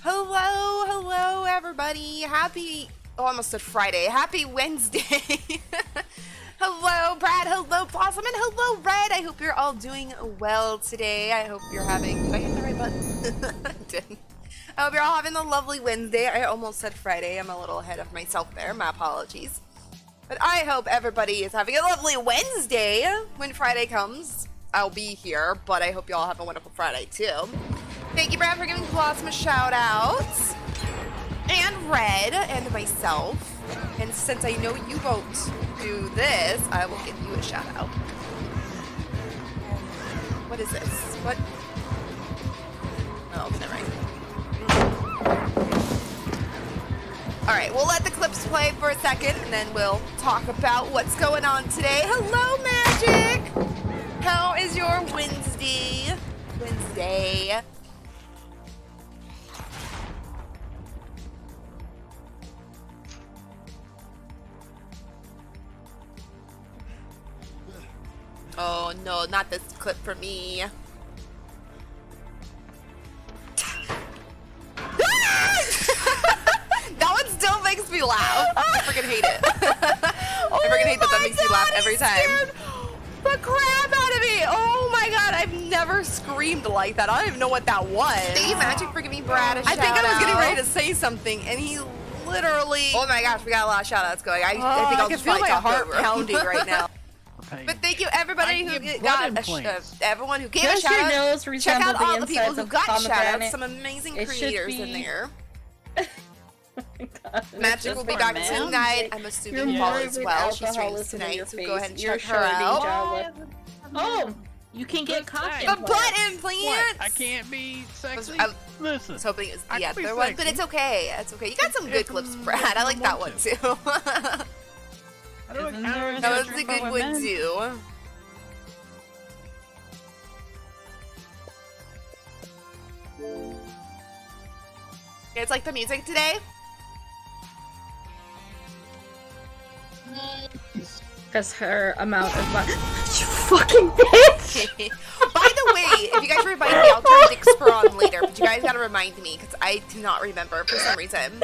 Hello, hello, everybody. Happy, oh, I almost said Friday. Happy Wednesday. Hello, Brad. Hello, Blossom. And hello, Red. I hope you're all doing well today. I hope you're having, did I hit the right button? I didn't. I hope you're all having a lovely Wednesday. I almost said Friday. I'm a little ahead of myself there. My apologies. But I hope everybody is having a lovely Wednesday. When Friday comes, I'll be here, but I hope you all have a wonderful Friday, too. Thank you, Brad, for giving Blossom a shout-out. And Red, and myself. And since I know you won't do this, I will give you a shout-out. What is this? What? Oh, never mind. Alright, we'll let the clips play for a second, and then we'll talk about what's going on today. Hello, Magic! How is your Wednesday? Oh no, not this clip for me. That one still makes me laugh. I freaking hate it. I freaking hate that makes me laugh every time. The crap out of me! Oh my god, I've never screamed like that. I don't even know what that was. Thank you, Magic, for giving me Brad a shout out. I think I was getting ready to say something, and he literally... Oh my gosh, we got a lot of shout outs going. I think I'll just feel my heart pounding right now. But thank you, everybody who got everyone who gave a shout out. Check out all the people who got shout outs. Some amazing creators in there. Magic will be back tonight. I'm assuming Paul as well. She streams tonight, so go ahead and check her out. Oh, you can get cock a butt implant. I can't be sexy. Listen, I was hoping it was the other one, but it's okay. It's okay. You got some good clips, Brad. I like that one too. That was a good one too. You guys like the music today? Because her amount of money. You fucking bitch! By the way, if you guys remind me, I'll turn Dick Spur on later, but you guys gotta remind me, because I do not remember for some reason.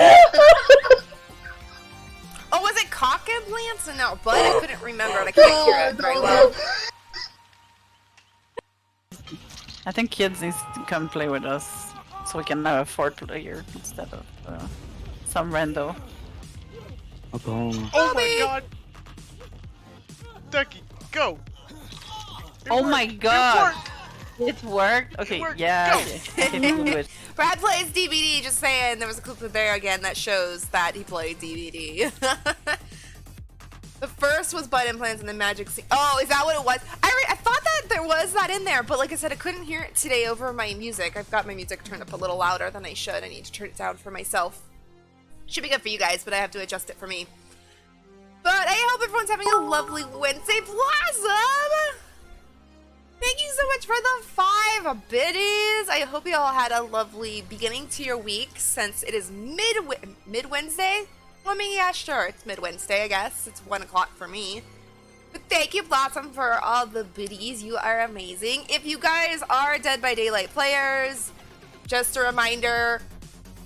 Oh, was it cock implants? No, but I couldn't remember, and I couldn't hear it very well. I think kids need to come play with us, so we can have a 4-player instead of some rando. Oh my god! Ducky, go! Oh my god! It worked? Okay, yeah. I can do it. Brad plays DVD, just saying. There was a clip there again that shows that he played DVD. The first was butt implants and then Magic. Oh, is that what it was? I thought that there was that in there, but like I said, I couldn't hear it today over my music. I've got my music turned up a little louder than I should. I need to turn it down for myself. Should be good for you guys, but I have to adjust it for me. But I hope everyone's having a lovely Wednesday. Blossom! Thank you so much for the 5 biddies. I hope you all had a lovely beginning to your week since it is mid-Wednesday. Well, I mean, yeah, sure, it's mid-Wednesday, I guess. It's 1 o'clock for me. But thank you, Blossom, for all the biddies. You are amazing. If you guys are Dead by Daylight players, just a reminder,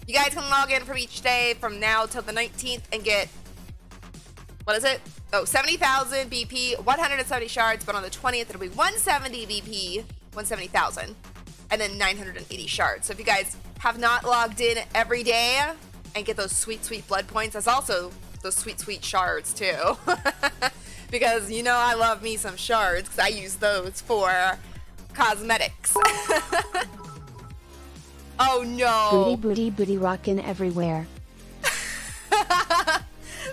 you guys can log in from each day from now till the 19th and get, what is it? Oh, 70,000 BP, 170 shards, but on the 20th it'll be 170 BP, 170,000, and then 980 shards. So if you guys have not logged in every day and get those sweet, sweet blood points, that's also those sweet, sweet shards too. Because you know I love me some shards because I use those for cosmetics. Oh no. Booty, booty, booty rockin' everywhere.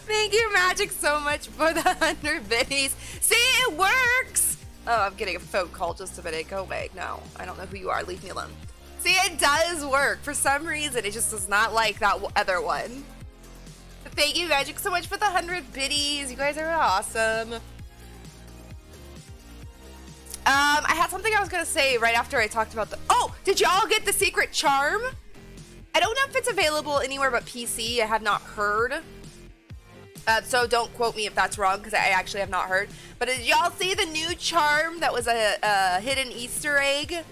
Thank you, Magic, so much for the 100 biddies. See, it works! Oh, I'm getting a phone call just a minute. Go away. No, I don't know who you are. Leave me alone. See, it does work. For some reason, it just does not like that other one. But thank you, Magic, so much for the 100 biddies. You guys are awesome. I had something I was going to say right after I talked about the... Oh, did y'all get the secret charm? I don't know if it's available anywhere but PC. I have not heard. So don't quote me if that's wrong, because I actually have not heard. But did y'all see the new charm that was a hidden Easter egg?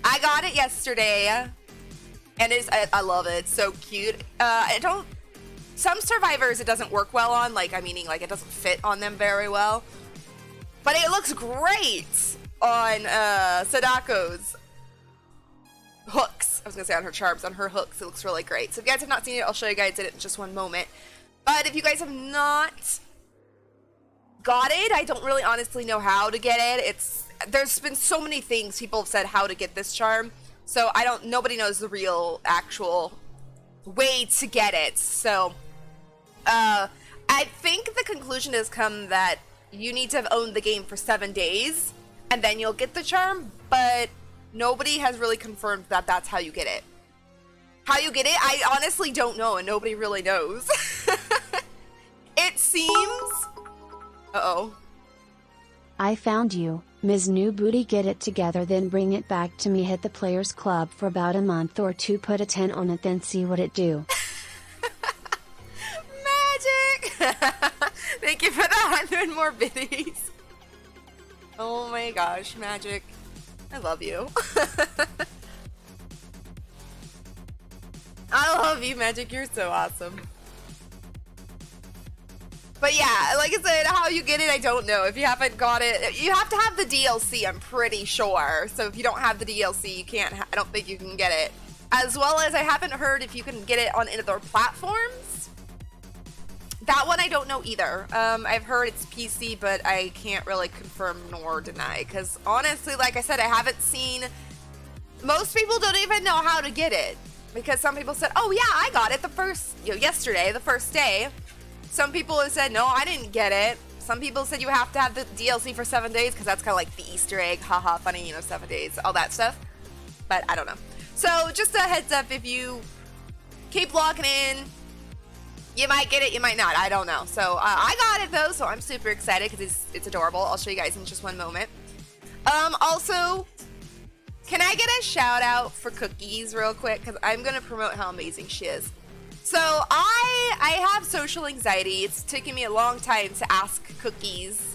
I got it yesterday. And I love it. It's so cute. Some survivors it doesn't work well on, like, I meaning like it doesn't fit on them very well. But it looks great on Sadako's hooks. I was gonna say on her charms, on her hooks. It looks really great. So if you guys have not seen it, I'll show you guys it in just one moment. But if you guys have not got it, I don't really honestly know how to get it. There's been so many things people have said how to get this charm. So nobody knows the real actual way to get it. So I think the conclusion has come that you need to have owned the game for 7 days and then you'll get the charm, but nobody has really confirmed that that's how you get it. How you get it, I honestly don't know, and nobody really knows. It seems... Uh-oh. I found you, Ms. New Booty. Get it together, then bring it back to me. Hit the Players Club for about a month or two, put a 10 on it, then see what it do. Magic! Thank you for the 100 more biddies. Oh my gosh, Magic. I love you. I love you, Magic. You're so awesome. But yeah, like I said, how you get it, I don't know. If you haven't got it, you have to have the DLC, I'm pretty sure. So if you don't have the DLC, you can't, I don't think you can get it. As well as I haven't heard if you can get it on any other platforms. That one I don't know either. I've heard it's PC, but I can't really confirm nor deny. Because honestly, like I said, I haven't seen, most people don't even know how to get it. Because some people said, oh yeah, I got it yesterday, the first day. Some people have said, no, I didn't get it. Some people said you have to have the DLC for 7 days because that's kind of like the Easter egg, haha, funny, 7 days, all that stuff. But I don't know. So just a heads up, if you keep logging in, you might get it, you might not, I don't know. So I got it though, so I'm super excited because it's adorable. I'll show you guys in just one moment. Also, can I get a shout out for Cookies real quick? Because I'm going to promote how amazing she is. So I have social anxiety. It's taken me a long time to ask Cookies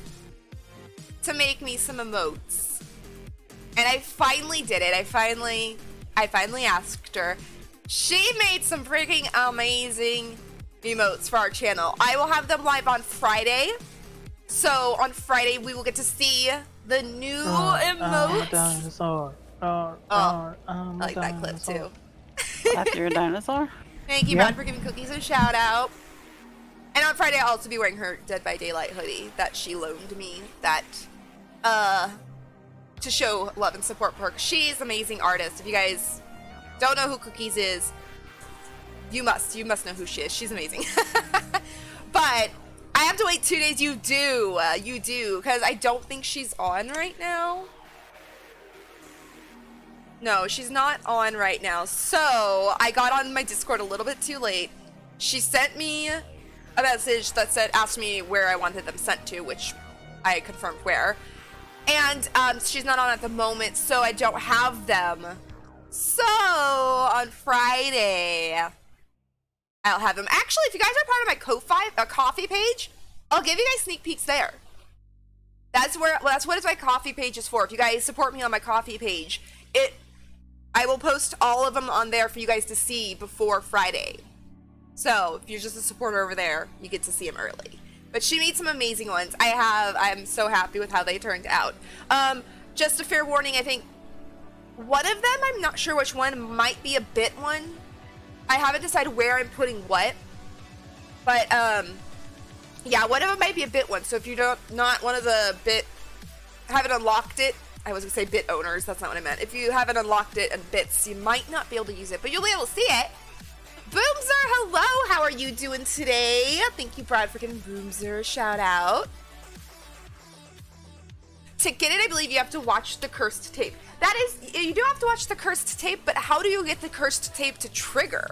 to make me some emotes. And I finally did it. I finally asked her. She made some freaking amazing emotes for our channel. I will have them live on Friday. So on Friday we will get to see the new emotes. I like that clip too. After your dinosaur? Thank you, Brad, for giving Cookies a shout out. And on Friday, I'll also be wearing her Dead by Daylight hoodie that she loaned me. To show love and support for her. She's an amazing artist. If you guys don't know who Cookies is, you must know who she is. She's amazing. But I have to wait 2 days. You do, because I don't think she's on right now. No, she's not on right now. So I got on my Discord a little bit too late. She sent me a message that asked me where I wanted them sent to, which I confirmed where. And she's not on at the moment, so I don't have them. So on Friday, I'll have them. Actually, if you guys are part of my coffee page, I'll give you guys sneak peeks there. That's what my coffee page is for. If you guys support me on my coffee page, I will post all of them on there for you guys to see before Friday. So if you're just a supporter over there, you get to see them early. But she made some amazing ones. I'm so happy with how they turned out. Just a fair warning, I think one of them, I'm not sure which one, might be a bit one. I haven't decided where I'm putting what. But yeah, one of them might be a bit one. So if you not one of the haven't unlocked it, I was gonna say bit owners, that's not what I meant. If you haven't unlocked it in bits, you might not be able to use it, but you'll be able to see it. Boomzer, hello, how are you doing today? Thank you, Brad, for giving Boomzer a shout out. To get it, I believe you have to watch the cursed tape. That is, you do have to watch the cursed tape, but how do you get the cursed tape to trigger?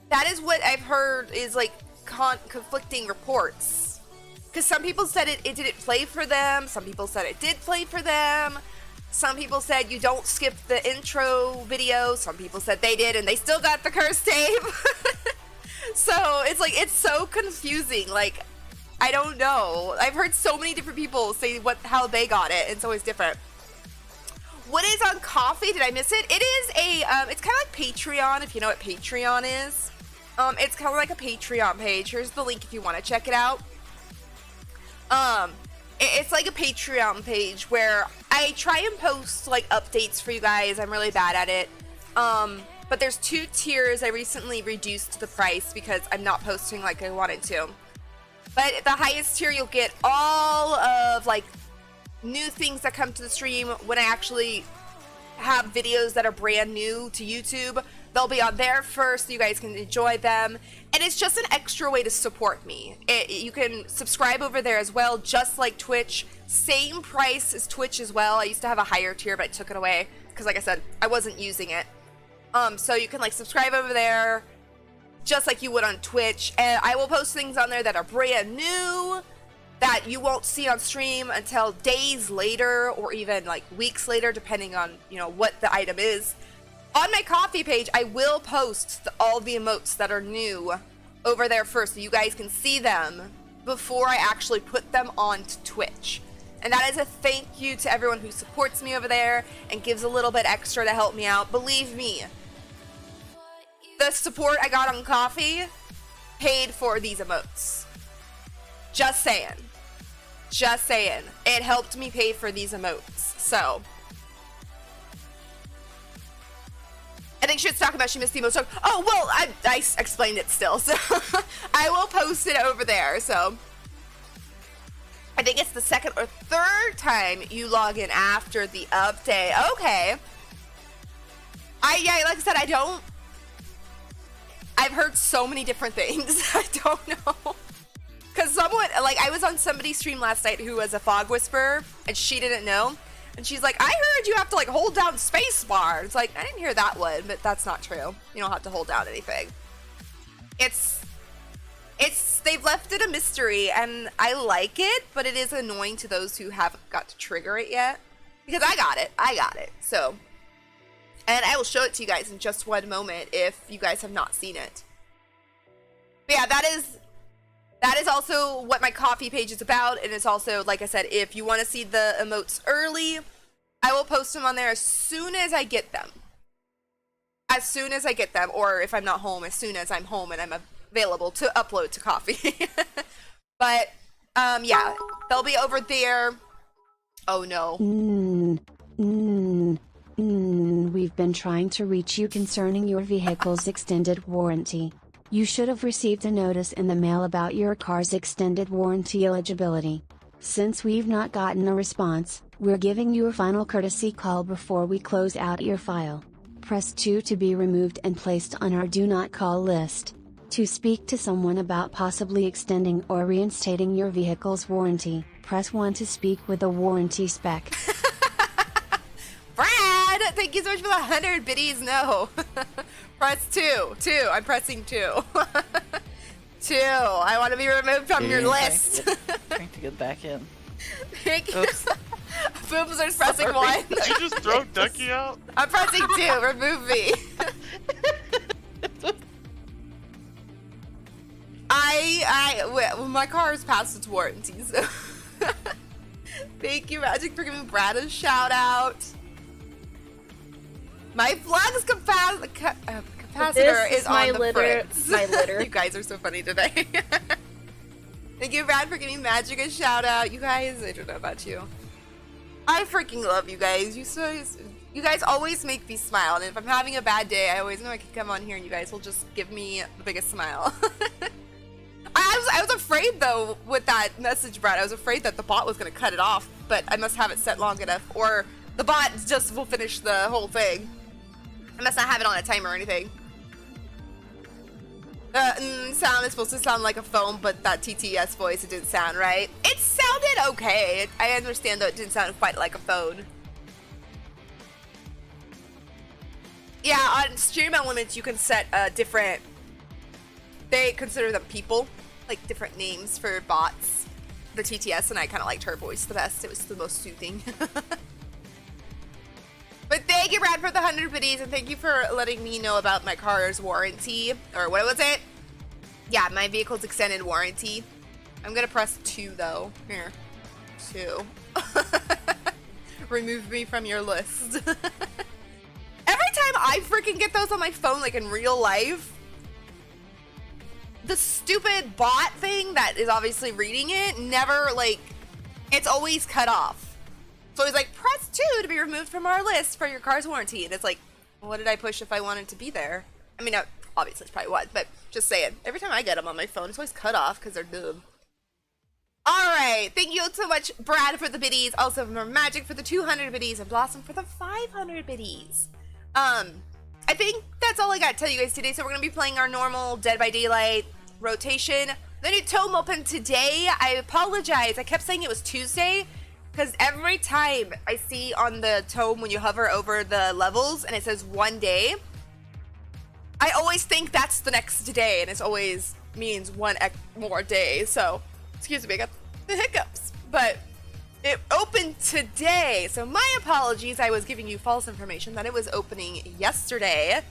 That is what I've heard is like conflicting reports. Because some people said it didn't play for them. Some people said it did play for them. Some people said you don't skip the intro video. Some people said they did and they still got the curse tape. So it's like, it's so confusing. Like, I don't know. I've heard so many different people say how they got it. It's always different. What is on Coffee? Did I miss it? It is a, it's kind of like Patreon, if you know what Patreon is. It's kind of like a Patreon page. Here's the link if you want to check it out. It's like a Patreon page where I try and post like updates for you guys. I'm really bad at it. But there's 2 tiers. I recently reduced the price because I'm not posting like I wanted to. But the highest tier, you'll get all of like new things that come to the stream when I actually have videos that are brand new to YouTube. They'll be on there first so you guys can enjoy them. And it's just an extra way to support me. You can subscribe over there as well, just like Twitch. Same price as Twitch as well. I used to have a higher tier, but I took it away because, like I said, I wasn't using it. So you can like subscribe over there just like you would on Twitch. And I will post things on there that are brand new that you won't see on stream until days later or even like weeks later, depending on, you know, what the item is. On my Coffee page, I will post all the emotes that are new over there first so you guys can see them before I actually put them onto Twitch. And that is a thank you to everyone who supports me over there and gives a little bit extra to help me out. Believe me, the support I got on Coffee paid for these emotes. Just saying. Just saying. It helped me pay for these emotes. So I think she was talking about she missed the emotes. Oh, well, I explained it still. So I will post it over there. So I think it's the 2nd or 3rd time you log in after the update. Okay. Yeah, like I said, I've heard so many different things. I don't know. Because someone, like, I was on somebody's stream last night who was a fog whisperer, and she didn't know. And she's like, I heard you have to, like, hold down space bar. It's like, I didn't hear that one, but that's not true. You don't have to hold down anything. They've left it a mystery, and I like it, but it is annoying to those who haven't got to trigger it yet. Because I got it. So, and I will show it to you guys in just one moment if you guys have not seen it. But yeah, that is also what my Coffee page is about, and it's also, like I said, if you want to see the emotes early, I will post them on there as soon as I get them. As soon as I get them, or if I'm not home, as soon as I'm home and I'm available to upload to Coffee. But, yeah, they'll be over there. Oh, no. We've been trying to reach you concerning your vehicle's extended warranty. You should have received a notice in the mail about your car's extended warranty eligibility. Since we've not gotten a response, we're giving you a final courtesy call before we close out your file. Press 2 to be removed and placed on our do not call list. To speak to someone about possibly extending or reinstating your vehicle's warranty, press 1 to speak with a warranty spec. Brad, thank you so much for the 100 biddies. No. Press 2. I'm pressing 2. 2. I want to be removed from your list. Trying to get back in. Thank you. Oops. Booms are pressing 1. Did you just throw Ducky out? I'm pressing 2. Remove me. Well, my car is past its warranty, so. Thank you, Magic, for giving Brad a shout out. My flux capacitor is on the fritz. My litter. You guys are so funny today. Thank you, Brad, for giving Magic a shout out. You guys, I don't know about you. I freaking love you guys. You guys always make me smile, and if I'm having a bad day, I always know I can come on here and you guys will just give me the biggest smile. I was afraid though with that message, Brad. I was afraid that the bot was gonna cut it off, but I must have it set long enough, or the bot just will finish the whole thing. I must not have it on a timer or anything. Sound is supposed to sound like a phone, but that TTS voice, it didn't sound right. It sounded okay. I understand though it didn't sound quite like a phone. Yeah, on Stream Elements you can set different, they consider them people, like different names for bots. The TTS, and I kind of liked her voice the best. It was the most soothing. But thank you, Brad, for the 100 biddies, and thank you for letting me know about my car's warranty. Or what was it? Yeah, my vehicle's extended warranty. I'm gonna press 2, though. Here. 2. Remove me from your list. Every time I freaking get those on my phone, like in real life, the stupid bot thing that is obviously reading it never, like, it's always cut off. So it's like, press 2 to be removed from our list for your car's warranty. And it's like, what did I push if I wanted to be there? I mean, obviously it's probably was, but just saying. Every time I get them on my phone, it's always cut off because they're dumb. Alright, thank you so much, Brad, for the biddies. Also, more Magic for the 200 biddies and Blossom for the 500 biddies. I think that's all I got to tell you guys today. So we're going to be playing our normal Dead by Daylight rotation. The new tome opened today. I apologize. I kept saying it was Tuesday because every time I see on the tome when you hover over the levels and it says 1 day, I always think that's the next day, and it always means one more day. So, excuse me, I got the hiccups. But it opened today, so my apologies. I was giving you false information that it was opening yesterday.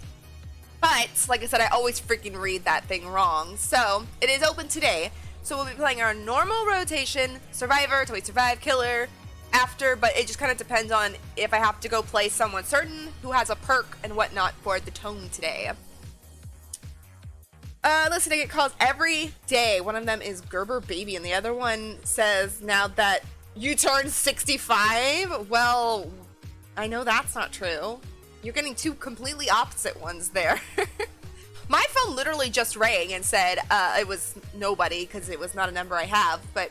But, like I said, I always freaking read that thing wrong. So, it is open today. So we'll be playing our normal rotation, Survivor, Till We Survive, Killer, after, but it just kind of depends on if I have to go play someone certain who has a perk and whatnot for the tome today. Listen, I get calls every day. One of them is Gerber Baby, and the other one says, now that you turned 65, well, I know that's not true. You're getting two completely opposite ones there. My phone literally just rang and said it was nobody because it was not a number I have, but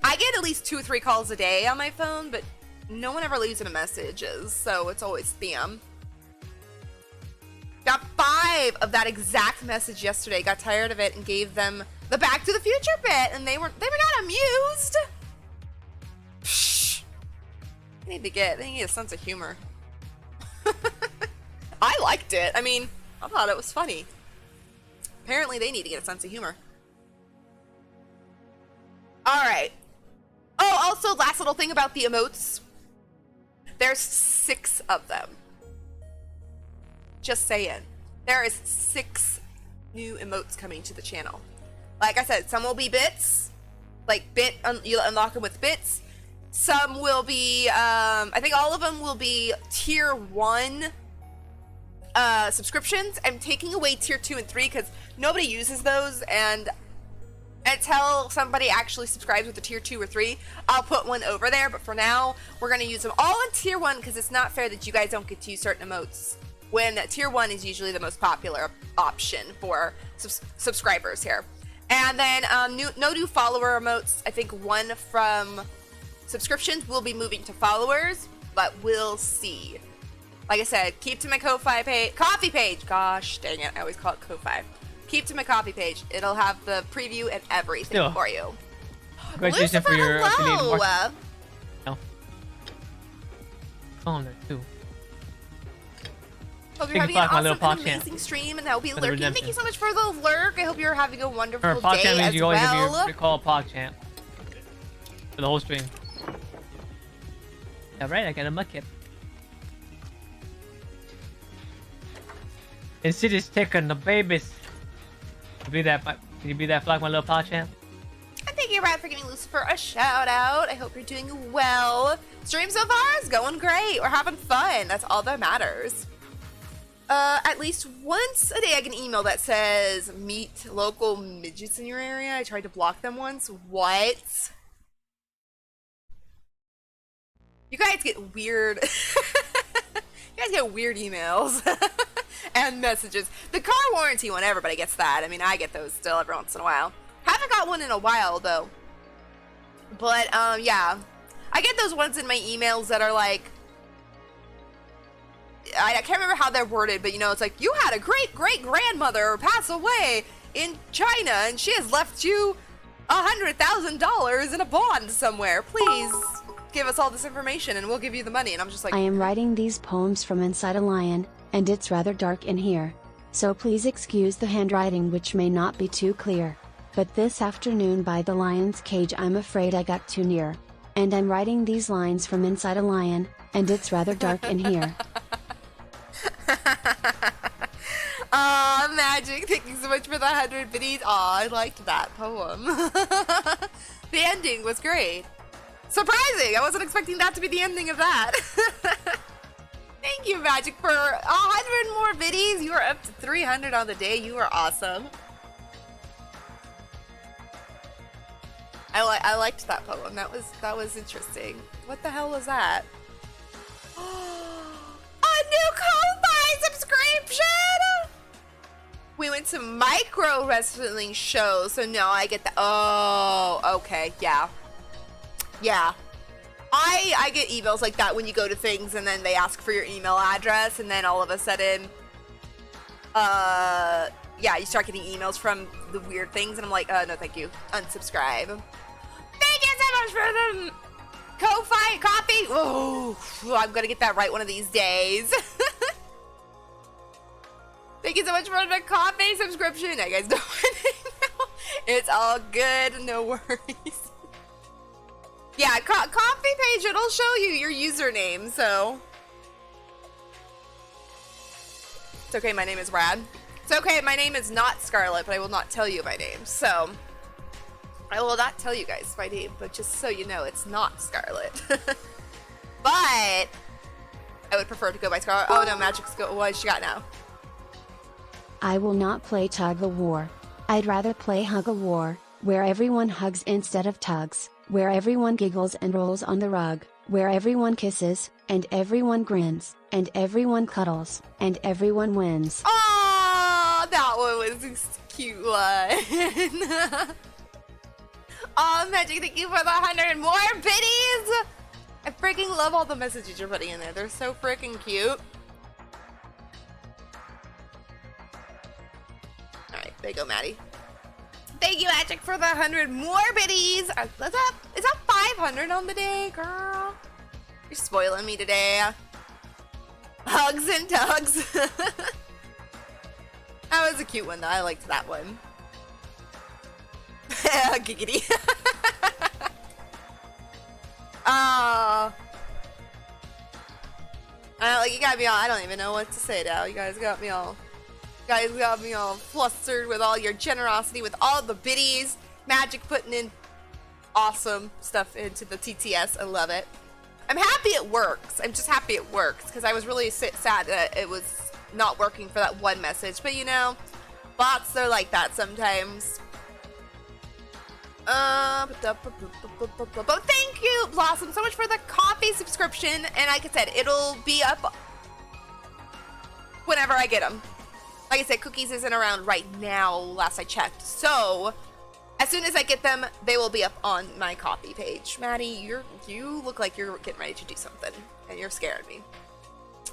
I get at least 2 or 3 calls a day on my phone, but no one ever leaves any messages, so it's always spam. Got 5 of that exact message yesterday, got tired of it and gave them the Back to the Future bit, and they were not amused. Psh. They need a sense of humor. I liked it. I mean, I thought it was funny. Apparently they need to get a sense of humor. Alright. Oh, also, last little thing about the emotes. There's 6 of them. Just saying. There is 6 new emotes coming to the channel. Like I said, some will be bits. Like, you'll unlock them with bits. Some will be, I think all of them will be tier 1 subscriptions. I'm taking away tier 2 and 3 because nobody uses those, and until somebody actually subscribes with the tier 2 or 3, I'll put one over there. But for now, we're going to use them all in tier 1 because it's not fair that you guys don't get to use certain emotes when tier 1 is usually the most popular option for subscribers here. And then no new follower emotes. I think one from subscriptions will be moving to followers, but we'll see. Like I said, keep to my Ko-Fi page, coffee page. Gosh dang it, I always call it Ko-Fi. Keep to my coffee page. It'll have the preview and everything for you. Congratulations Lucifer, for your affiliate hello. marketing. No. Oh, no, too. Hope you're having an awesome and amazing champ. stream, and that will be For the lurking. Thank redemption. you so much for the lurk. I hope you're having a wonderful For a day PogChamp means as you always have well. your call PogChamp for the whole stream. Alright, I got a Mudkip. And City's taking the babies. Can you be that flag, my little PogChamp? And thank you, Brad, for giving Lucifer a shout out. I hope you're doing well. Stream so far is going great. We're having fun. That's all that matters. At least once a day I get an email that says meet local midgets in your area. I tried to block them once. What? You guys get weird. You guys get weird emails and messages. The car warranty one, everybody gets that. I mean, I get those still every once in a while. Haven't got one in a while though. But yeah, I get those ones in my emails that are like, I can't remember how they're worded, but you know, it's like, you had a great-great-grandmother pass away in China and she has left you $100,000 in a bond somewhere. Please give us all this information and we'll give you the money. And I'm just like, I am writing these poems from inside a lion, and it's rather dark in here. So please excuse the handwriting, which may not be too clear. But this afternoon by the lion's cage, I'm afraid I got too near. And I'm writing these lines from inside a lion, and it's rather dark in here. Aw, Magic, thank you so much for the 100 biddies. Aw, I liked that poem. The ending was great. Surprising! I wasn't expecting that to be the ending of that. Thank you, Magic, for 100 more biddies. You are up to 300 on the day. You are awesome. I liked that poem. That was interesting. What the hell was that? A new Ko-Fi subscription! We went to micro wrestling shows, so now I get the. Oh, okay, yeah. Yeah. I get emails like that when you go to things and then they ask for your email address, and then all of a sudden, yeah, you start getting emails from the weird things, and I'm like, no, thank you. Unsubscribe. Thank you so much for the Ko-Fi coffee. Oh, I'm gonna get that right one of these days. Thank you so much for the coffee subscription. I guys know my name now. It's all good, no worries. Yeah, coffee page, it'll show you your username, so. It's okay, my name is Rad. It's okay, my name is not Scarlet, but I will not tell you my name, so. I will not tell you guys my name, but just so you know, it's not Scarlet. But I would prefer to go by Scarlet. Oh no, Magic's go. What has she got now? I will not play Tug of War. I'd rather play Hug a War, where everyone hugs instead of tugs, where everyone giggles and rolls on the rug, where everyone kisses, and everyone grins, and everyone cuddles, and everyone wins. Oh, that one was a cute one. Oh, Magic, thank you for the 100 more biddies. I freaking love all the messages you're putting in there. They're so freaking cute. Alright, there you go, Maddie. Thank you, Magic, for the 100 more biddies. Is that 500 on the day, girl? You're spoiling me today. Hugs and tugs. That was a cute one, though. I liked that one. Giggity. You got me all. I don't even know what to say now. You guys got me all. Flustered with all your generosity, with all the biddies. Magic putting in awesome stuff into the TTS. I love it. I'm happy it works. I'm just happy it works because I was really sad that it was not working for that one message. But you know, bots are like that sometimes. Thank you, Blossom, so much for the coffee subscription. And like I said, it'll be up whenever I get them. Like I said, Cookies isn't around right now, last I checked. So, as soon as I get them, they will be up on my coffee page. Maddie, you look like you're getting ready to do something, and you're scaring me.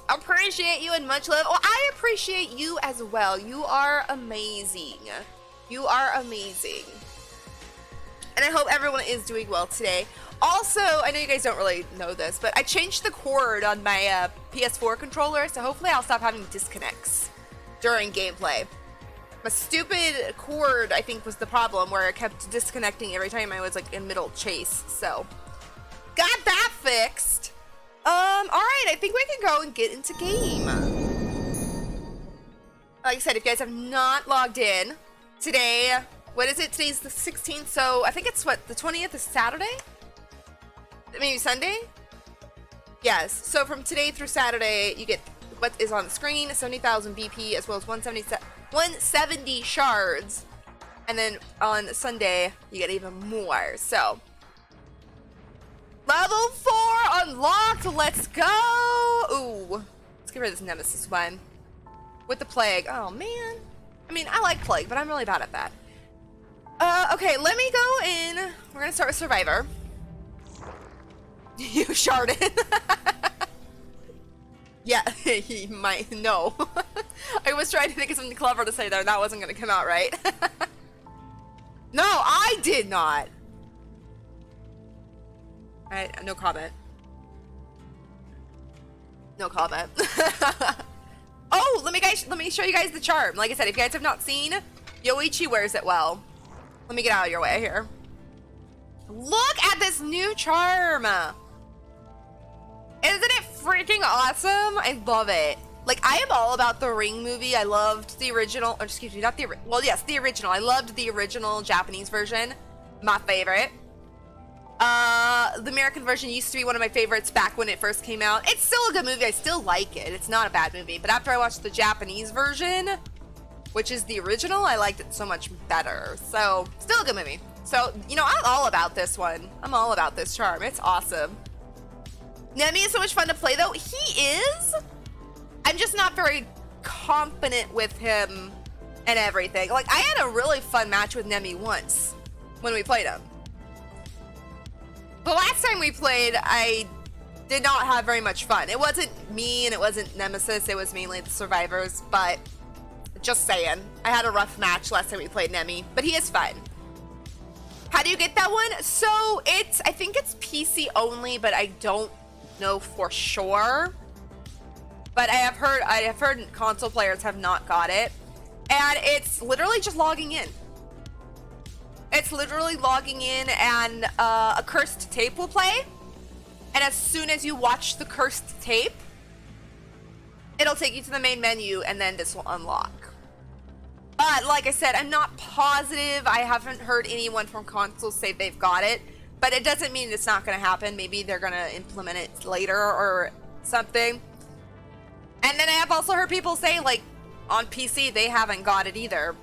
Appreciate you and much love. Oh, I appreciate you as well. You are amazing. You are amazing. And I hope everyone is doing well today. Also, I know you guys don't really know this, but I changed the cord on my PS4 controller, so hopefully I'll stop having disconnects during gameplay. My stupid cord, I think, was the problem, where it kept disconnecting every time I was like in middle chase. So, got that fixed. Alright, I think we can go and get into game. Like I said, if you guys have not logged in, today, what is it? Today's the 16th, so I think it's what, the 20th is Saturday? Maybe Sunday? Yes, so from today through Saturday, you get what is on the screen, 70,000 BP, as well as 170 shards. And then on Sunday, you get even more, so. Level 4 unlocked, let's go! Ooh, let's get rid of this Nemesis one. With the Plague, oh man. I mean, I like Plague, but I'm really bad at that. Okay, let me go in. We're gonna start with Survivor. You sharded. Yeah, he might. No. I was trying to think of something clever to say there, and that wasn't gonna come out right. No, I did not. No comment. No comment. Oh, let me show you guys the charm. Like I said, if you guys have not seen, Yoichi wears it well. Let me get out of your way here. Look at this new charm. Isn't it freaking awesome? I love it. Like, I am all about the Ring movie. I loved the original, or excuse me, not the, well, yes, the original. I loved the original Japanese version. My favorite. The American version used to be one of my favorites back when it first came out. It's still a good movie. I still like it. It's not a bad movie. But after I watched the Japanese version, which is the original, I liked it so much better. So, still a good movie. So, you know, I'm all about this one. I'm all about this charm. It's awesome. Nemi is so much fun to play, though. He is. I'm just not very confident with him and everything. Like, I had a really fun match with Nemi once when we played him. The last time we played, I did not have very much fun. It wasn't me and it wasn't Nemesis. It was mainly the survivors, but just saying. I had a rough match last time we played Nemi, but he is fun. How do you get that one? So I think it's PC only, but I don't know for sure. But I have heard console players have not got it. And it's literally just logging in. It's literally logging in and a cursed tape will play. And as soon as you watch the cursed tape, it'll take you to the main menu and then this will unlock. But like I said, I'm not positive. I haven't heard anyone from console say they've got it. But it doesn't mean it's not going to happen. Maybe they're going to implement it later or something. And then I have also heard people say, like, on PC, they haven't got it either.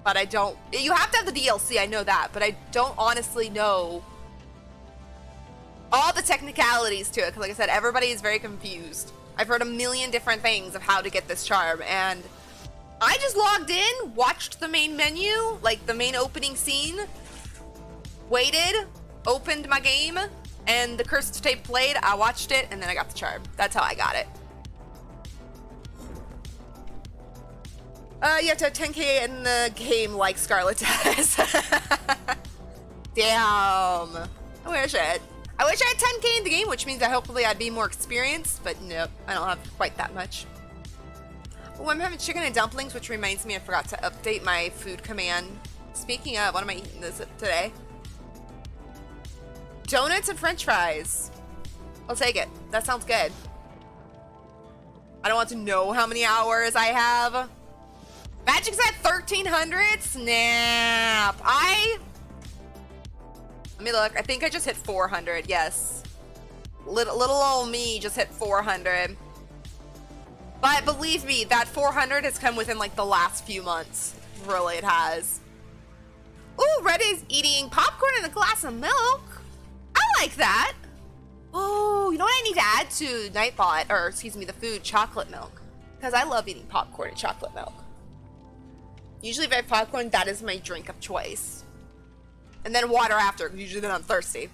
But I don't... You have to have the DLC, I know that. But I don't honestly know all the technicalities to it. Because like I said, everybody is very confused. I've heard a million different things of how to get this charm. And I just logged in, watched the main menu, like the main opening scene, waited, opened my game, and the cursed tape played. I watched it, and then I got the charm. That's how I got it. You have to have 10k in the game like Scarlet does. Damn. I wish I had 10k in the game, which means that hopefully I'd be more experienced, but nope, I don't have quite that much. Oh, I'm having chicken and dumplings, which reminds me I forgot to update my food command. Speaking of, what am I eating this today? Donuts and french fries. I'll take it. That sounds good. I don't want to know how many hours I have. Magic's at 1300? Snap. Let me look. I think I just hit 400. Yes. Little old me just hit 400. But believe me, that 400 has come within like the last few months. Really, it has. Ooh, Red is eating popcorn in a glass of milk. I like that. Oh, you know what I need to add to Nightbot, or excuse me, the food, chocolate milk. Because I love eating popcorn and chocolate milk. Usually if I have popcorn, that is my drink of choice. And then water after, because usually then I'm thirsty.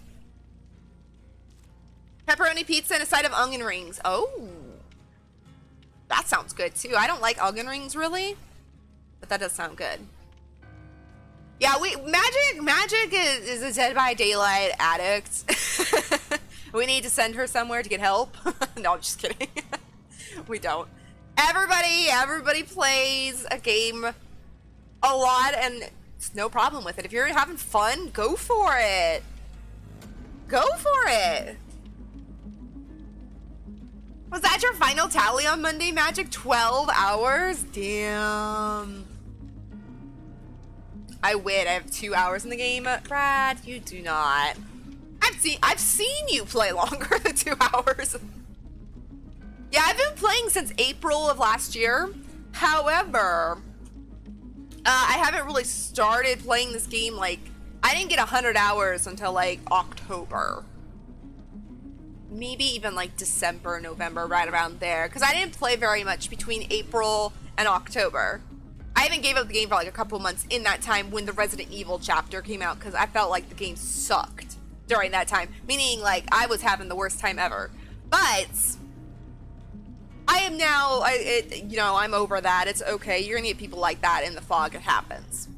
Pepperoni pizza and a side of onion rings. Oh. That sounds good too. I don't like onion rings really, but that does sound good. Yeah, Magic is a Dead by Daylight addict. We need to send her somewhere to get help. No, I'm just kidding. We don't. Everybody plays a game a lot, and it's no problem with it. If you're having fun, go for it. Go for it. Was that your final tally on Monday, Magic? 12 hours? Damn. I win. I have 2 hours in the game. Brad, you do not. I've seen you play longer than 2 hours. Yeah, I've been playing since April of last year. However, I haven't really started playing this game, like, I didn't get 100 hours until like October. Maybe even like December, November, right around there. Because I didn't play very much between April and October. I even gave up the game for like a couple months in that time when the Resident Evil chapter came out, because I felt like the game sucked during that time. Meaning, like, I was having the worst time ever. But I am now, I'm over that. It's okay. You're gonna get people like that in the fog. It happens.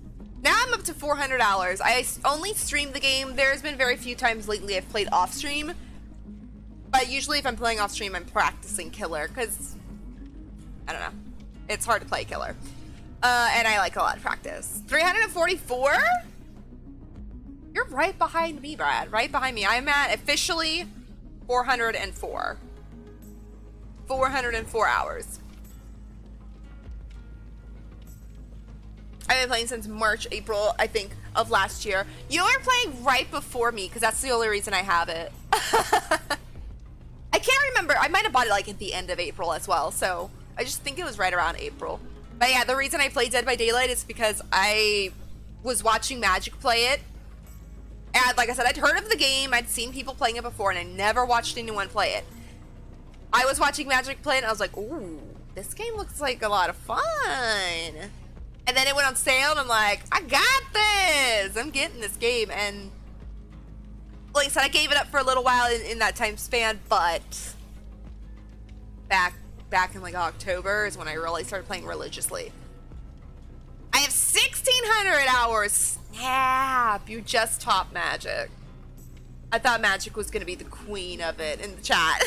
Now I'm up to $400. I only stream the game. There's been very few times lately I've played off stream. But usually if I'm playing off stream, I'm practicing Killer, because, I don't know. It's hard to play Killer. And I like a lot of practice. 344? You're right behind me, Brad. Right behind me. I'm at officially 404. 404 hours. I've been playing since March, April, I think, of last year. You were playing right before me, because that's the only reason I have it. I can't remember. I might have bought it like at the end of April as well, so I just think it was right around April. But yeah, the reason I played Dead by Daylight is because I was watching Magic play it. And like I said, I'd heard of the game, I'd seen people playing it before, and I never watched anyone play it. I was watching Magic play it, and I was like, ooh, this game looks like a lot of fun. And then it went on sale, and I'm like, I got this! I'm getting this game, and like I said, I gave it up for a little while in that time span, but back in like October is when I really started playing religiously. I have 1,600 hours. Snap! You just topped Magic. I thought Magic was gonna be the queen of it in the chat.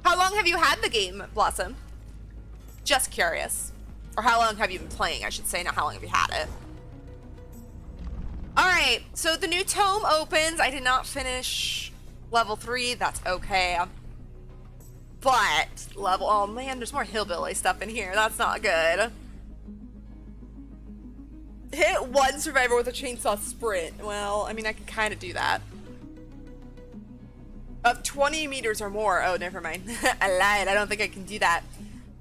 How long have you had the game, Blossom? Just curious. Or how long have you been playing, I should say, not how long have you had it. Alright, so the new tome opens. I did not finish level 3, that's okay. But level, oh man, there's more hillbilly stuff in here. That's not good. Hit one survivor with a chainsaw sprint. Well, I mean, I can kind of do that. Of 20 meters or more. Oh, never mind. I lied. I don't think I can do that.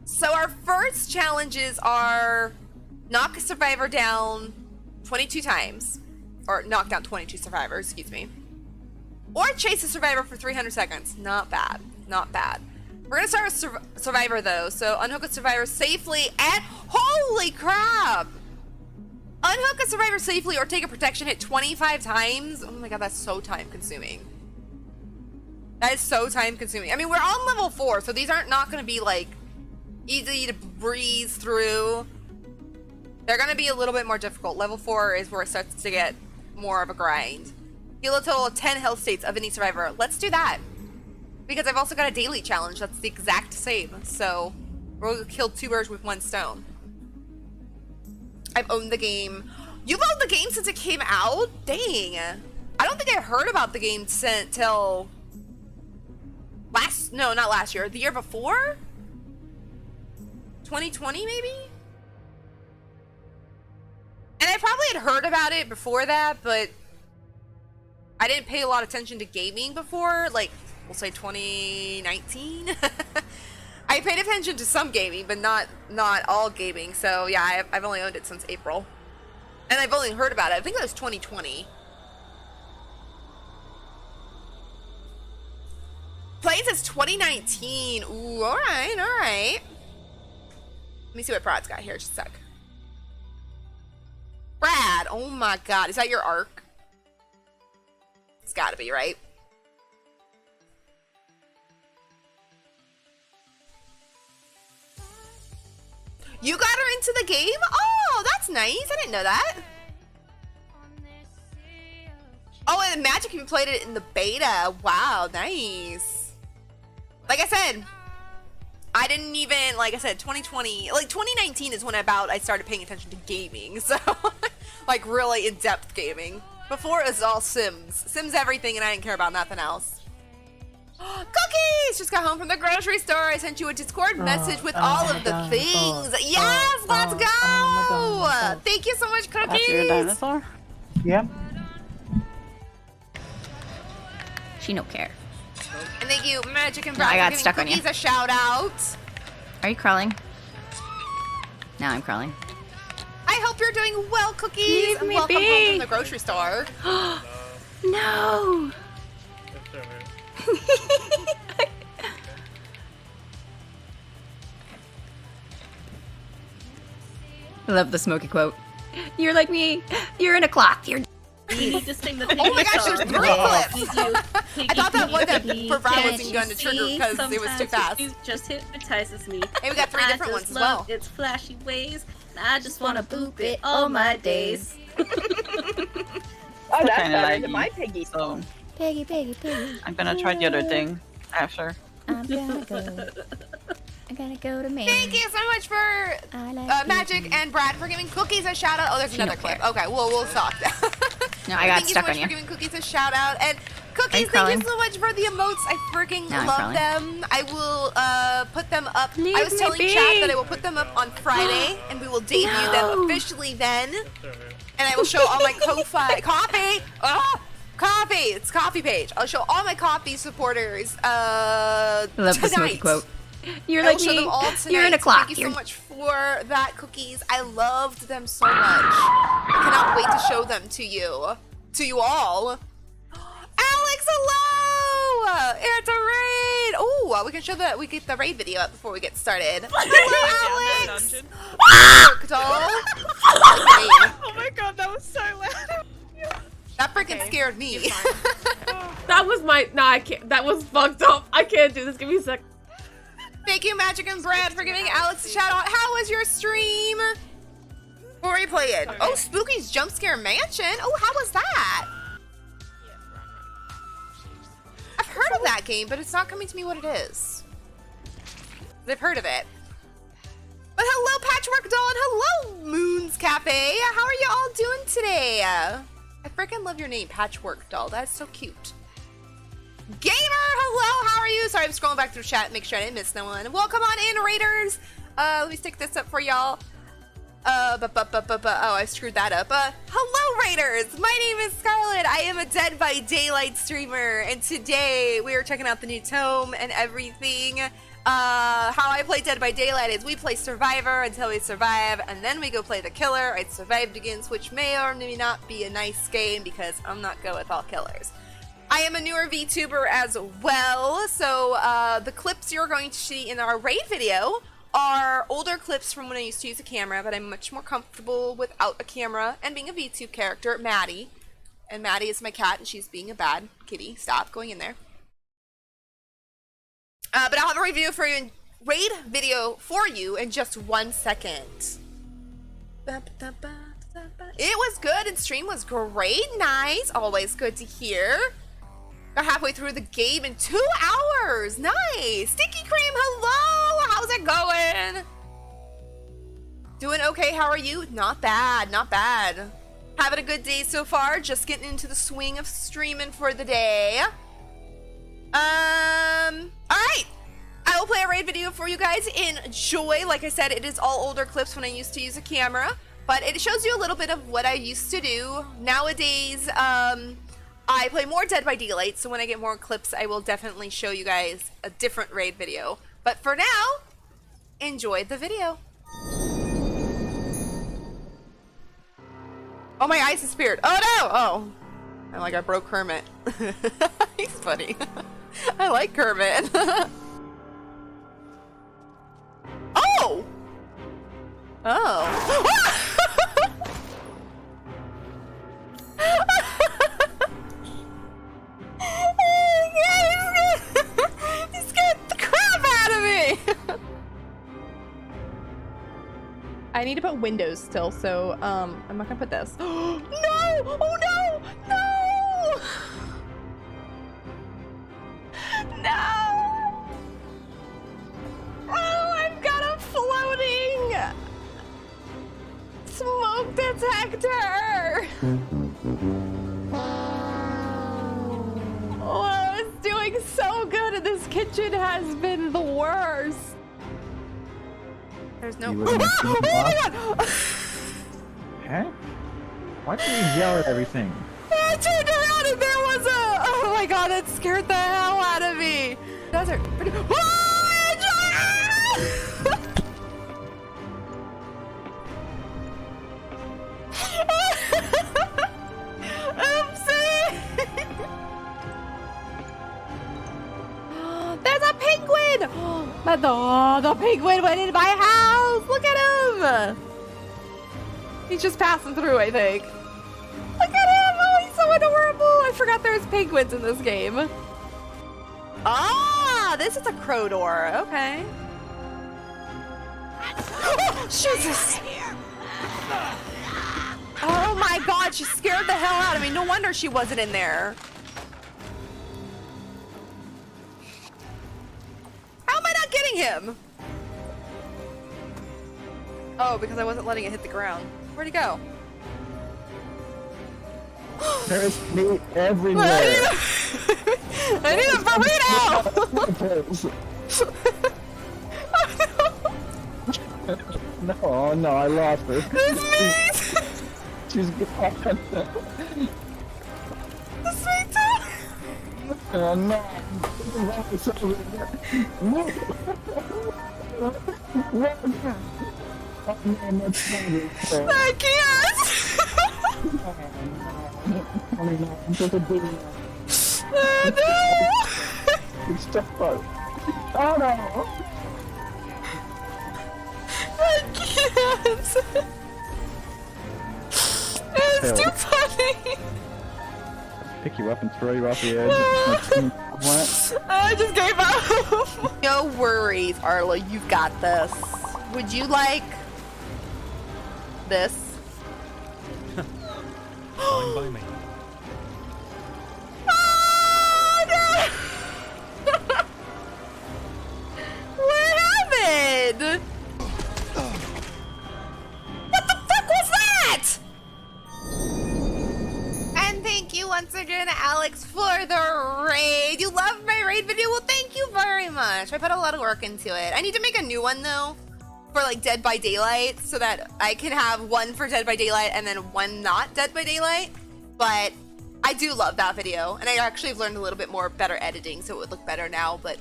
So our first challenges are knock a survivor down 22 times. Or knock down 22 survivors, excuse me. Or chase a survivor for 300 seconds. Not bad. Not bad. We're gonna start with survivor though. So unhook a survivor safely and holy crap! Unhook a survivor safely or take a protection hit 25 times. Oh my god, that's so time consuming. That is so time consuming. I mean, we're on level 4, so these aren't not gonna be like easy to breeze through. They're gonna be a little bit more difficult. Level 4 is where it starts to get more of a grind. Heal a total of 10 health states of any survivor. Let's do that. Because I've also got a daily challenge that's the exact same. So we'll kill 2 birds with 1 stone. I've owned the game. You've owned the game since it came out? Dang. I don't think I heard about the game till no, not last year. The year before? 2020 maybe? And I probably had heard about it before that, but I didn't pay a lot of attention to gaming before, like, we'll say 2019. I paid attention to some gaming, but not all gaming. So yeah, I've only owned it since April. And I've only heard about it. I think it was 2020. Playing since 2019. Ooh, alright, alright. Let me see what Brad's got here, just a sec. Brad, oh my god, is that your arc? It's gotta be, right? You got her into the game? Oh, that's nice. I didn't know that. Oh, and Magic, you played it in the beta. Wow, nice. Like I said, I didn't even, like I said, 2020, like 2019 is when I started paying attention to gaming. So, like really in-depth gaming. Before it was all Sims. Sims everything and I didn't care about nothing else. Cookies! Just got home from the grocery store. I sent you a Discord message with all of the things. Yes, let's go! Thank you so much, Cookies! After your dinosaur? Yeah. She no care. And thank you, Magic and No, Brad, I got for stuck on giving you. Cookies a shout out. Are you crawling? Now I'm crawling. I hope you're doing well, Cookies. Leave And me welcome home be. from the grocery store. No! I love the Smokey quote. You're like me. You're in a clock. You're. You need to sing the Oh my gosh, there's 3 clips. You do. I thought that one that for Brad wasn't going to trigger see? because it was too Sometimes fast. You just hypnotizes me. Hey, we got 3 different I ones just as well. love its flashy ways. I just wanna boop it all my days. Oh, that's Kinda better like than my piggy So song. Piggy, piggy, piggy. I'm gonna try the other thing after. I'm gonna go. I'm gonna go to Maine. Thank you so much for I like Magic and Brad for giving Cookies a shout out. Oh, there's She another don't clip. care. Okay, we'll talk. No, I got Thank you so stuck much on for you. giving Cookies a shout out. And Cookies, Cookies, thank you so much for the emotes. I freaking Now I'm love crawling. them. I will put them up. I Leave was me telling be. chat that I will put them up on Friday, and we will debut them officially then. And I will show all my Ko-Fi coffee. Oh, coffee! It's coffee page. I'll show all my coffee supporters I love the smoky tonight. quote. You're I like will show me. them all tonight. You're in a So clock. Thank you so much for that, Cookies. I loved them so much. I cannot wait to show them to you. To you all. Alex, hello! It's a raid! Oh, we can show we get the raid video up before we get started. Hello, Alex! Work doll. Oh my god, that was so loud. That freaking scared me. That was my. No, I can't. That was fucked up. I can't do this. Give me a sec. Thank you, Magic and Brad, for giving Alex a shout out. How was your stream? Before we play it. Oh, Spooky's Jump Scare Mansion. Oh, how was that? I've heard of that game, but it's not coming to me what it is. But I've heard of it. But hello, Patchwork Doll, and hello, Moon's Cafe. How are you all doing today? I freaking love your name, Patchwork Doll. That's so cute. Gamer, hello, how are you? Sorry, I'm scrolling back through chat to make sure I didn't miss no one. Welcome on in, Raiders. Let me stick this up for y'all. Oh, I screwed that up. Hello, Raiders. My name is Scarlett. I am a Dead by Daylight streamer, and today we are checking out the new tome and everything. How I play Dead by Daylight is we play Survivor until we survive, and then we go play the Killer. It Survived Against, which may or may not be a nice game because I'm not good with all killers. I am a newer VTuber as well, so the clips you're going to see in our raid video are older clips from when I used to use a camera, but I'm much more comfortable without a camera and being a VTube character, Maddie. And Maddie is my cat, and she's being a bad kitty. Stop going in there. But I'll have a review for you, raid video for you in just 1 second. It was good, and stream was great. Nice. Always good to hear. Got halfway through the game in 2 hours. Nice. Sticky Cream, hello. How's it going? Doing okay. How are you? Not bad. Not bad. Having a good day so far. Just getting into the swing of streaming for the day. Alright. I will play a raid video for you guys. Enjoy. Like I said, it is all older clips when I used to use a camera. But it shows you a little bit of what I used to do. Nowadays, I play more Dead by Daylight, so when I get more clips, I will definitely show you guys a different raid video. But for now, enjoy the video. Oh, my eyes disappeared. Oh, no! Oh. I'm like, I broke Kermit. He's funny. I like Kermit. Oh! Oh. He scared the crap out of me! I need to put windows still, so I'm not gonna put this. No! Oh no! No! No! Oh, I've got a floating smoke detector! Oh, I was doing so good, and this kitchen has been the worst. There's no. Oh my god! Huh? Why do you yell at everything? I turned around and there was a. Oh my god, that scared the hell out of me. Those are pretty. There's a penguin! Oh, the penguin went in my house! Look at him! He's just passing through, I think. Look at him! Oh, he's so adorable! I forgot there's penguins in this game. Ah, this is a crow door. Okay. Oh, Jesus! Oh my god, she scared the hell out of me. No wonder she wasn't in there. How am I not getting him? Oh, because I wasn't letting it hit the ground. Where'd he go? There's meat everywhere. I need a burrito! No, oh no, I lost her. It's me! She's gone. It's me too! Oh no. I can't! Oh no! Oh no! I can't! It's too funny! Pick you up and throw you off the edge. What? I just gave up! No worries, Arlo, you've got this. Would you like this? Fine by me. Oh no! What happened? What the fuck was that? And thank you once again, Alex, for the raid. You loved my raid video? Well, thank you very much. I put a lot of work into it. I need to make a new one, though, for, like, Dead by Daylight, so that I can have one for Dead by Daylight and then one not Dead by Daylight. But I do love that video, and I actually have learned a little bit more better editing, so it would look better now. But,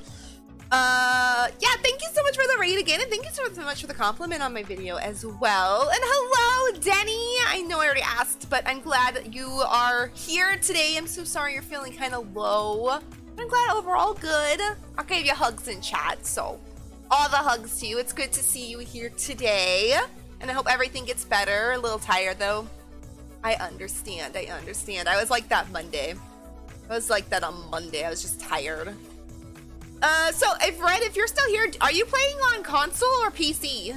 yeah, thank you so much for the raid again, and thank you so much for the compliment on my video as well. And hello, Denny! I know I already asked, but I'm glad that you are here today. I'm so sorry you're feeling kind of low. I'm glad overall good. I gave you hugs in chat, so all the hugs to you. It's good to see you here today, and I hope everything gets better. A little tired, though. I understand. I was like that Monday. I was like that on Monday. I was just tired. So, if you're still here, are you playing on console or PC?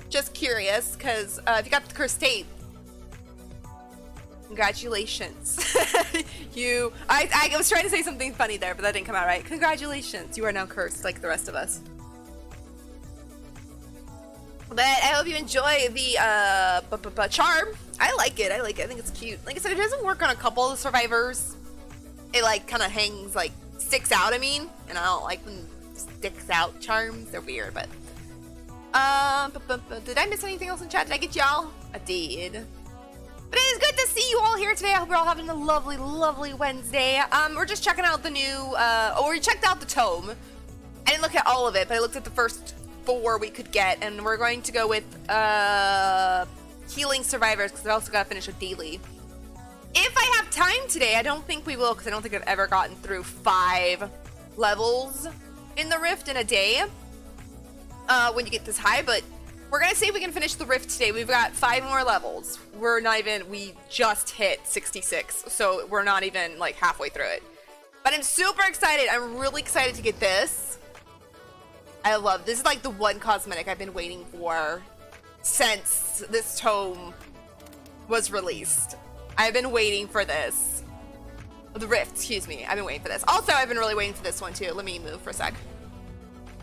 Just curious, because if you got the cursed tape, congratulations. I was trying to say something funny there, but that didn't come out right. Congratulations, you are now cursed like the rest of us. But I hope you enjoy the charm. I like it. I think it's cute. Like I said, it doesn't work on a couple of survivors. It like kind of hangs, like sticks out. I mean, and I don't like when sticks out charms. They're weird. But did I miss anything else in chat? Did I get y'all? I did. But it is good to see you all here today. I hope you're all having a lovely, lovely Wednesday. We're just checking out the new. We checked out the tome. I didn't look at all of it, but I looked at the first 4 we could get, and we're going to go with healing survivors because I also got to finish a daily. If I have time today, I don't think we will because I don't think I've ever gotten through 5 levels in the Rift in a day when you get this high, but we're gonna see if we can finish the Rift today. We've got 5 more levels. We just hit 66, so we're not even like halfway through it. But I'm super excited. I'm really excited to get this. I love this. Is like the one cosmetic I've been waiting for since this tome was released. I've been waiting for this. The Rift, excuse me. I've been waiting for this. Also, I've been really waiting for this one too. Let me move for a sec.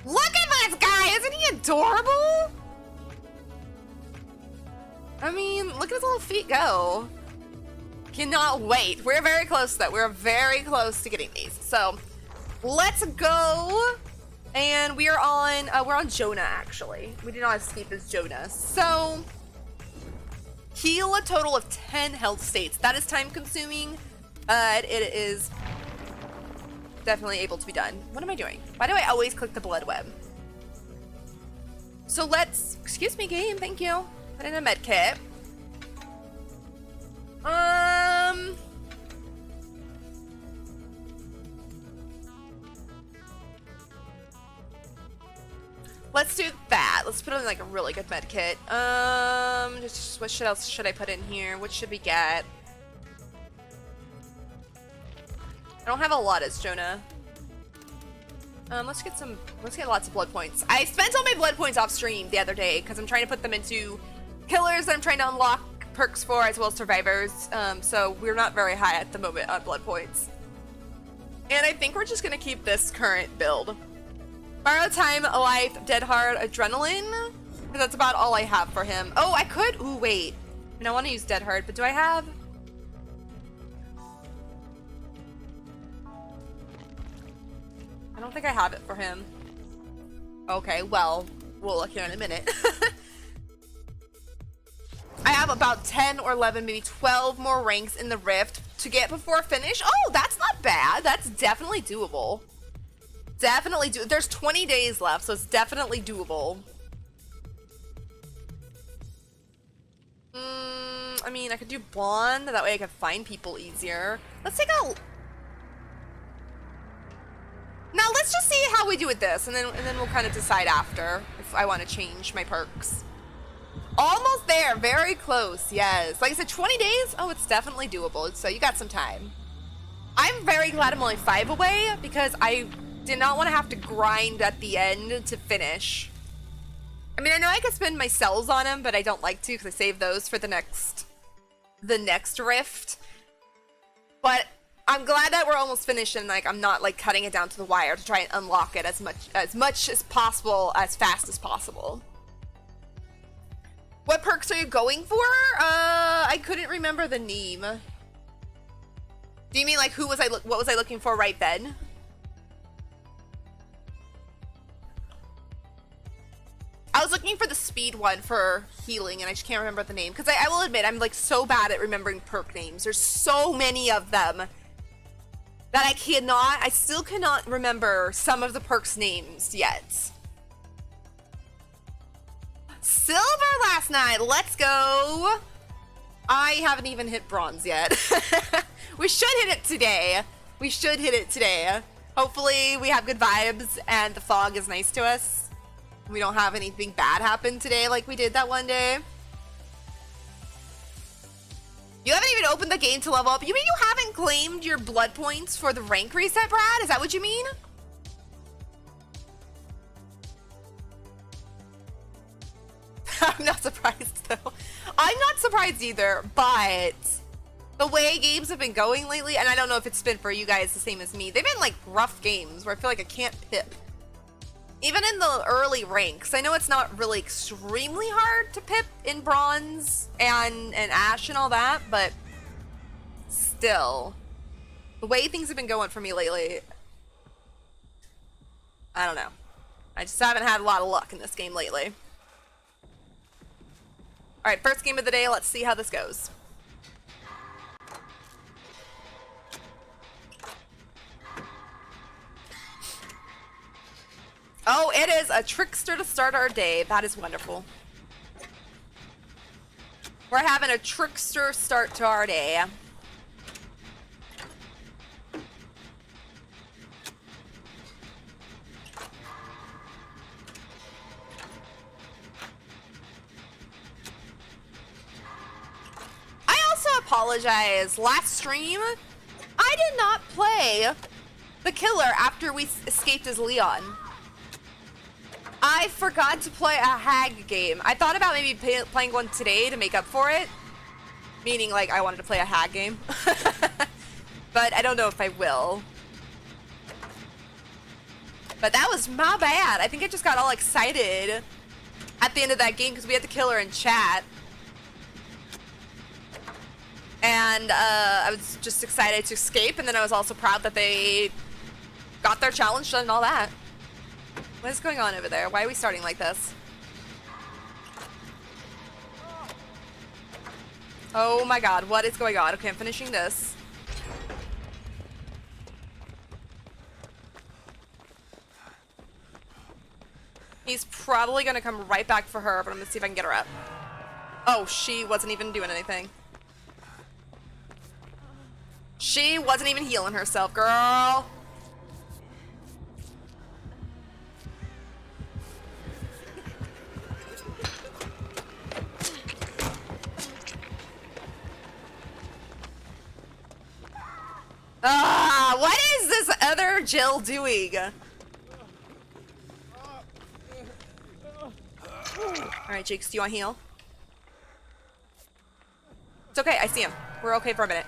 Look at this guy! Isn't he adorable? I mean, look at his little feet go. Cannot wait. We're very close though. We're very close to getting these. So let's go. And we're on Jonah actually. We did not escape as Jonah. So heal a total of 10 health states. That is time consuming, but it is definitely able to be done. What am I doing? Why do I always click the blood web? So let's, excuse me game, thank you. Put in a med kit. Let's do that. Let's put in like a really good med kit. Just what else should I put in here? What should we get? I don't have a lot as Jonah. Let's get lots of blood points. I spent all my blood points off stream the other day because I'm trying to put them into killers that I'm trying to unlock perks for as well as survivors. So we're not very high at the moment on blood points. And I think we're just gonna keep this current build. Borrow time, life, dead hard, adrenaline. That's about all I have for him. Oh, I could. Ooh, wait. And I want to use dead hard, but do I have? don't think I have it for him. Okay, well, we'll look here in a minute. I have about 10 or 11, maybe 12 more ranks in the Rift to get before finish. Oh, that's not bad. That's definitely doable. Definitely do. There's 20 days left, so it's definitely doable. I mean, I could do blonde. That way I could find people easier. Let's take a... Now let's just see how we do with this, and then we'll kind of decide after if I want to change my perks. Almost there, very close, yes. Like I said, 20 days? Oh, it's definitely doable, so you got some time. I'm very glad I'm only 5 away, because I did not want to have to grind at the end to finish. I mean, I know I could spend my cells on him, but I don't like to, because I save those for the next rift. But I'm glad that we're almost finished, and like I'm not like cutting it down to the wire to try and unlock it as much as possible, as fast as possible. What perks are you going for? I couldn't remember the name. Do you mean like what was I looking for right then? I was looking for the speed one for healing, and I just can't remember the name. Because I will admit, I'm like so bad at remembering perk names. There's so many of them that I still cannot remember some of the perks names yet. Silver last night, let's go. I haven't even hit bronze yet. We should hit it today. We should hit it today. Hopefully we have good vibes and the fog is nice to us. We don't have anything bad happen today like we did that one day. You haven't even opened the game to level up. You mean you haven't claimed your blood points for the rank reset, Brad? Is that what you mean? I'm not surprised though. I'm not surprised either, but the way games have been going lately, and I don't know if it's been for you guys the same as me, they've been like rough games where I feel like I can't pip. Even in the early ranks, I know it's not really extremely hard to pip in bronze and ash and all that, but still, the way things have been going for me lately, I don't know. I just haven't had a lot of luck in this game lately. Alright, first game of the day, let's see how this goes. Oh, it is a trickster to start our day. That is wonderful. We're having a trickster start to our day. I also apologize. Last stream, I did not play the killer after we escaped as Leon. I forgot to play a hag game. I thought about maybe playing one today to make up for it. Meaning, like, I wanted to play a hag game. But I don't know if I will. But that was my bad. I think I just got all excited at the end of that game because we had the killer in chat. And I was just excited to escape, and then I was also proud that they got their challenge done and all that. What is going on over there? Why are we starting like this? Oh my god, what is going on? Okay, I'm finishing this. He's probably gonna come right back for her, but I'm gonna see if I can get her up. Oh, she wasn't even doing anything. She wasn't even healing herself, girl. Ah, what is this other Jill doing? Alright, Jakes, do you want to heal? It's okay, I see him. We're okay for a minute.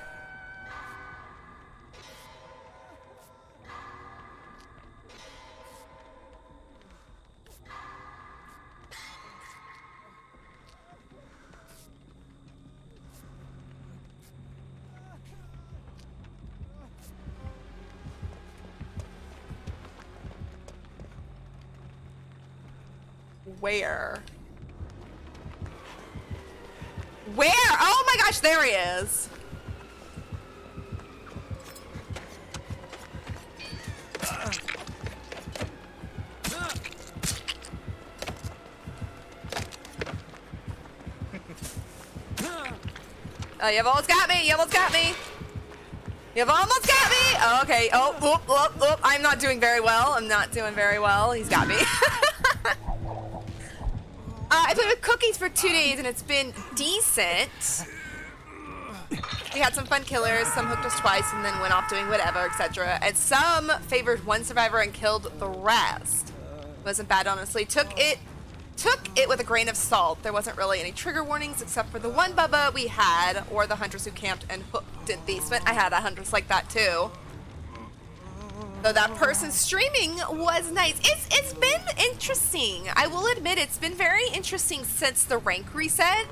Where? Where? Oh my gosh, there he is. Oh, you've almost got me. You almost got me. You've almost got me. Oh, okay. Oh, whoop, whoop, whoop. I'm not doing very well. I'm not doing very well. He's got me. I played with Cookies for 2 days and it's been decent. We had some fun killers, some hooked us twice and then went off doing whatever, etc. And some favored one survivor and killed the rest. Wasn't bad, honestly. Took it with a grain of salt. There wasn't really any trigger warnings except for the one Bubba we had, or the hunters who camped and hooked in basement. I had hunters like that too. Though that person streaming was nice. It's been interesting. I will admit it's been very interesting since the rank reset.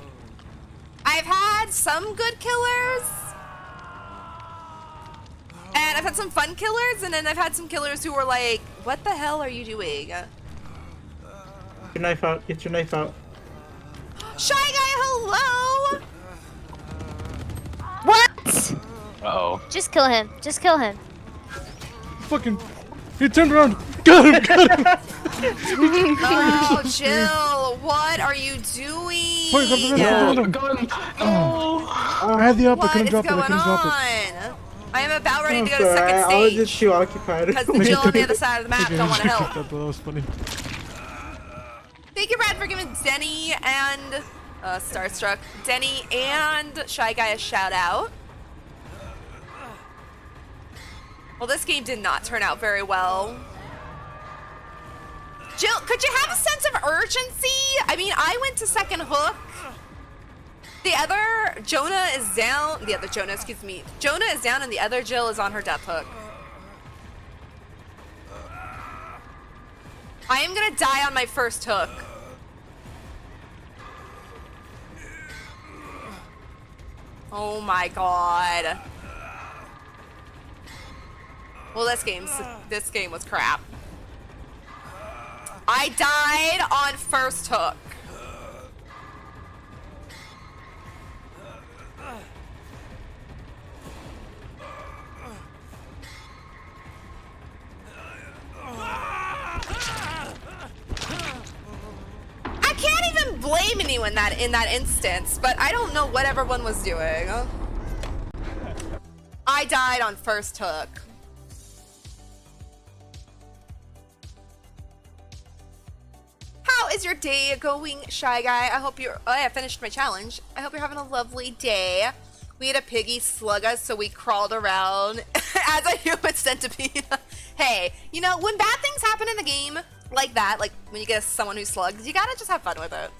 I've had some good killers. And I've had some fun killers, and then I've had some killers who were like, what the hell are you doing? Get your knife out. Get your knife out. Shy Guy, hello! What? Uh-oh. Just kill him. Just kill him. Fucking. He turned around. Got him. Got him. Oh, Jill, what are you doing? Wait, gun. I had the up. I What couldn't is drop it. I going couldn't drop it. on? I am about ready to go to Sorry, second I was just stage. too occupied. Because the Jill on the other side of the map don't want to help. That was funny. Thank you, Brad, for giving Denny and Starstruck, Denny and Shy Guy a shout out. Well, this game did not turn out very well. Jill, could you have a sense of urgency? I mean, I went to second hook. The other Jonah is down. The other Jonah, excuse me. Jonah is down and the other Jill is on her death hook. I am gonna die on my first hook. Oh my god. Well, this game was crap. I died on first hook. I can't even blame anyone in that instance, but I don't know what everyone was doing. I died on first hook. How is your day going, Shy Guy? I hope you're... Oh, yeah, I finished my challenge. I hope you're having a lovely day. We had a piggy slug us, so we crawled around as a human centipede. Hey, you know, when bad things happen in the game like that, like when you get someone who slugs, you gotta just have fun with it.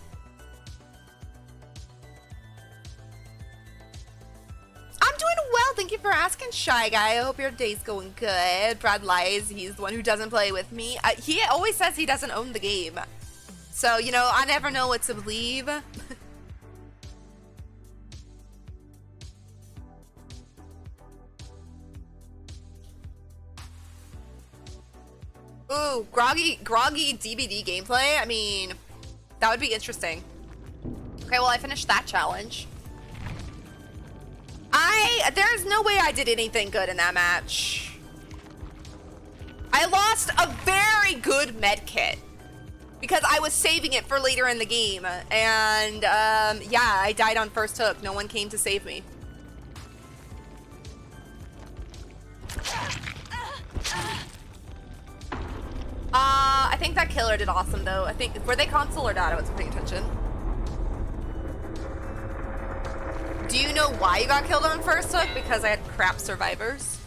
I'm doing well. Thank you for asking, Shy Guy. I hope your day's going good. Brad lies. He's the one who doesn't play with me. He always says he doesn't own the game. So, you know, I never know what to believe. Ooh, groggy DVD gameplay? I mean, that would be interesting. Okay, well, I finished that challenge. There's no way I did anything good in that match. I lost a very good med kit because I was saving it for later in the game. And, yeah, I died on first hook. No one came to save me. I think that killer did awesome, though. I think, were they console or not? I wasn't paying attention. Do you know why you got killed on first hook? Because I had crap survivors.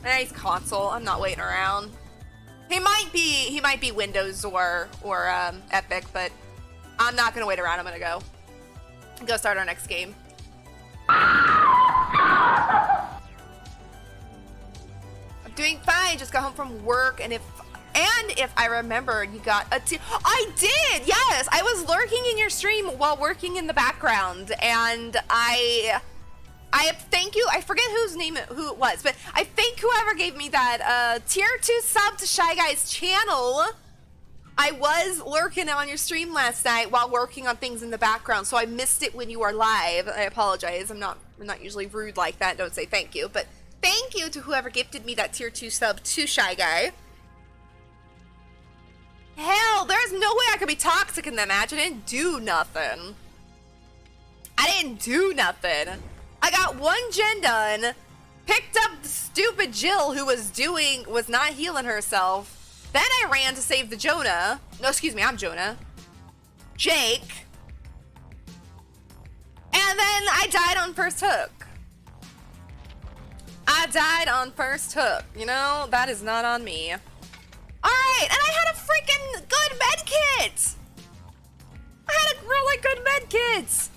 He's console. I'm not waiting around. He might be Windows or Epic, but I'm not gonna wait around. I'm gonna go start our next game. I'm doing fine. Just got home from work, and if I remember, you got a I did. Yes, I was lurking in your stream while working in the background, and I I thank you. I forget who it was, but I thank whoever gave me that tier 2 sub to Shy Guy's channel. I was lurking on your stream last night while working on things in the background, so I missed it when you were live. I apologize. I'm not usually rude like that. Don't say thank you, but thank you to whoever gifted me that tier 2 sub to Shy Guy. Hell, there's no way I could be toxic in that match. I didn't do nothing. I got one gen done, picked up the stupid Jill who was not healing herself. Then I ran to save the Jonah. No, excuse me, I'm Jonah. Jake. And then I died on first hook. You know, that is not on me. Alright, and I had a freaking good med kit. I had a really good med kit.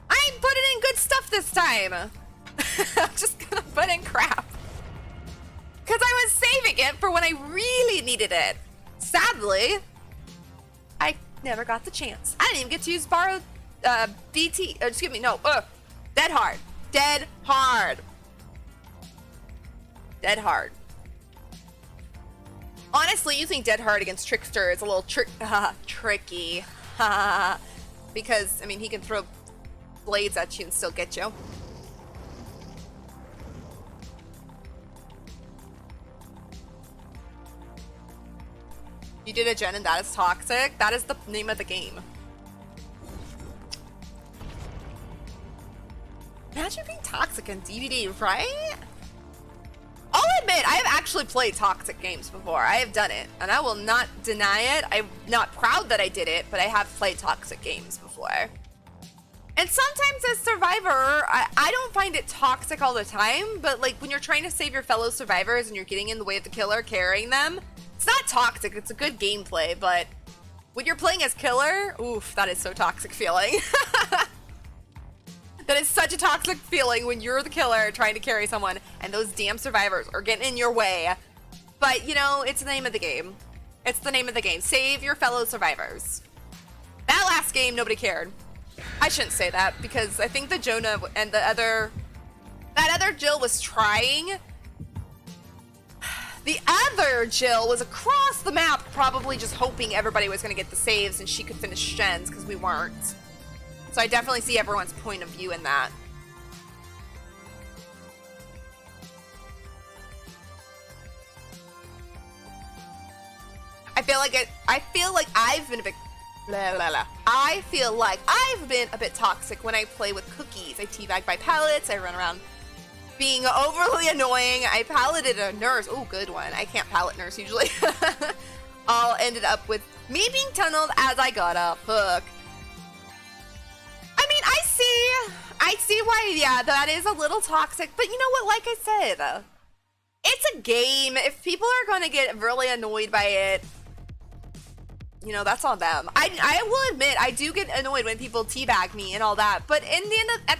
I ain't putting in good stuff this time. I'm just gonna put in crap. Because I was saving it for when I really needed it. Sadly, I never got the chance. I didn't even get to use borrowed DT. Excuse me, no. Dead hard. Dead hard. Dead hard. Honestly, using Dead Hard against Trickster is a little tricky. Because, I mean, he can throw blades at you and still get you. You did a gen and that is toxic? That is the name of the game. Imagine being toxic in DVD, right? I'll admit, I have actually played toxic games before. I have done it, and I will not deny it. I'm not proud that I did it, but I have played toxic games before. And sometimes as Survivor, I don't find it toxic all the time, but like when you're trying to save your fellow survivors and you're getting in the way of the killer, carrying them, it's not toxic, it's a good gameplay, but when you're playing as killer, oof, that is so toxic feeling. That is such a toxic feeling when you're the killer trying to carry someone and those damn survivors are getting in your way. But, you know, it's the name of the game. It's the name of the game. Save your fellow survivors. That last game, nobody cared. I shouldn't say that because I think the Jonah and that other Jill was trying. The other Jill was across the map probably just hoping everybody was going to get the saves and she could finish gens because we weren't. So I definitely see everyone's point of view in that. I feel like I've been a bit I feel like I've been a bit toxic when I play with cookies. I teabag by pallets, I run around being overly annoying. I palleted a nurse. Oh, good one. I can't pallet nurse usually. All ended up with me being tunneled as I got a hook. I mean, I see why, yeah, that is a little toxic, but you know what, like I said, it's a game. If people are going to get really annoyed by it, you know, that's on them. I will admit, I do get annoyed when people teabag me and all that, but at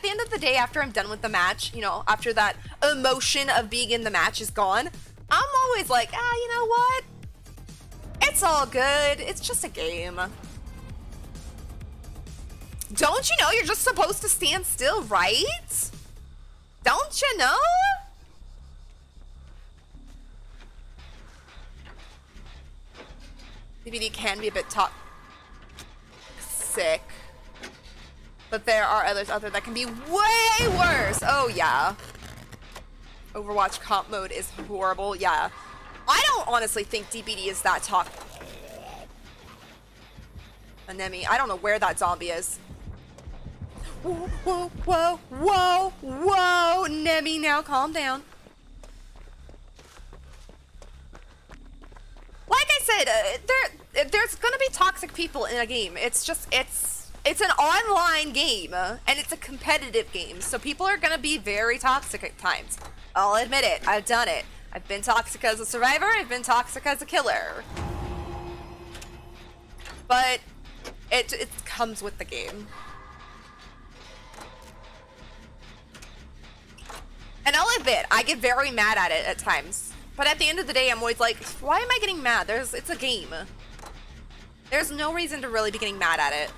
the end of the day, after I'm done with the match, you know, after that emotion of being in the match is gone, I'm always like, you know what? It's all good. It's just a game. Don't you know you're just supposed to stand still, right? Don't you know? DVD can be a bit toxic, but there are others out there that can be way worse. Oh yeah. Overwatch comp mode is horrible. Yeah. I don't honestly think DBD is that toxic. Anemi, I don't know where that zombie is. Whoa, whoa, whoa, whoa, whoa, Nemi, now calm down. Like I said, there's gonna be toxic people in a game. It's just, it's an online game, and it's a competitive game, so people are gonna be very toxic at times. I'll admit it, I've done it. I've been toxic as a survivor, I've been toxic as a killer. But it comes with the game. And I'll admit, I get very mad at it at times. But at the end of the day, I'm always like, why am I getting mad? It's a game. There's no reason to really be getting mad at it.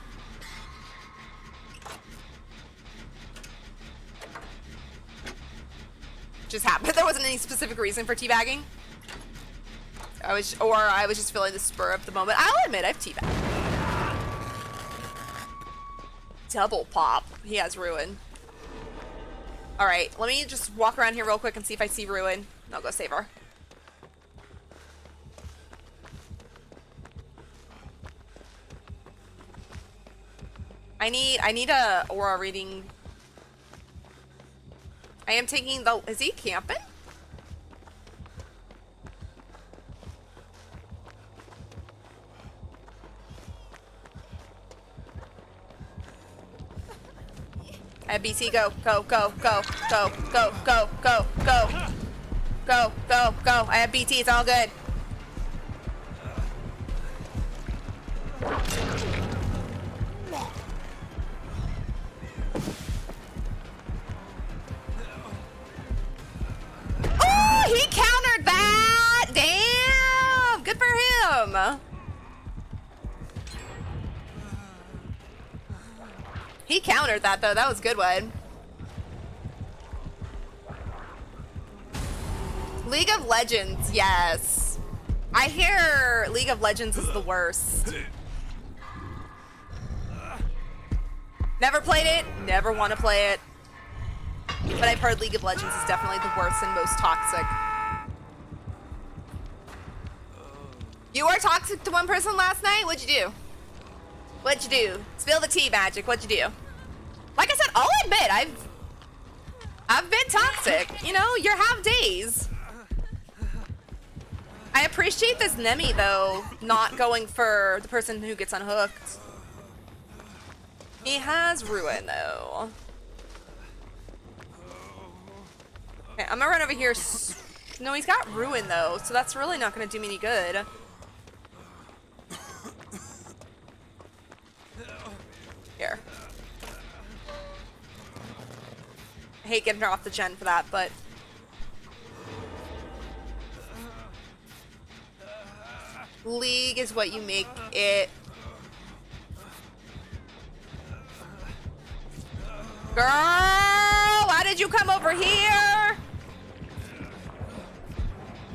just happened. There wasn't any specific reason for teabagging. I was just feeling the spur of the moment. I'll admit, I've teabagged. Double pop. He has Ruin. All right, let me just walk around here real quick and see if I see Ruin. I'll go save her. I need a aura reading. I am taking the. Is he camping? I have BT. Go, go, go, go, go, go, go, go, go, go, go, go. I have BT. It's all good. Oh, he countered that! Damn! Good for him! He countered that, though. That was a good one. League of Legends, yes. I hear League of Legends is the worst. Never played it, never want to play it. But I've heard League of Legends is definitely the worst and most toxic. You were toxic to one person last night? What'd you do? What'd you do? Spill the tea, Magic. What'd you do? Like I said, I'll admit, I've been toxic. You know, you have days. I appreciate this Nemi, though, not going for the person who gets unhooked. He has Ruin, though. Okay, I'm gonna run over here. No, he's got Ruin, though, so that's really not gonna do me any good. Here. I hate getting her off the gen for that, but... League is what you make it. Girl, why did you come over here?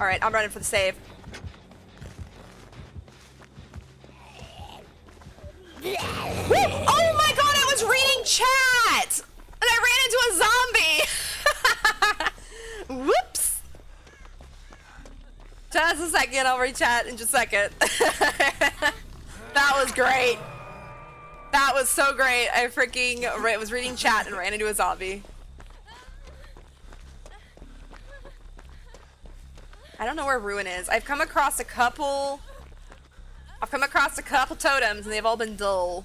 All right, I'm running for the save. Woo! Oh my god, I was reading chat! And I ran into a zombie! Whoops! Just a second, I'll read chat in just a second. That was great. That was so great. I freaking was reading chat and ran into a zombie. I don't know where Ruin is. I've come across a couple totems and they've all been dull.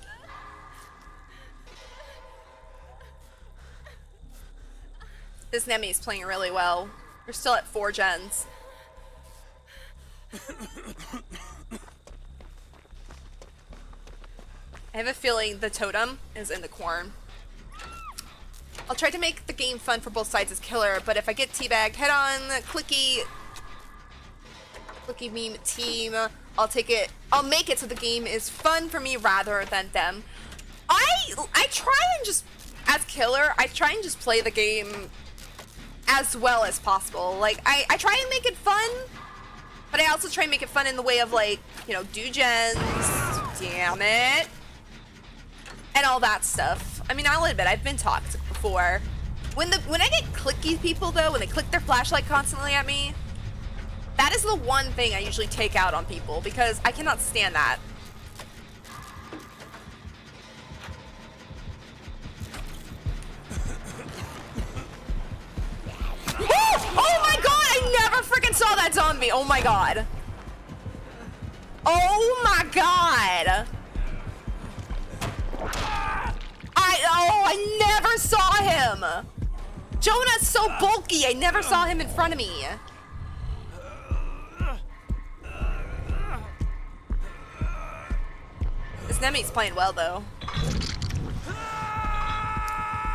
This Nemi is playing really well. We're still at 4 gens. I have a feeling the totem is in the corn. I'll try to make the game fun for both sides as killer, but if I get teabagged head on, clicky meme team, I'll take it. I'll make it so the game is fun for me rather than them. I try and just, as killer, I try and just play the game as well as possible. Like, I try and make it fun, but I also try and make it fun in the way of, like, you know, do gens, damn it, and all that stuff. I mean, I'll admit, I've been toxic before. When I get clicky people, though, when they click their flashlight constantly at me, that is the one thing I usually take out on people, because I cannot stand that. Oh my god, I never freaking saw that zombie. Oh my god. Oh my god. I never saw him. Jonah's so bulky. I never saw him in front of me. This Nemi's playing well though.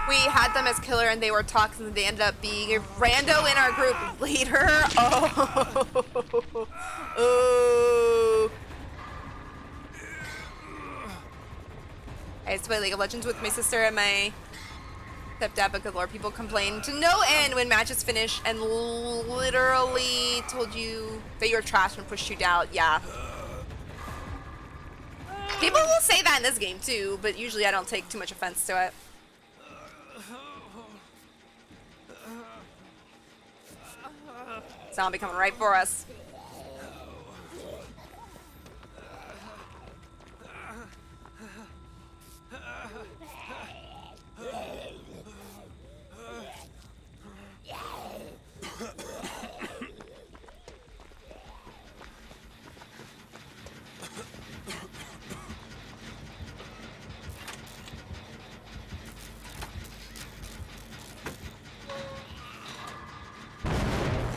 We had them as killer and they were toxic and they ended up being a rando in our group leader. Oh. Oh. I used to play League of Legends with my sister and my Except Epic galore. People complain to no end when matches finish and literally told you that you're trash and pushed you down. Yeah. People will say that in this game too, but usually I don't take too much offense to it. Zombie coming right for us.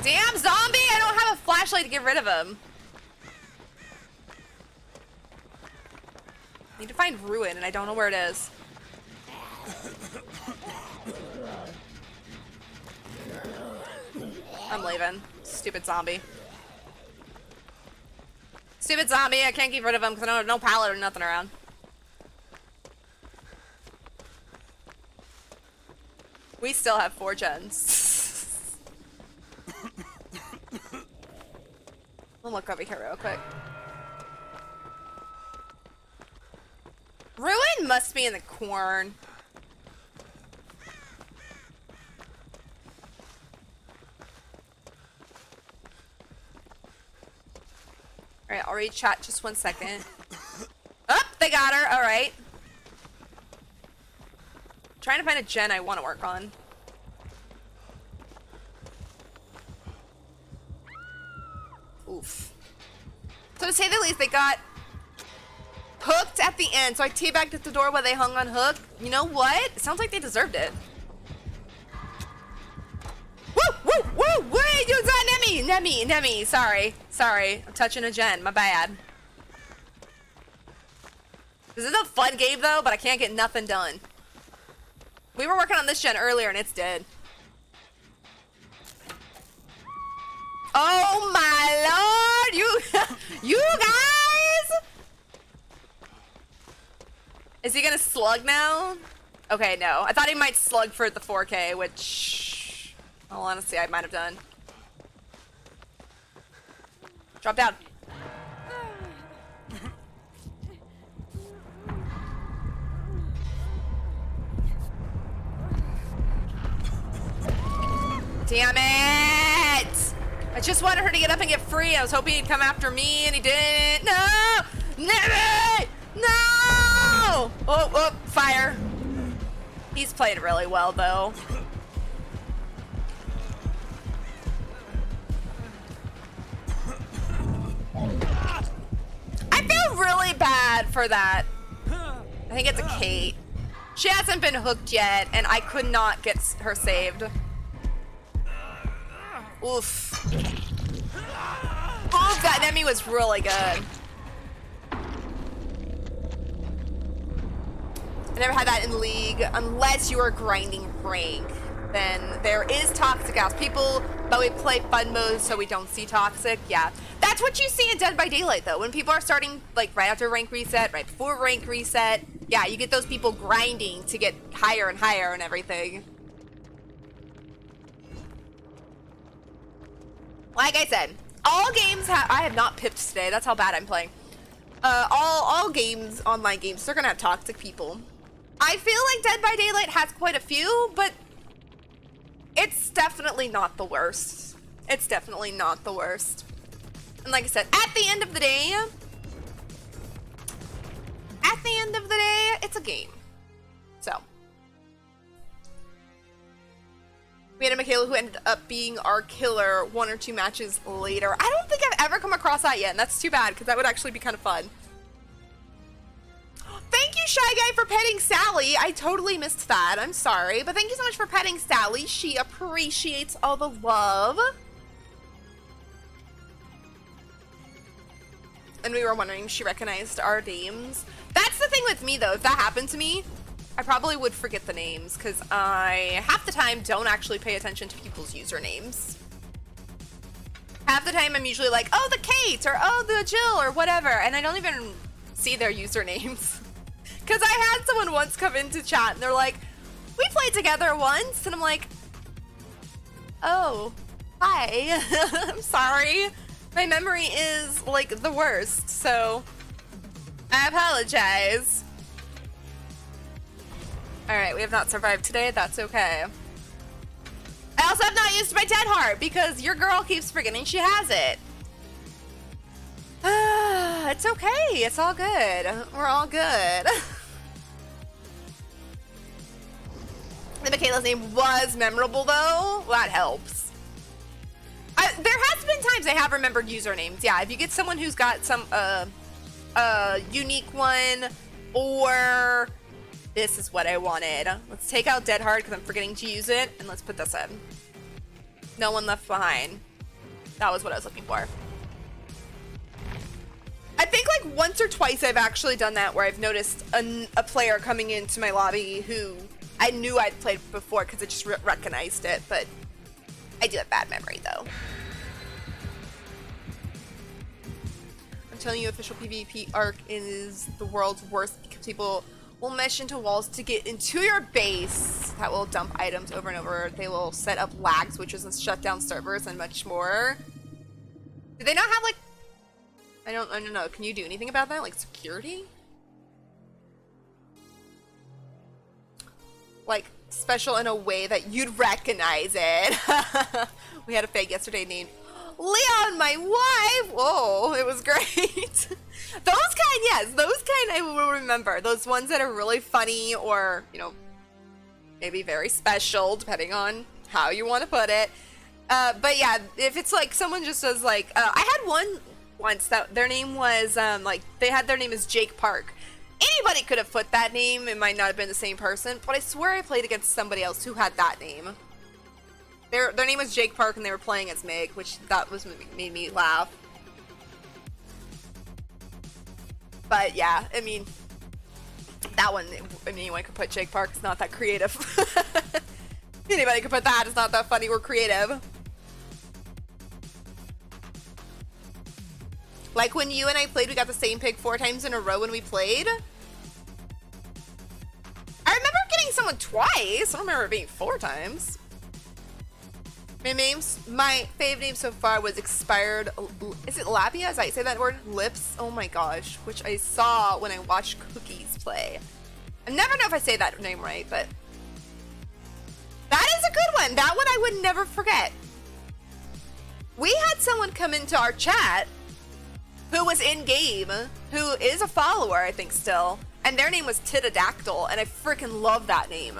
Damn zombie! I don't have a flashlight to get rid of him. Need to find Ruin, and I don't know where it is. I'm leaving. Stupid zombie. Stupid zombie, I can't get rid of him because I don't have no pallet or nothing around. We still have 4 gens. I'll look over here real quick. Ruin must be in the corn. Alright, I'll read chat just 1 second. Oh, they got her. Alright. Trying to find a gen I want to work on. Oof. So to say the least, they got hooked at the end. So I teabagged at the door while they hung on hook. You know what? It sounds like they deserved it. Woo! Woo! Woo! Woo! You Nemi! Sorry. I'm touching a gen. My bad. This is a fun game though, but I can't get nothing done. We were working on this gen earlier and it's dead. Oh my lord! You guys! Is he gonna slug now? Okay, no. I thought he might slug for the 4K, which, well, honestly, I might have done. Drop down. Damn it! I just wanted her to get up and get free. I was hoping he'd come after me, and he didn't. No! Nemi! No! Oh, fire. He's played really well, though. I feel really bad for that. I think it's a Kate. She hasn't been hooked yet, and I could not get her saved. Oof. Oof, that Nemi was really good. I never had that in League, unless you are grinding rank. Then there is toxic outs. People, but we play fun mode so we don't see toxic. Yeah, that's what you see in Dead by Daylight though. When people are starting like right after rank reset, right before rank reset, yeah, you get those people grinding to get higher and higher and everything. Like I said, all games I have not pipped today. That's how bad I'm playing. All games, online games, they're gonna have toxic people. I feel like Dead by Daylight has quite a few, but it's definitely not the worst. It's definitely not the worst. And like I said, at the end of the day, it's a game. So. We had a Michaela who ended up being our killer 1 or 2 matches later. I don't think I've ever come across that yet, and that's too bad, because that would actually be kind of fun. Thank you, Shy Guy, for petting Sally. I totally missed that. I'm sorry, but thank you so much for petting Sally. She appreciates all the love. And we were wondering if she recognized our names. That's the thing with me, though. If that happened to me, I probably would forget the names, because I, half the time, don't actually pay attention to people's usernames. Half the time, I'm usually like, oh, the Kate, or oh, the Jill, or whatever, and I don't even see their usernames. Because I had someone once come into chat, and they're like, We played together once, and I'm like, oh, hi. I'm sorry. My memory is like the worst, so I apologize. All right, we have not survived today. That's okay. I also have not used my dead heart because your girl keeps forgetting she has it. It's okay. It's all good. We're all good. The Michaela's name was memorable though. Well, that helps. There has been times I have remembered usernames. Yeah, if you get someone who's got some unique one, or this is what I wanted. Let's take out Dead Hard because I'm forgetting to use it, and let's put this in. No One Left Behind. That was what I was looking for. I think like once or twice I've actually done that where I've noticed a player coming into my lobby who I knew I'd played before because I just recognized it, but I do have bad memory though. I'm telling you, official PvP arc is the world's worst because people will mesh into walls to get into your base that will dump items over and over. They will set up lag switches and shut down servers and much more. Do they not have like, I don't know, can you do anything about that? Like security? Like special in a way that you'd recognize it. We had a fake yesterday named Leon, my wife. Whoa, it was great. Those kind, yes, those kind I will remember. Those ones that are really funny or, you know, maybe very special, depending on how you want to put it. But yeah, if it's like someone just says like, I had one once that their name was, like, they had their name as Jake Park. Anybody could have put that name. It might not have been the same person, but I swear I played against somebody else who had that name. Their name was Jake Park and they were playing as Meg, which that was made me laugh. But yeah, I mean, that one, I mean, anyone could put Jake Park. It's not that creative. Anybody could put that. It's not that funny or creative. Like when you and I played, we got the same pick 4 times in a row when we played. I remember getting someone twice. I don't remember it being 4 times. My fave name so far was Expired. Is it Labia? Is that you say that word? Lips? Oh my gosh. Which I saw when I watched Cookies play. I never know if I say that name right, but that is a good one. That one I would never forget. We had someone come into our chat who was in game, who is a follower, I think still, and their name was Titadactyl, and I freaking love that name.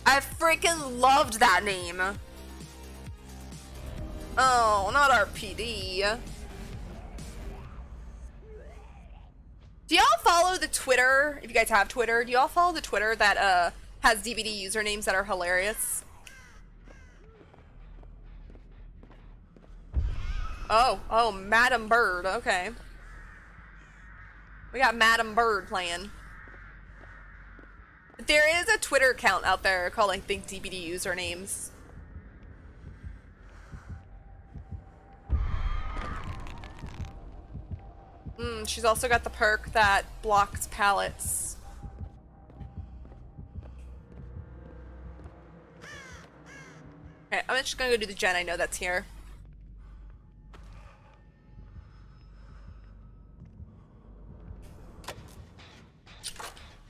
I freaking loved that name. Oh, not RPD. Do y'all follow the Twitter, if you guys have Twitter, do y'all follow the Twitter that has DVD usernames that are hilarious? Oh, Madam Bird, okay. We got Madam Bird playing. But there is a Twitter account out there called, I think, DVD usernames. She's also got the perk that blocks pallets. Okay, I'm just gonna go do the gen I know that's here.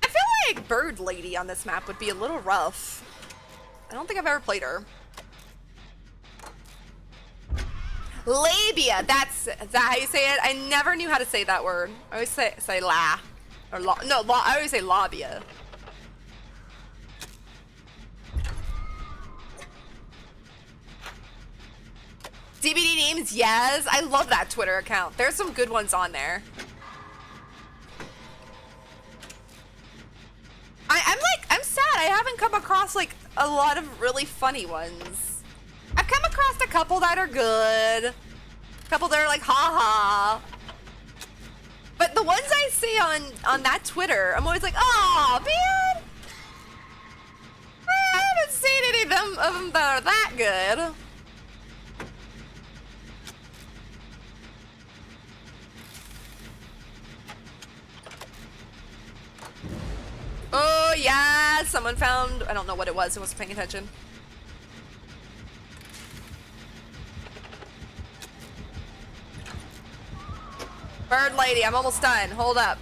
I feel like Bird Lady on this map would be a little rough. I don't think I've ever played her. Labia, is that how you say it? I never knew how to say that word. I always say la. Or la, no, la, I always say labia. DVD names, yes. I love that Twitter account. There's some good ones on there. I'm sad. I haven't come across like a lot of really funny ones. I've come across a couple that are good. A couple that are like, haha. But the ones I see on that Twitter, I'm always like, oh man. I haven't seen any of them that are that good. Oh yes, someone found, I don't know what it was, I wasn't paying attention. Bird lady, I'm almost done. Hold up.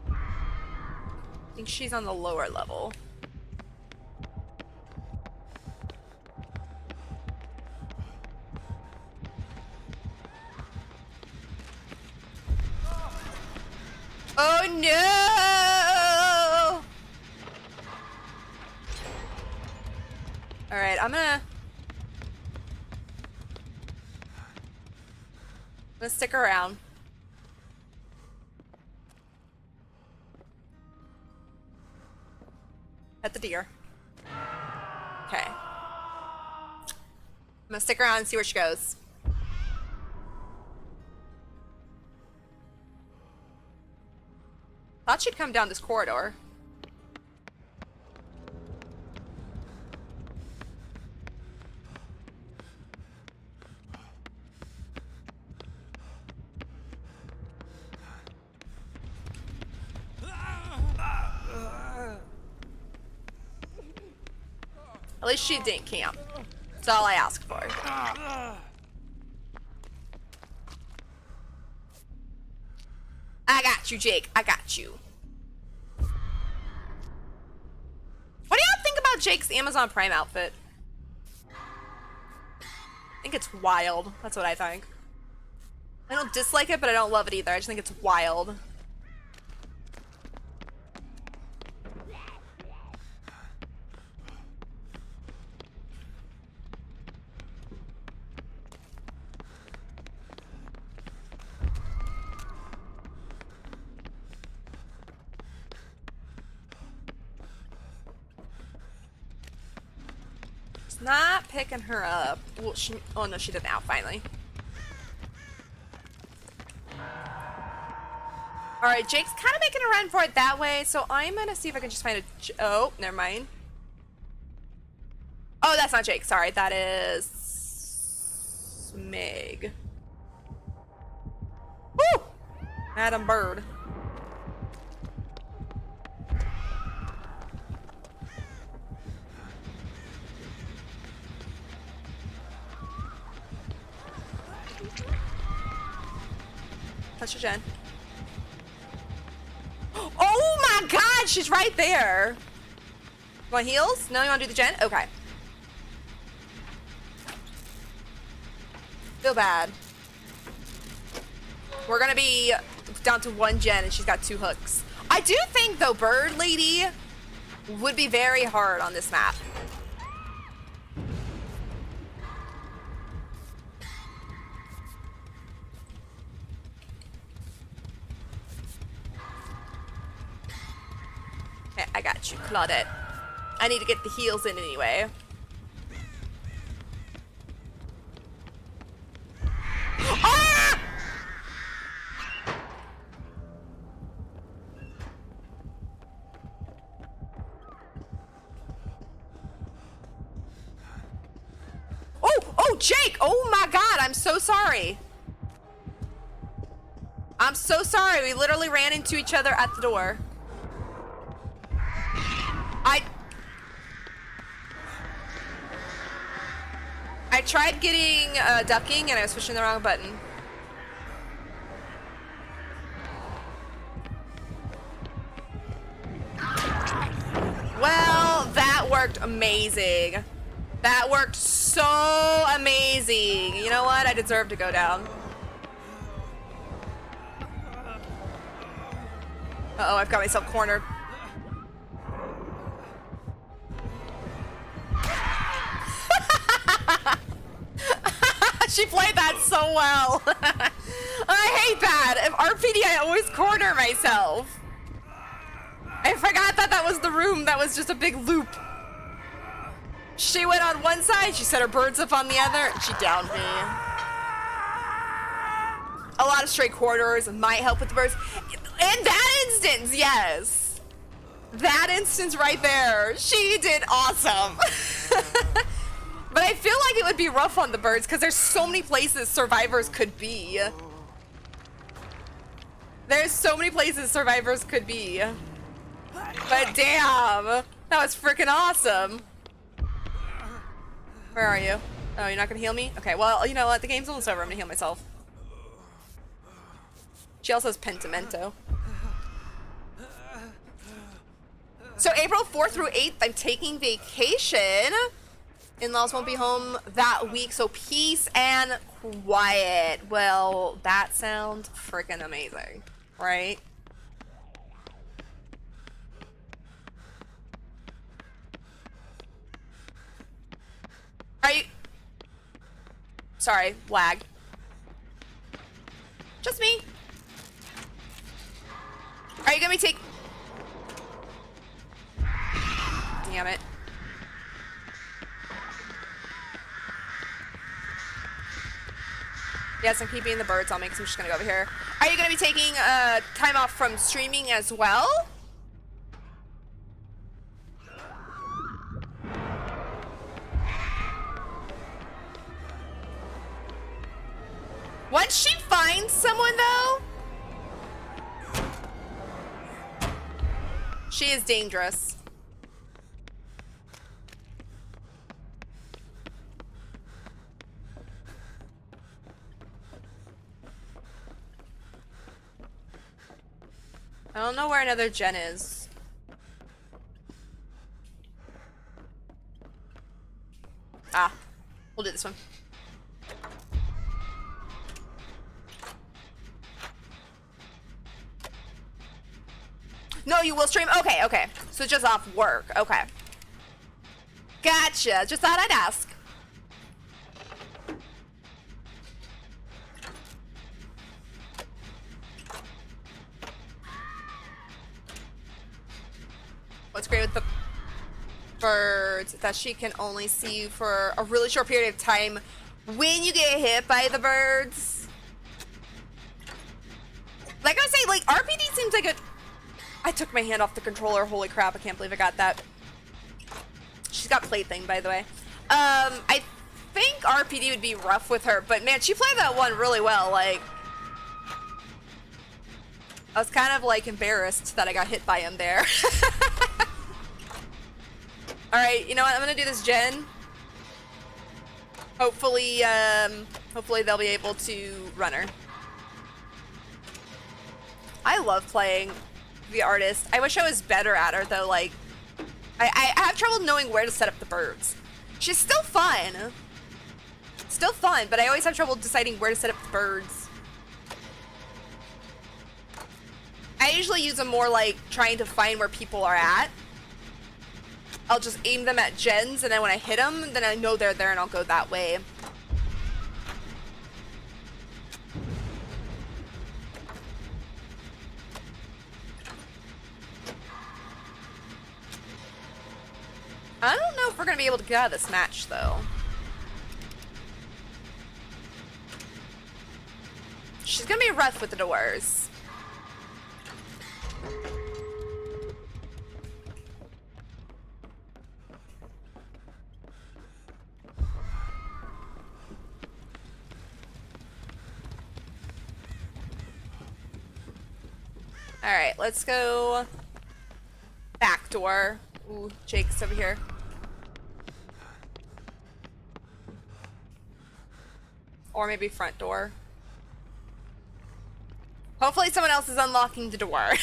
I think she's on the lower level. Oh no! Alright, I'm gonna stick around. At the deer. Okay. I'm gonna stick around and see where she goes. Thought she'd come down this corridor. At least she didn't camp. That's all I asked for. I got you, Jake. I got you. What do y'all think about Jake's Amazon Prime outfit? I think it's wild. That's what I think. I don't dislike it, but I don't love it either. I just think it's wild. Not picking her up. Well, oh no, she did now, finally. Alright, Jake's kind of making a run for it that way, so I'm gonna see if I can just find a... Oh, never mind. Oh, that's not Jake. Sorry, that is... Meg. Woo! Madam Bird. Touch your Jen. Oh my god, she's right there. You want heals? No, you want to do the Jen? Okay. Feel bad. We're gonna be down to one Jen and she's got 2 hooks. I do think, though, Bird Lady would be very hard on this map. Okay, I got you, Claudette. I need to get the heals in anyway. Ah! Oh, Jake! Oh my god, I'm so sorry. I'm so sorry. We literally ran into each other at the door. I tried getting ducking and I was pushing the wrong button. Well, that worked amazing. That worked so amazing. You know what? I deserve to go down. Uh-oh, I've got myself cornered. She played that so well. I hate that. If RPD, I always corner myself. I forgot that that was the room. That was just a big loop. She went on one side, she set her birds up on the other, and she downed me. A lot of straight corridors might help with the birds. In that instance, yes. That instance right there, she did awesome. But I feel like it would be rough on the birds because there's so many places survivors could be. There's so many places survivors could be. But damn, that was freaking awesome. Where are you? Oh, you're not gonna heal me? Okay, well, you know what? The game's almost over. I'm gonna heal myself. She also has Pentimento. So April 4th through 8th, I'm taking vacation. In-laws won't be home that week, so peace and quiet. Well, that sounds freaking amazing, right? Are you... Sorry, lag. Just me. Are you gonna be take... Damn it. Yes, I'm keeping the birds on me because I'm just gonna go over here. Are you gonna be taking time off from streaming as well? Once she finds someone though, she is dangerous. I don't know where another gen is. Ah, we'll do this one. No, you will stream? Okay, okay. So just off work. Okay. Gotcha. Just thought I'd ask. What's great with the birds that she can only see you for a really short period of time when you get hit by the birds. Like I say, like RPD seems like a... I took my hand off the controller. Holy crap, I can't believe I got that. She's got Plaything, by the way. I think RPD would be rough with her, but man, she played that one really well. Like, I was kind of like embarrassed that I got hit by him there. Alright, you know what? I'm gonna do this gen. Hopefully, hopefully they'll be able to run her. I love playing the artist. I wish I was better at her though. Like, I have trouble knowing where to set up the birds. She's still fun. Still fun, but I always have trouble deciding where to set up the birds. I usually use them more like trying to find where people are at. I'll just aim them at gens, and then when I hit them, then I know they're there and I'll go that way. I don't know if we're gonna be able to get out of this match, though. She's gonna be rough with the doors. Alright, let's go back door. Ooh, Jake's over here. Or maybe front door. Hopefully someone else is unlocking the door.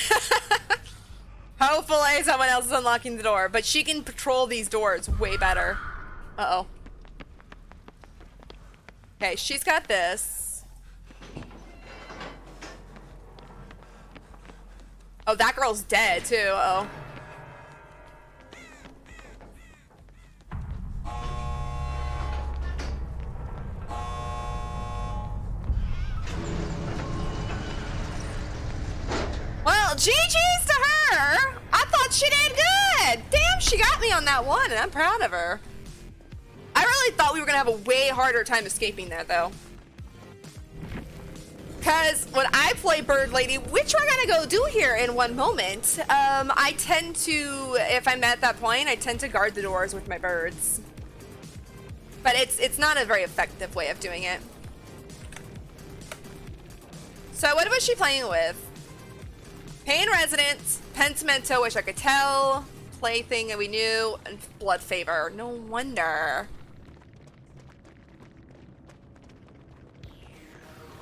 Hopefully someone else is unlocking the door. But she can patrol these doors way better. Uh-oh. Okay, she's got this. Oh, that girl's dead too. Uh-oh. Well, GG's to her! I thought she did good! Damn, she got me on that one, and I'm proud of her. I really thought we were gonna have a way harder time escaping there, though. Because when I play Bird Lady, which we're gonna go do here in one moment, I tend to, if I'm at that point, I tend to guard the doors with my birds. But it's not a very effective way of doing it. So what was she playing with? Pain Resonance, Pentimento, Wish I Could Tell, Plaything that we knew, and Blood Favor. No wonder.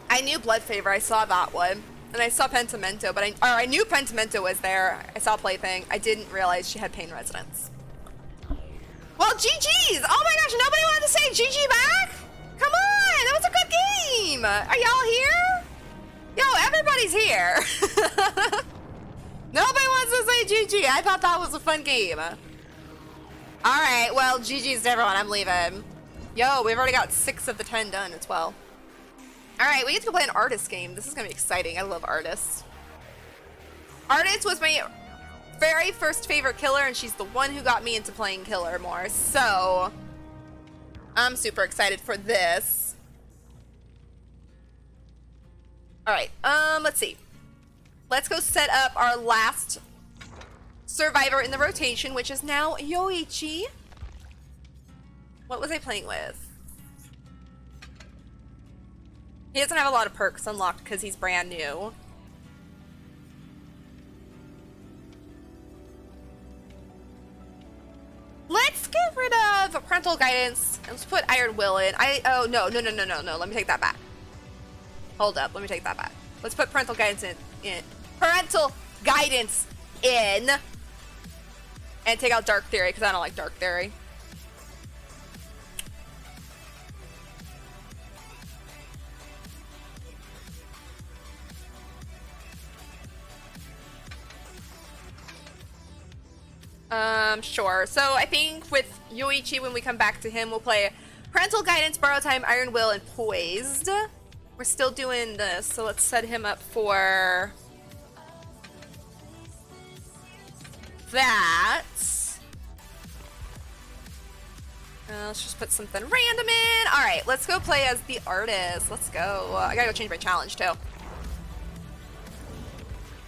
I knew Blood Favor, I saw that one. And I saw Pentimento, but I knew Pentimento was there. I saw Plaything. I didn't realize she had Pain Resonance. Well, GG's! Oh my gosh, nobody wanted to say GG back? Come on, that was a good game! Are y'all here? Yo, everybody's here. Nobody wants to say GG. I thought that was a fun game. Alright, well, GG's to everyone. I'm leaving. Yo, we've already got 6 of the 10 done as well. Alright, we get to go play an artist game. This is gonna be exciting. I love artists. Artist was my very first favorite killer, and she's the one who got me into playing killer more. So, I'm super excited for this. Alright, let's see. Let's go set up our last survivor in the rotation, which is now Yoichi. What was I playing with? He doesn't have a lot of perks unlocked because he's brand new. Let's get rid of parental guidance and let's put Iron Will in. Oh no. Let me take that back. Hold up, let me take that back. Let's put parental guidance in. Parental guidance in. And take out Dark Theory because I don't like Dark Theory. Sure. So I think with Yoichi, when we come back to him, we'll play Parental Guidance, Borrow Time, Iron Will, and Poised. We're still doing this, so let's set him up for that. Let's just put something random in. All right, let's go play as the artist. Let's go. I gotta go change my challenge too.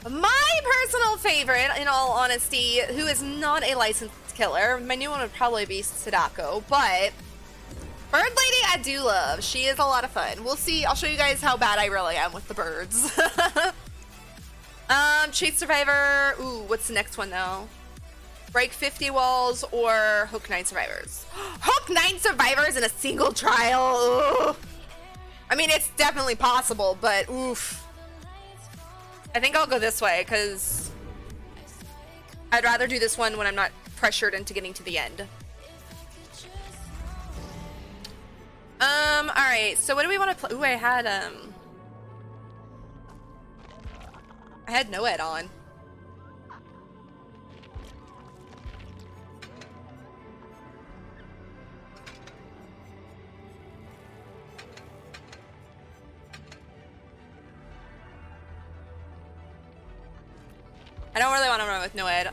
My personal favorite, in all honesty, who is not a licensed killer, my new one would probably be Sadako, but Bird Lady I do love. She is a lot of fun. We'll see. I'll show you guys how bad I really am with the birds. Chase Survivor. Ooh, what's the next one though? Break 50 walls or Hook 9 survivors. Hook 9 survivors in a single trial. Ooh. I mean, it's definitely possible, but oof. I think I'll go this way, because I'd rather do this one when I'm not pressured into getting to the end. Alright, so what do we want to play? Ooh, I had Noed on. I don't really want to run with Noed.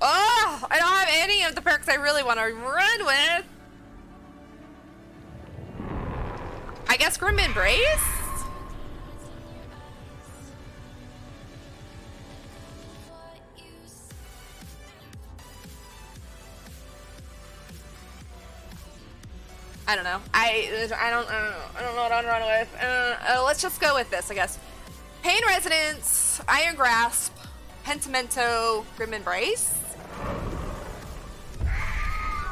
Oh, I don't have any of the perks I really want to run with. I guess Grim Embrace? I don't know. I don't know what I'm running with. Let's just go with this, I guess. Pain Resonance, Iron Grasp, Pentimento, Grim Embrace.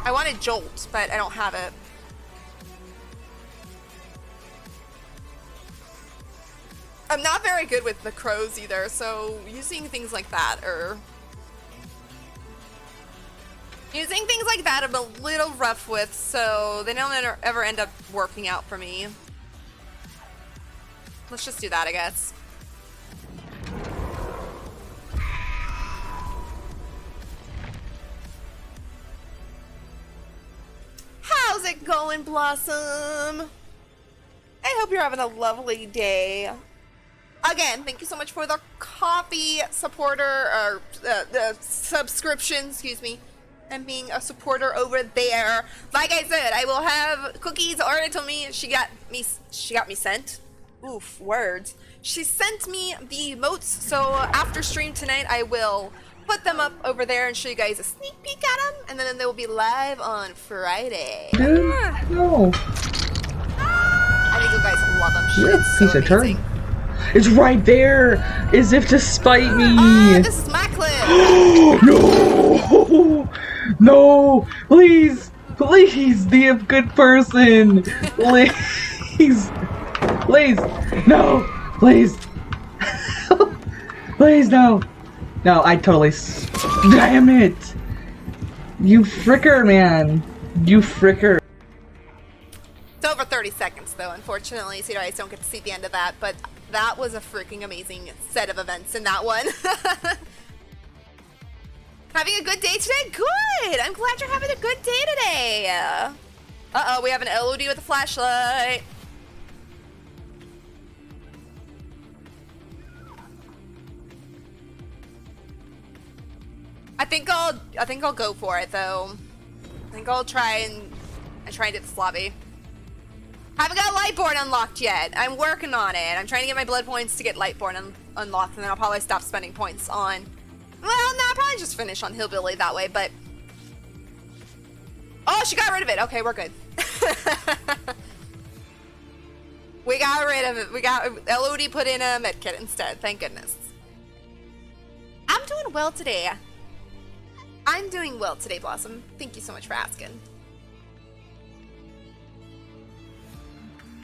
I wanted Jolt, but I don't have it. I'm not very good with the crows either, so using things like that are... Using things like that I'm a little rough with, so they don't ever end up working out for me. Let's just do that, I guess. How's it going, Blossom? I hope you're having a lovely day. Again, thank you so much for the coffee supporter, or the subscription, excuse me, and being a supporter over there. Like I said, I will have cookies. Already told me she got me sent. Oof, words. She sent me the emotes, so after stream tonight, I will put them up over there and show you guys a sneak peek at them, and then they will be live on Friday. Dude, no. I think you guys love them. You're a It's piece so of turd. amazing. It's right there, as if to spite me. This is my clip. No! No! Please! Please be a good person! Please! Please! No! Please! Please, no! No, I totally... Damn it! You fricker, man! You fricker. It's over 30 seconds, though, unfortunately, so you guys don't get to see the end of that, but that was a freaking amazing set of events in that one. Having a good day today? Good! I'm glad you're having a good day today! Uh-oh, we have an LOD with a flashlight. I think I'll go for it, though. I think I'll try and do this lobby. Haven't got Lightborn unlocked yet. I'm working on it. I'm trying to get my blood points to get Lightborn unlocked, and then I'll probably stop spending points on... Well, no, I'll probably just finish on Hillbilly that way, but... Oh, she got rid of it. Okay, we're good. We got rid of it. We got... LOD put in a medkit instead. Thank goodness. I'm doing well today. I'm doing well today, Blossom. Thank you so much for asking.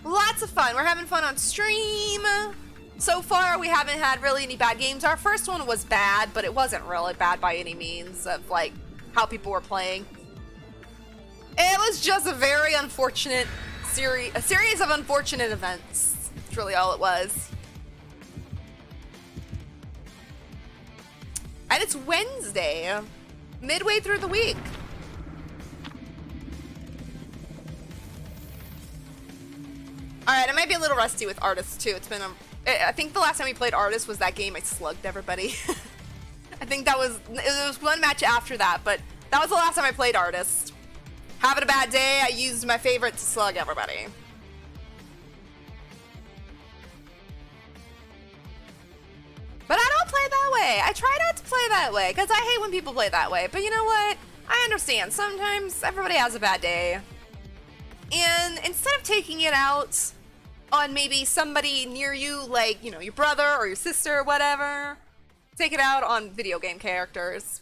Lots of fun. We're having fun on stream. So far, we haven't had really any bad games. Our first one was bad, but it wasn't really bad by any means of, like, how people were playing. It was just a very unfortunate a series of unfortunate events. That's really all it was. And it's Wednesday, midway through the week. Alright, I might be a little rusty with Artist too. It's been I think the last time we played Artist was that game I slugged everybody. I think it was one match after that, but that was the last time I played Artist. Having a bad day, I used my favorite to slug everybody. But I don't play that way. I try not to play that way, because I hate when people play that way. But you know what? I understand. Sometimes everybody has a bad day. And instead of taking it out on maybe somebody near you, like, you know, your brother or your sister or whatever, take it out on video game characters.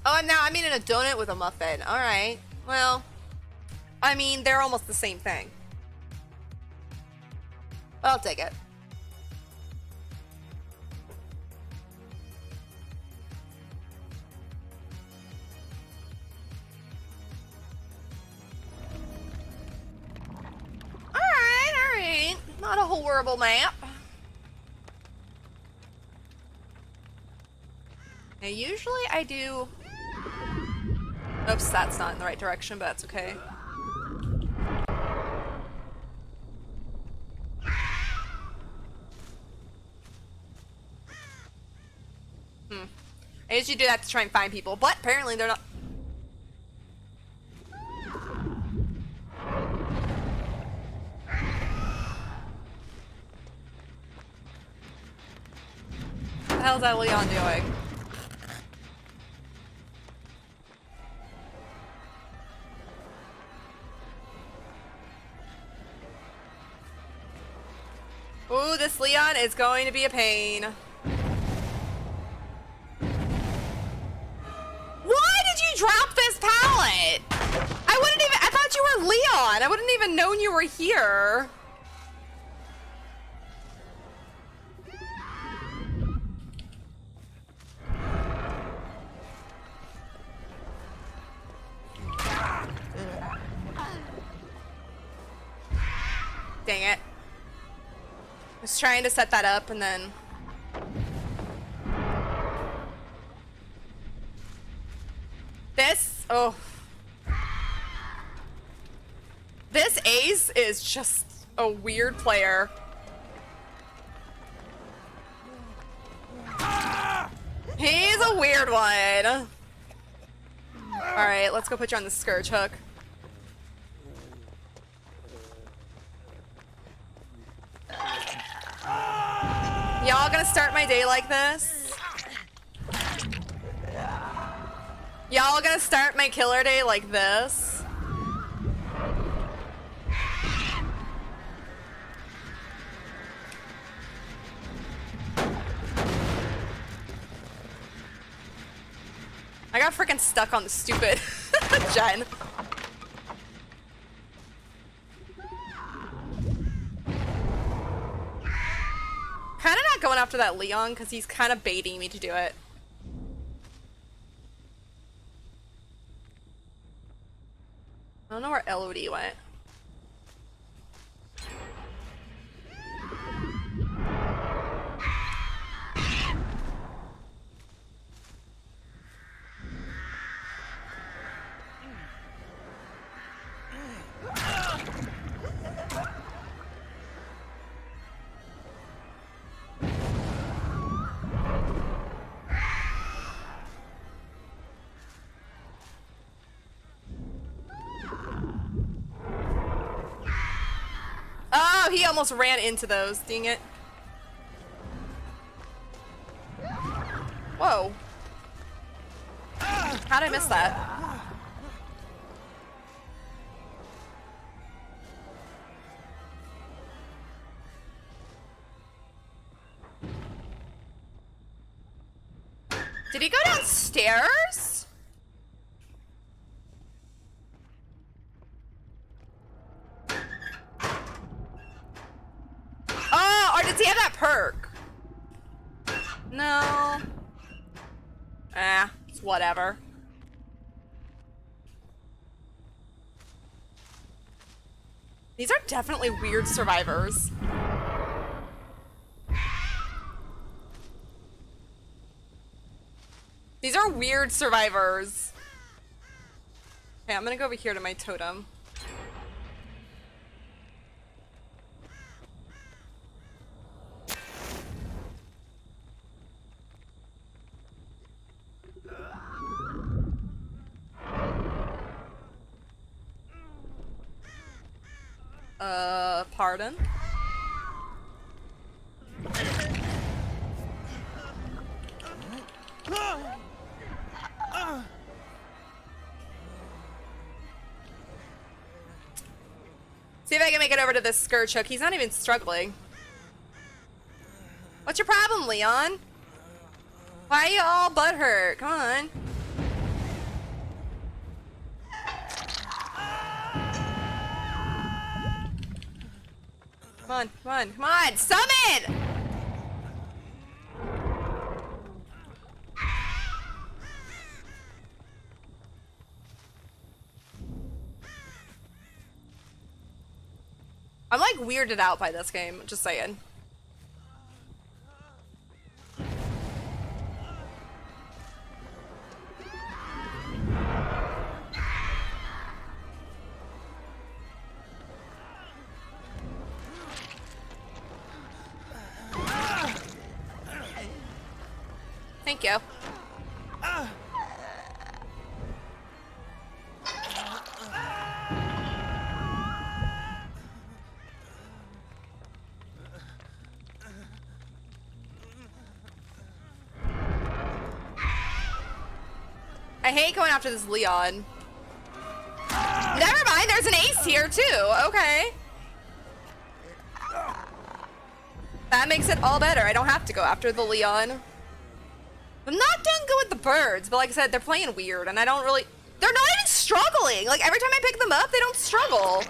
Oh, I'm eating a donut with a muffin. Alright. Well, I mean, they're almost the same thing. I'll take it. Alright. Not a horrible map. Now, usually I do... Oops, that's not in the right direction, but that's okay. I usually do that to try and find people, but apparently they're not... What the hell is that Leon doing? Ooh, this Leon is going to be a pain. Why did you drop this pallet? I thought you were Leon. I wouldn't even known you were here. Dang it. I was trying to set that up and then... This? is just a weird player. He's a weird one. Alright, let's go put you on the scourge hook. Y'all gonna start my day like this? Y'all gonna start my killer day like this? I got freaking stuck on the stupid Jen. Kinda not going after that Leon because he's kind of baiting me to do it. I don't know where Elodie went. Oh, he almost ran into those. Dang it. Whoa. How'd I miss that? Did he go downstairs? Oh, or does he have that perk? No. Ah, it's whatever. These are definitely weird survivors. These are weird survivors. Okay, I'm gonna go over here to my totem. Pardon? See if I can make it over to this scourge hook. He's not even struggling. What's your problem, Leon? Why are you all butthurt? Come on. Come on, come on, come on! Summon! I'm like weirded out by this game, just saying. Thank you. I hate going after this Leon. Never mind, there's an ace here too. Okay. That makes it all better. I don't have to go after the Leon. I'm not doing good with the birds, but like I said, they're playing weird and I don't really... They're not even struggling! Like every time I pick them up, they don't struggle.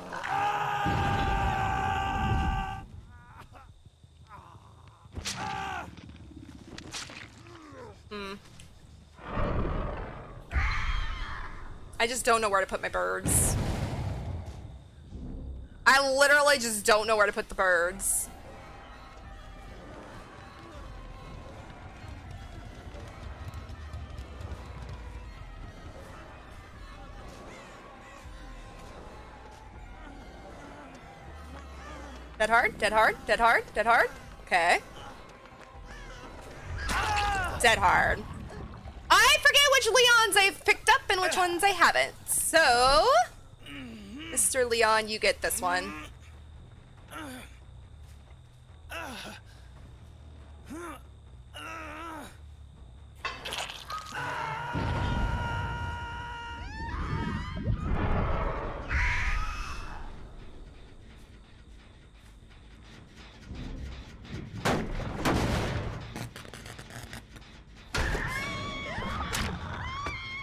I just don't know where to put my birds. I literally just don't know where to put the birds. Dead hard, dead hard, dead hard, dead hard. Okay. Dead hard. I forget which Leons I've picked up and which ones I haven't. So, Mr. Leon, you get this one.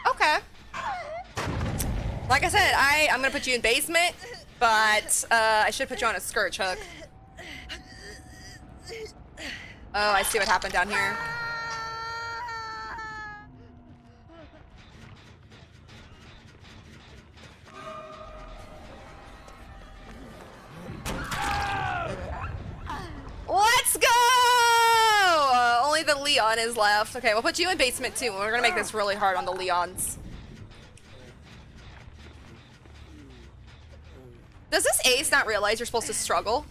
Okay. Like I said, I'm gonna put you in basement, but I should put you on a scourge hook. Oh, I see what happened down here. Let's go! Only the Leon is left. Okay, we'll put you in basement too. We're gonna make this really hard on the Leons. Does this ace not realize you're supposed to struggle?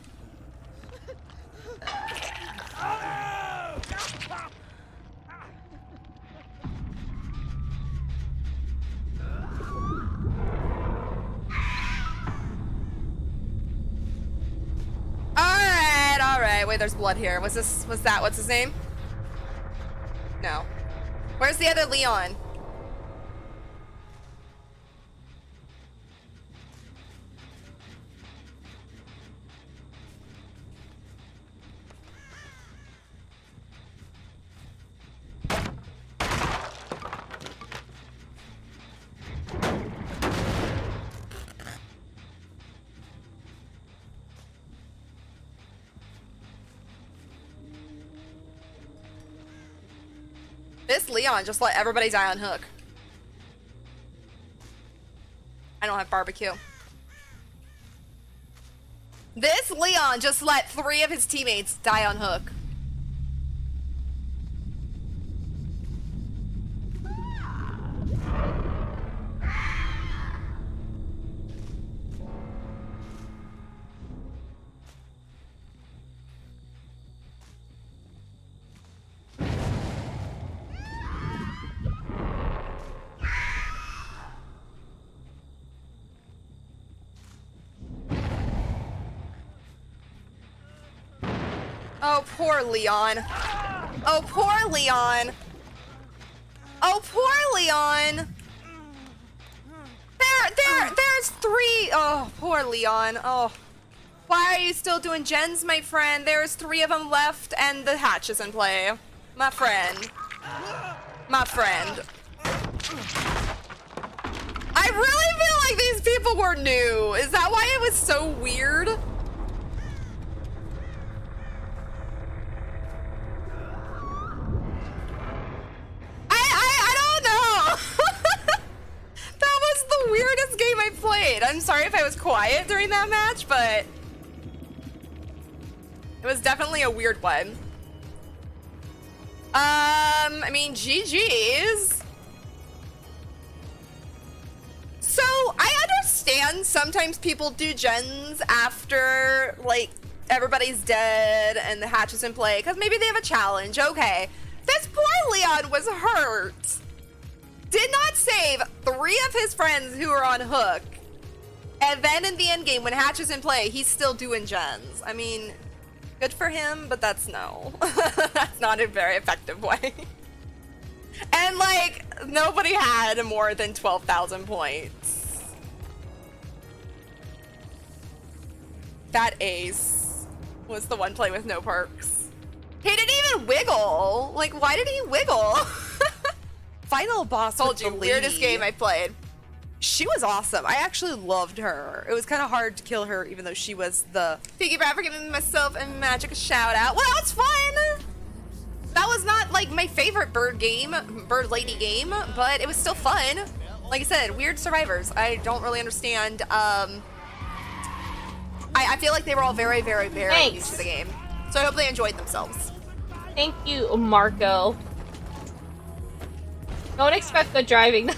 Alright, wait, there's blood here. What's his name? No. Where's the other Leon? This Leon just let everybody die on hook. I don't have barbecue. This Leon just let 3 of his teammates die on hook. Oh, poor Leon. Oh, poor Leon. Oh, poor Leon. There's 3. Oh, poor Leon. Oh. Why are you still doing gens, my friend? There's 3 of them left and the hatch is in play. My friend. My friend. I really feel like these people were new. Is that why it was so weird? Weirdest game I played. I'm sorry if I was quiet during that match, but it was definitely a weird one. I mean, GG's. So, I understand sometimes people do gens after, like, everybody's dead and the hatch is in play, because maybe they have a challenge. Okay. This poor Leon was hurt. Did not save 3 of his friends who were on hook. And then in the end game, when hatch is in play, he's still doing gens. I mean, good for him, but that's no. That's not a very effective way. And like, nobody had more than 12,000 points. That ace was the one play with no perks. He didn't even wiggle. Like, why did he wiggle? Final boss. Told you, weirdest game I played. She was awesome. I actually loved her. It was kind of hard to kill her, even though she was the. Thank you for giving myself and Magic a shout out. Well, that was fun. That was not like my favorite bird lady game, but it was still fun. Like I said, weird survivors. I don't really understand. I feel like they were all very, very, very used to the game. So I hope they enjoyed themselves. Thank you, Marco. Don't expect the driving.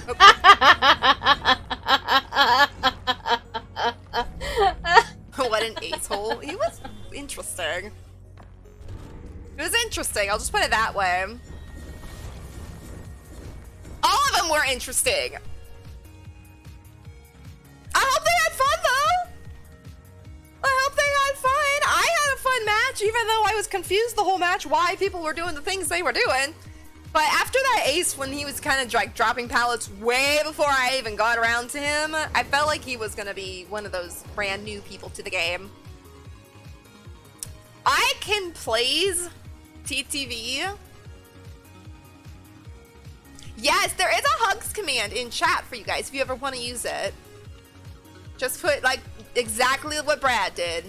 What an ace-hole. He was interesting. It was interesting, I'll just put it that way. All of them were interesting. I hope they had fun, though. I hope they had fun. I had a fun match, even though I was confused the whole match why people were doing the things they were doing. But after that ace, when he was kind of like dropping pallets way before I even got around to him, I felt like he was gonna be one of those brand new people to the game. I can plays TTV. Yes, there is a hugs command in chat for you guys if you ever want to use it. Just put like exactly what Brad did.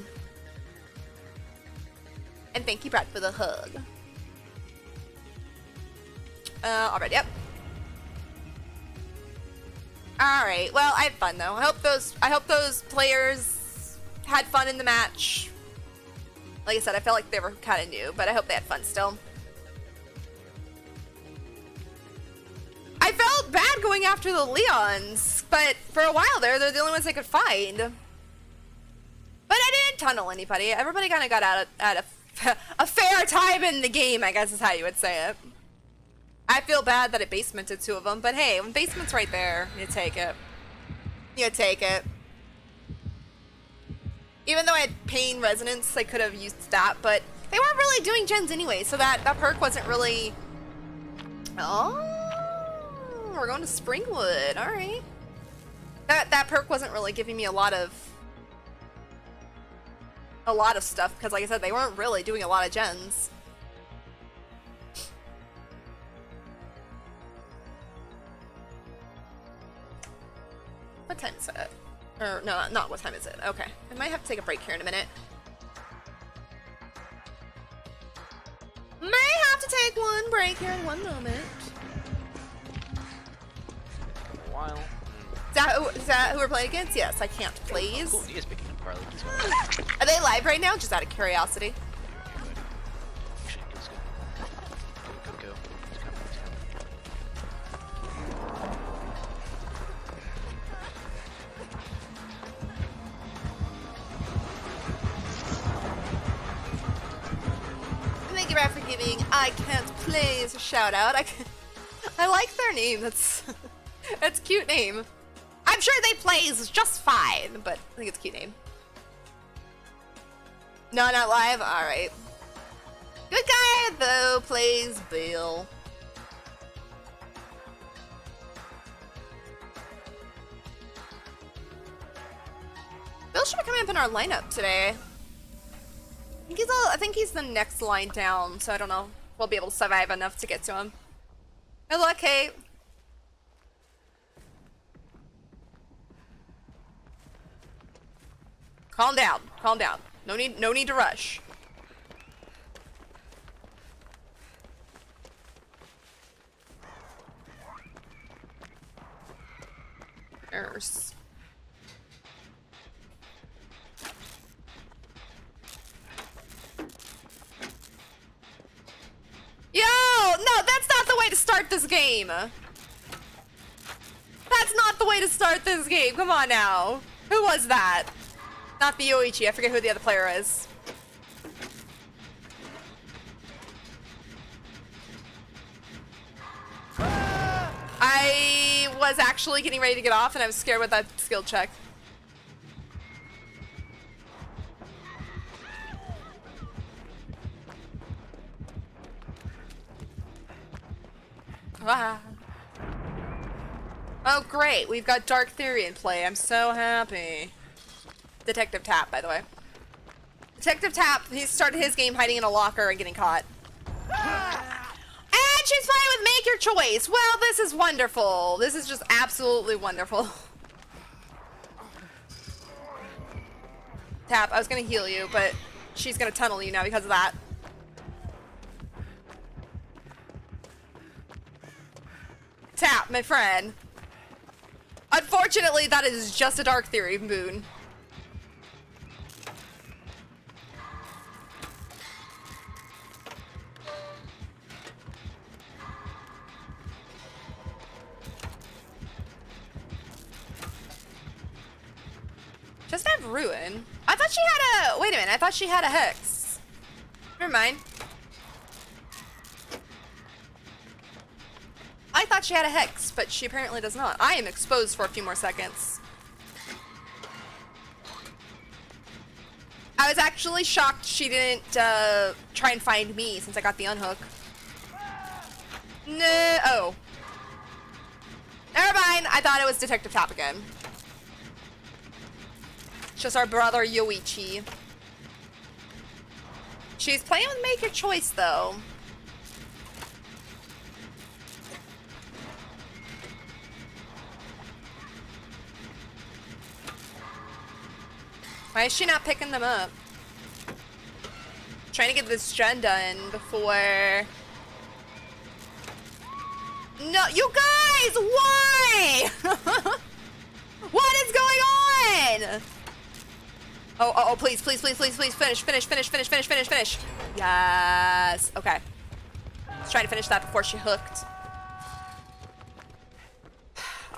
And thank you, Brad, for the hug. Alright, yep. Alright, well, I had fun though. I hope those players had fun in the match. Like I said, I felt like they were kind of new, but I hope they had fun still. I felt bad going after the Leons, but for a while there, they're the only ones I could find. But I didn't tunnel anybody. Everybody kind of got out at a fair time in the game, I guess is how you would say it. I feel bad that it basemented two of them, but hey, when basement's right there, you take it. You take it. Even though I had pain resonance, I could have used that, but they weren't really doing gens anyway, so that perk wasn't really... Oh, we're going to Springwood, alright. That perk wasn't really giving me a lot of stuff, because like I said, they weren't really doing a lot of gens. What time is it? Or, no, not what time is it. Okay. I might have to take a break here in a minute. May have to take one break here in one moment. A while. Is that who we're playing against? Yes, I can't please. Cool, he is picking up Carly as well. Are they live right now? Just out of curiosity. Actually, let's go. Go. Let's go. Thank you, Brad, for giving I Can't Please a shout out. I like their name. That's a cute name. I'm sure they plays just fine, but I think it's a cute name. No, not live? Alright. Good guy, though, plays Bill. Bill should be coming up in our lineup today. I think he's the next line down, so I don't know. We'll be able to survive enough to get to him. Good luck, Kate. Calm down. Calm down. No need to rush. Nurse. Yo! No, that's not the way to start this game. That's not the way to start this game. Come on now. Who was that? Not the Yoichi. I forget who the other player is. I was actually getting ready to get off and I was scared with that skill check. Ah. Oh great, we've got Dark Theory in play. I'm so happy. Detective Tap, by the way. Detective Tap, he started his game hiding in a locker and getting caught. And she's playing with Make Your Choice. Well, this is wonderful. This is just absolutely wonderful. Tap, I was gonna heal you, but she's gonna tunnel you now because of that. Tap, my friend. Unfortunately, that is just a Dark Theory boon. Just have Ruin. I thought she had a... Wait a minute, I thought she had a Hex. Never mind. I thought she had a hex, but she apparently does not. I am exposed for a few more seconds. I was actually shocked she didn't try and find me since I got the unhook. No. Oh. Never mind. I thought it was Detective Tap again. It's just our brother Yoichi. She's playing with Make Your Choice though. Why is she not picking them up? Trying to get this gen done before... No, you guys! Why? What is going on? Oh, please, please, please, please, please, finish. Yes. Okay. Let's try to finish that before she hooked.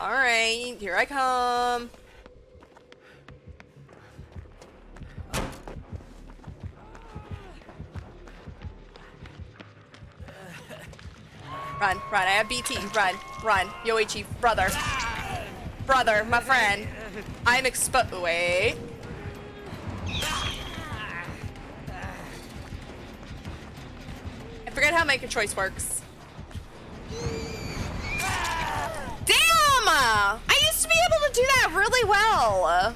Alright, here I come. Run, I have BT, run, Yoichi, brother, my friend, I'm exposed, wait. I forget how Make a Choice works. Damn! I used to be able to do that really well.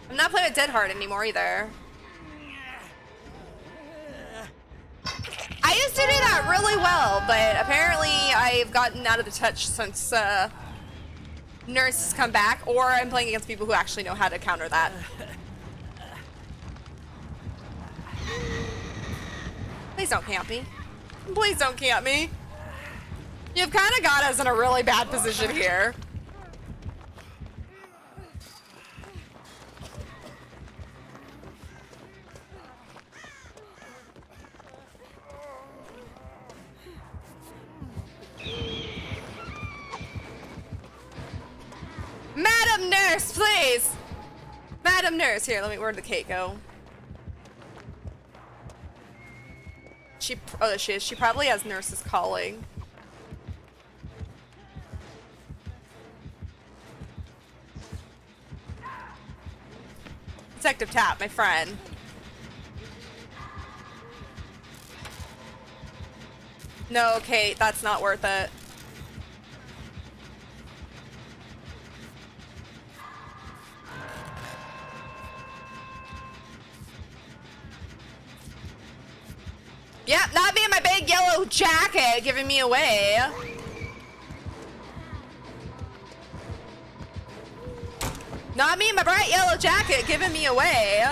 I'm not playing with Dead Heart anymore either. I used to do that really well, but apparently I've gotten out of the touch since Nurse has come back, or I'm playing against people who actually know how to counter that. Please don't camp me. Please don't camp me. You've kind of got us in a really bad position here. Madam Nurse, please! Madam Nurse, here, where'd the cake go? Oh, she is. She probably has nurses calling. Detective Tap, my friend. No, Kate, that's not worth it. Yep, not me in my big yellow jacket giving me away. Not me in my bright yellow jacket giving me away.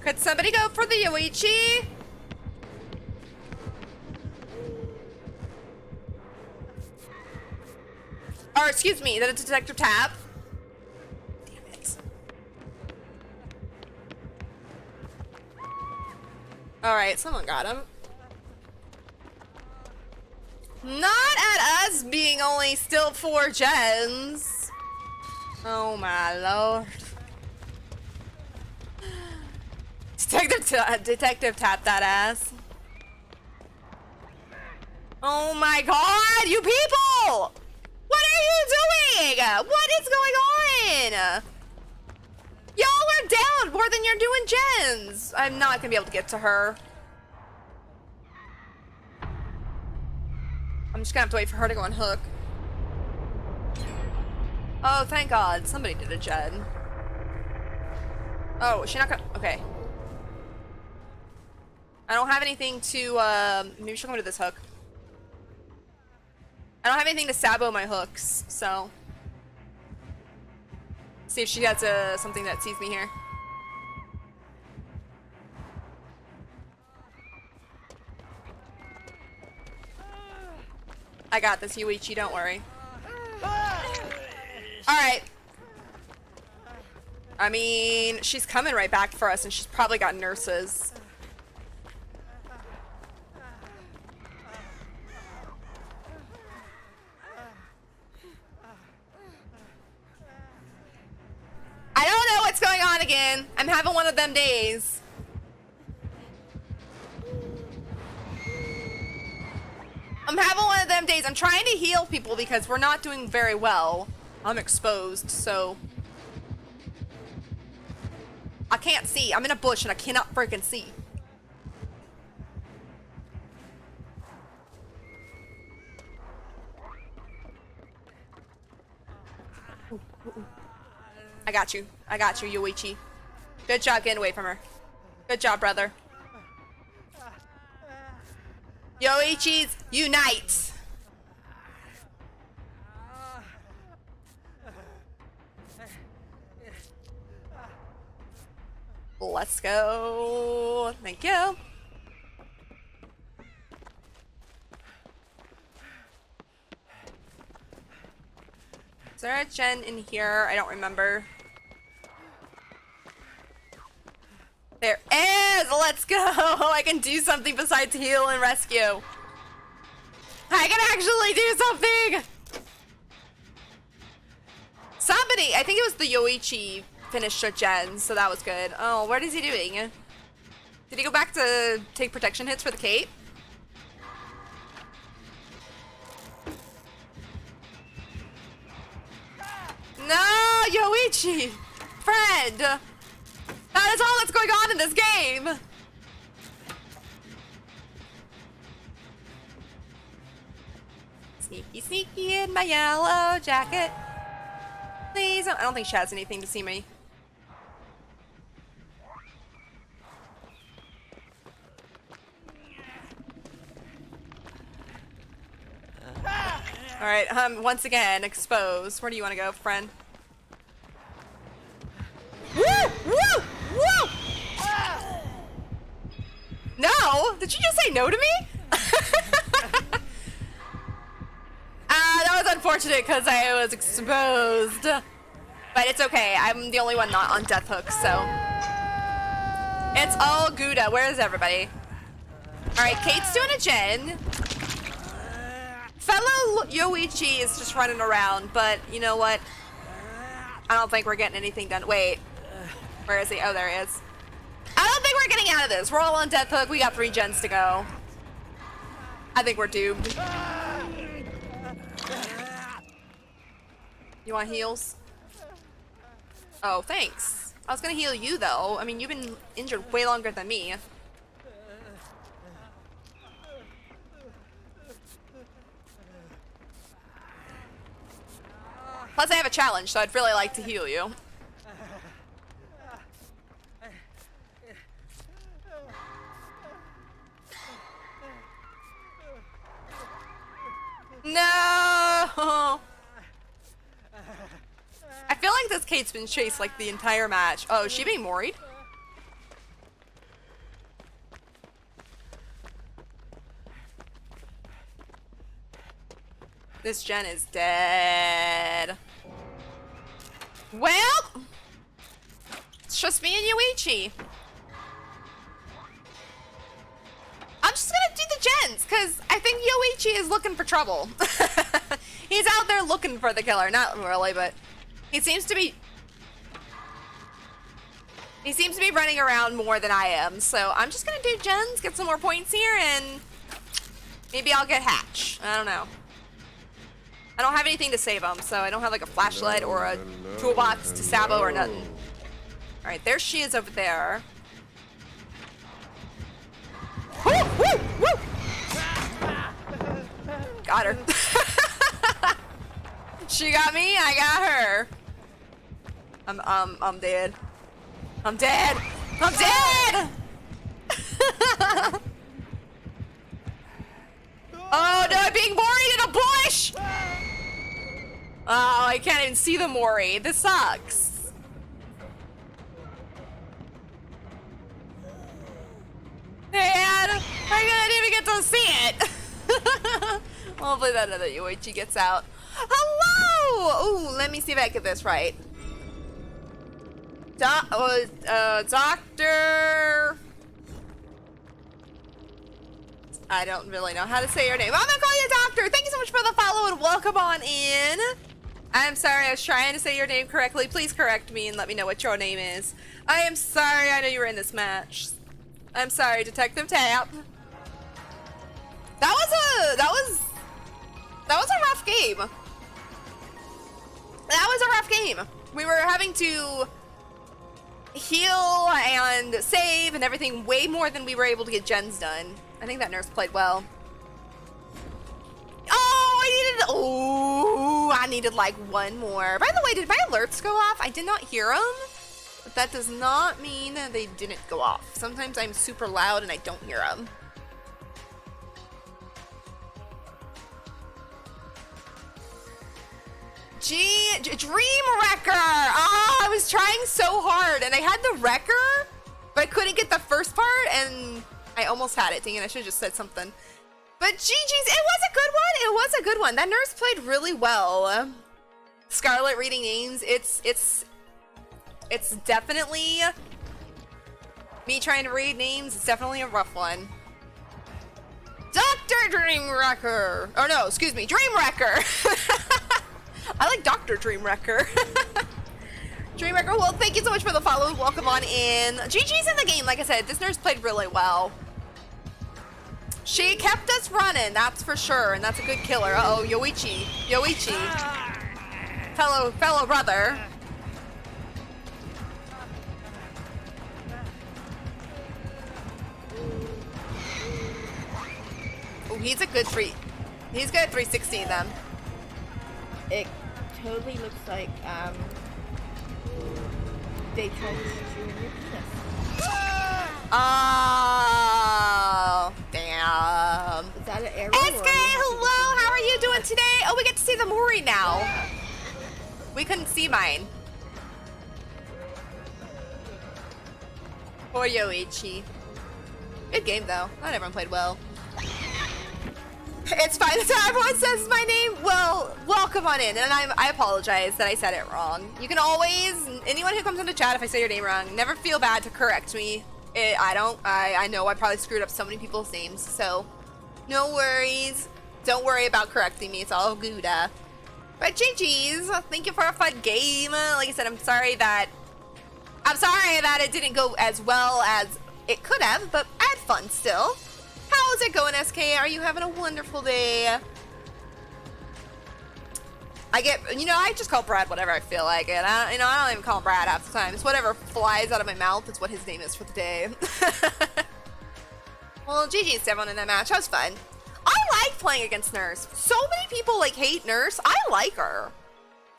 Could somebody go for the Yoichi? Or excuse me, the Detective Tap. Damn it. Alright, someone got him. Not at us being only still 4 gens. Oh my lord. Detective Tap that ass. Oh my god, you people! What are you doing? What is going on? Y'all are down more than you're doing gens. I'm not gonna be able to get to her. I'm just gonna have to wait for her to go on hook. Oh, thank God. Somebody did a gen. Oh, is she not gonna... Okay. I don't have anything to, maybe she'll come to this hook. I don't have anything to sabo my hooks, so... See if she has something that sees me here. I got this, Yuichi, don't worry. Alright. I mean, she's coming right back for us, and she's probably got nurses. I don't know what's going on again. I'm having one of them days. I'm having one of them days. I'm trying to heal people because we're not doing very well. I'm exposed, so I can't see. I'm in a bush and I cannot freaking see. I got you. I got you, Yoichi. Good job getting away from her. Good job, brother. Yoichis, unite! Let's go. Thank you. Is there a gen in here? I don't remember. There is! Let's go! I can do something besides heal and rescue. I can actually do something! Somebody, I think it was the Yoichi finished a gen, so that was good. Oh, what is he doing? Did he go back to take protection hits for the cape? No, Yoichi! Friend! That is all that's going on in this game! Sneaky, sneaky in my yellow jacket. Please, I don't think she has anything to see me. Alright, once again, exposed. Where do you want to go, friend? Woo! Woo! Woo! No? Did you just say no to me? That was unfortunate because I was exposed. But it's okay. I'm the only one not on death hook, so. It's all Gouda. Where is everybody? Alright, Kate's doing a gen. Fellow Yoichi is just running around, but you know what? I don't think we're getting anything done. Wait. Where is he? Oh, there he is. I don't think we're getting out of this. We're all on death hook. We got 3 gens to go. I think we're doomed. You want heals? Oh, thanks. I was gonna heal you, though. I mean, you've been injured way longer than me. Plus, I have a challenge, so I'd really like to heal you. No! I feel like this Kate's been chased like the entire match. Oh, is she being moried? This gen is dead. Well, it's just me and Yoichi. I'm just gonna do the gens, because I think Yoichi is looking for trouble. He's out there looking for the killer. Not really, but he seems to be running around more than I am. So I'm just gonna do gens, get some more points here, and maybe I'll get Hatch. I don't know. I don't have anything to save him, so I don't have like a flashlight or a toolbox to Sabo or nothing. Alright, there she is over there. Woo! Woo! Woo! Got her. She got me, I got her. I'm dead. I'm dead! I'm dead! Oh no, I'm being moried in a bush! Oh, I can't even see the mori. This sucks. Man, I didn't even get to see it. Hopefully that other Yoichi gets out. Hello! Ooh, let me see if I get this right. Doctor. I don't really know how to say your name. I'm gonna call you Doctor. Thank you so much for the follow and welcome on in. I'm sorry, I was trying to say your name correctly. Please correct me and let me know what your name is. I am sorry, I know you were in this match. I'm sorry, Detective Tap. That was a rough game. That was a rough game. We were having to heal and save and everything way more than we were able to get gens done. I think that nurse played well. Oh, I needed like one more. By the way, did my alerts go off? I did not hear them, but that does not mean they didn't go off. Sometimes I'm super loud and I don't hear them. Dream Wrecker! Oh, I was trying so hard and I had the Wrecker, but I couldn't get the first part and I almost had it. Dang it, I should have just said something. But GG's, it was a good one. It was a good one. That nurse played really well. Scarlet reading names. It's definitely me trying to read names. It's definitely a rough one. Dr. Dream Wrecker. Oh no, excuse me, Dream Wrecker. I like Dr. Dream Wrecker. Dream Wrecker, well, thank you so much for the follow. Welcome on in. GG's in the game. Like I said, this nurse played really well. She kept us running, that's for sure, and that's a good killer. Uh-oh, Yoichi. Fellow brother. Oh, he's good at 360 them. It totally looks like they tried to shoot you in your penis. Oh, damn. Is that an arrow? SK, hello, how are you doing today? Oh, we get to see the Mori now. We couldn't see mine. Poor Yoichi. Good game, though. Not everyone played well. It's fine if everyone says my name. Well, welcome on in, and I apologize that I said it wrong. You can always, anyone who comes into chat, if I say your name wrong, never feel bad to correct me. I know I probably screwed up so many people's names, so no worries. Don't worry about correcting me. It's all good. But GG's. Thank you for a fun game. Like I said, I'm sorry that it didn't go as well as it could have, but I had fun still. How's it going, SK? Are you having a wonderful day? I just call Brad whatever I feel like it. I don't even call him Brad half the time. It's whatever flies out of my mouth. It's what his name is for the day. Well, GG's to everyone in that match. That was fun. I like playing against Nurse. So many people hate Nurse. I like her.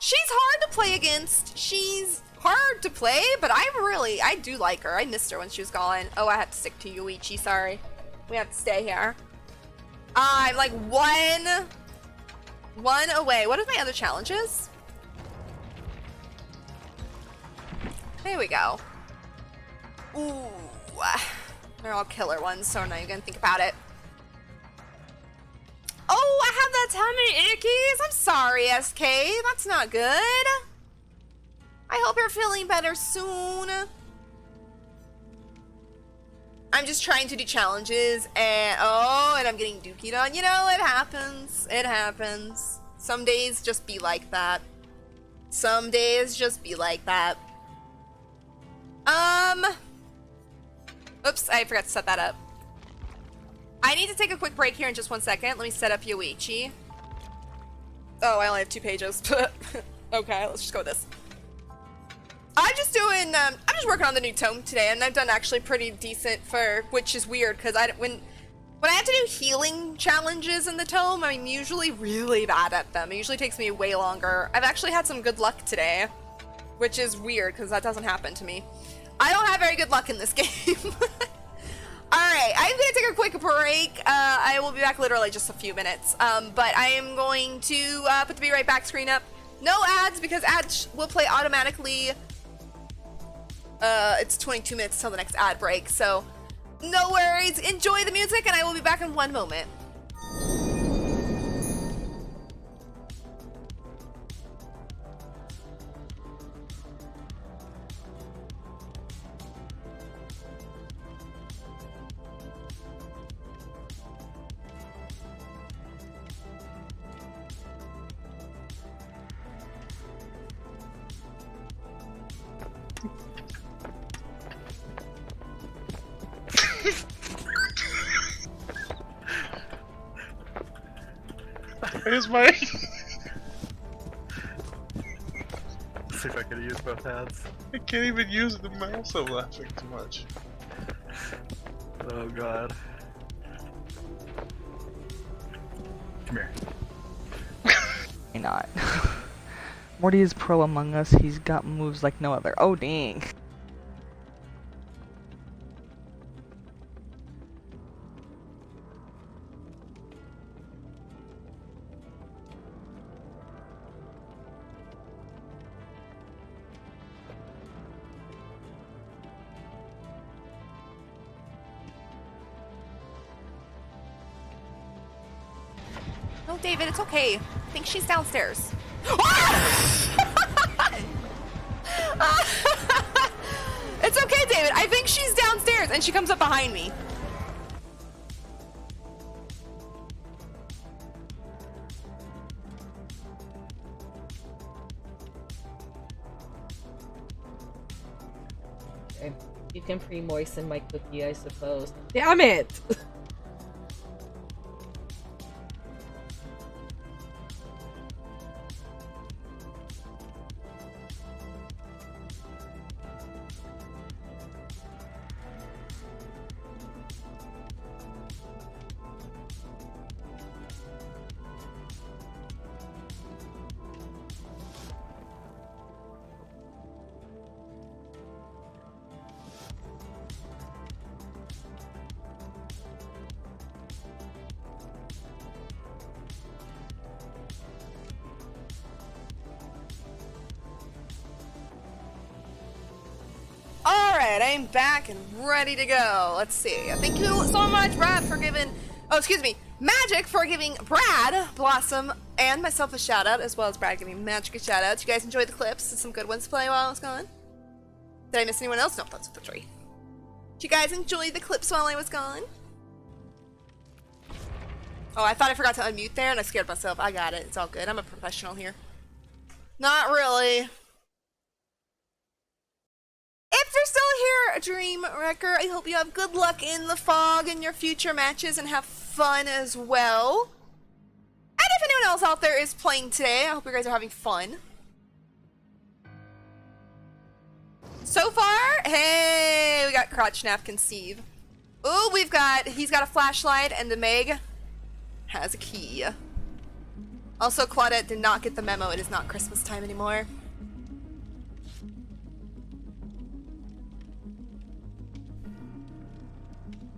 She's hard to play against. She's hard to play, but I do like her. I missed her when she was gone. Oh, I had to stick to Yuichi. Sorry. We have to stay here. I'm like one away. What are my other challenges? There we go. Ooh. They're all killer ones, so now you're gonna think about it. Oh, I have that tummy ickies. I'm sorry, SK. That's not good. I hope you're feeling better soon. I'm just trying to do challenges and I'm getting dookied on. You know, it happens. It happens. Some days just be like that. Some days just be like that. Oops, I forgot to set that up. I need to take a quick break here in just 1 second. Let me set up Yoichi. Oh, I only have 2 pages. Okay, let's just go with this. I'm just working on the new tome today, and I've done actually pretty decent which is weird, because when I have to do healing challenges in the tome, I'm usually really bad at them. It usually takes me way longer. I've actually had some good luck today, which is weird, because that doesn't happen to me. I don't have very good luck in this game. Alright, I'm gonna take a quick break. I will be back literally just a few minutes, but I am going to put the Be Right Back screen up. No ads, because ads will play automatically. It's 22 minutes till the next ad break, so no worries. Enjoy the music, and I will be back in 1 moment. Here's my. See if I could use both hands. I can't even use the mouse. I'm laughing too much. Oh god. Come here. Why not? Morty is pro Among Us. He's got moves like no other. Oh dang. No, David, it's okay. I think she's downstairs. It's okay, David. I think she's downstairs, and she comes up behind me. You can pre-moisten my cookie, I suppose. Damn it! Alright, I'm back and ready to go. Let's see. Thank you so much, Brad, for giving... Oh, excuse me. Magic for giving Brad, Blossom, and myself a shout-out, as well as Brad giving Magic a shout-out. Did you guys enjoy the clips? Did some good ones play while I was gone? Did I miss anyone else? No, that's the three. Did you guys enjoy the clips while I was gone? Oh, I thought I forgot to unmute there, and I scared myself. I got it. It's all good. I'm a professional here. Not really. If you're still here, Dream Wrecker, I hope you have good luck in the fog in your future matches and have fun as well. And if anyone else out there is playing today, I hope you guys are having fun. So far, hey, we got Crotch Napkin Steve. Ooh, he's got a flashlight, and the Meg has a key. Also, Claudette did not get the memo. It is not Christmas time anymore.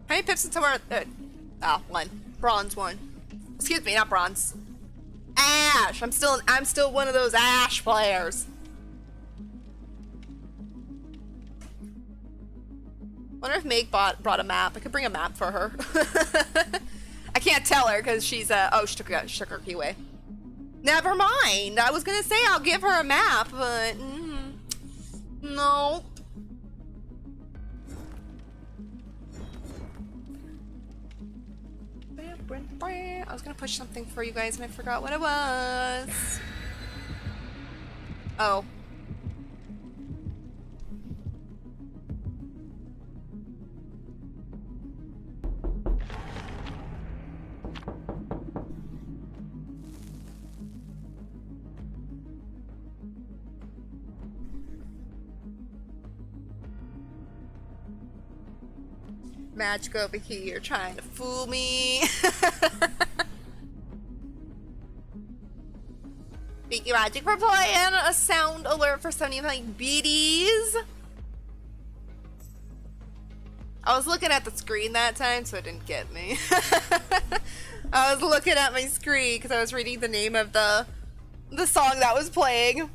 How many pips in somewhere? One. Bronze one. Excuse me, not bronze. Ash. I'm still one of those Ash players. Wonder if Meg brought a map. I could bring a map for her. I can't tell her because she's oh, she took her key away. Never mind. I was gonna say I'll give her a map, but no. I was gonna push something for you guys and I forgot what it was. Oh. Magic over here trying to fool me. Thank you, Magic, for playing a sound alert for 75 BDs. I was looking at the screen that time, so it didn't get me. I was looking at my screen because I was reading the name of the song that was playing.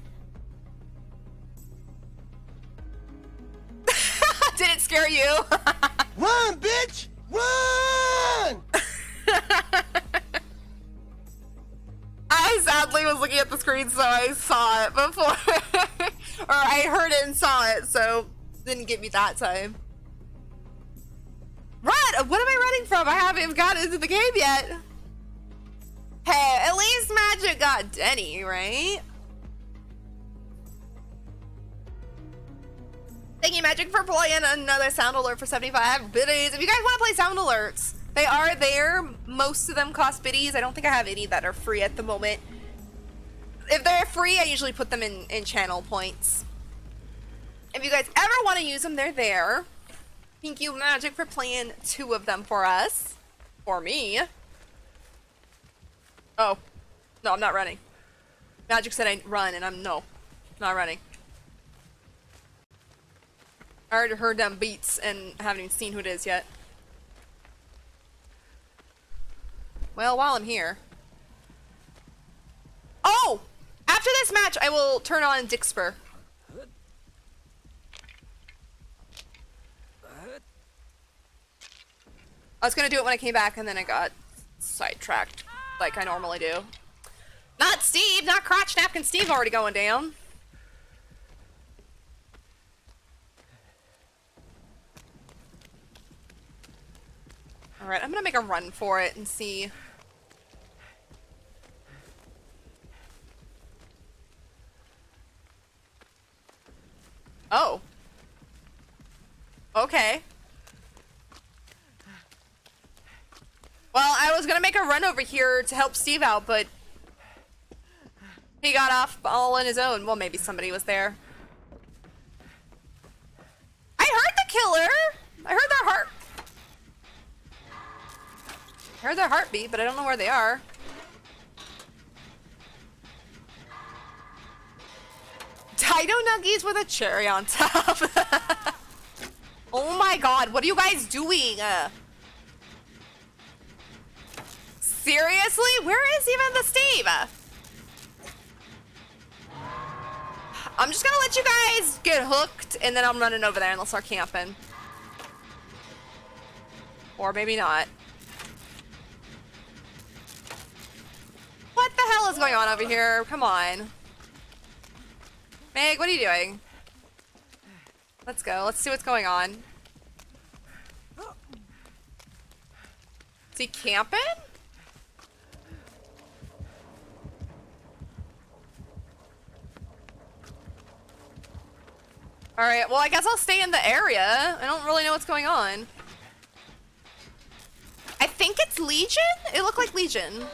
Did it scare you? Run, bitch! Run! I sadly was looking at the screen, so I saw it before. Or I heard it and saw it, so didn't get me that time. Run! What am I running from? I haven't even gotten into the game yet. Hey, at least Magic got Denny, right? Thank you, Magic, for playing another sound alert for 75 biddies. If you guys want to play sound alerts, they are there. Most of them cost biddies. I don't think I have any that are free at the moment. If they're free, I usually put them in channel points. If you guys ever want to use them, they're there. Thank you, Magic, for playing 2 of them for us. For me. Oh. No, I'm not running. Magic said I'd run, and I'm not running. I already heard them beats and haven't even seen who it is yet. Well, while I'm here. Oh! After this match, I will turn on Dixper. I was gonna do it when I came back, and then I got sidetracked, like I normally do. Not Steve! Not Crotch Napkin Steve already going down. Alright, I'm gonna make a run for it and see. Oh. Okay. Well, I was gonna make a run over here to help Steve out, but he got off all on his own. Well, maybe somebody was there. I heard the killer! I heard their heart. I heard their heartbeat, but I don't know where they are. Dino Nuggies with a cherry on top. Oh my god, what are you guys doing? Seriously? Where is even the Steve? I'm just gonna let you guys get hooked, and then I'm running over there and they'll start camping. Or maybe not. What the hell is going on over here? Come on. Meg, what are you doing? Let's go. Let's see what's going on. Is he camping? Alright, well I guess I'll stay in the area. I don't really know what's going on. I think it's Legion? It looked like Legion.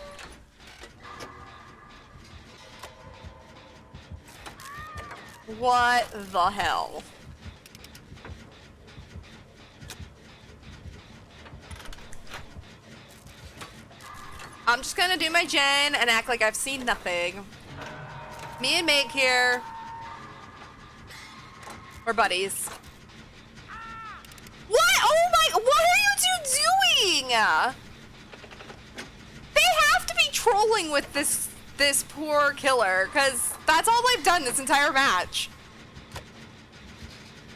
What the hell? I'm just gonna do my gen and act like I've seen nothing. Me and Meg here. We're buddies. What? Oh my, what are you two doing? They have to be trolling with this poor killer, because that's all they've done this entire match.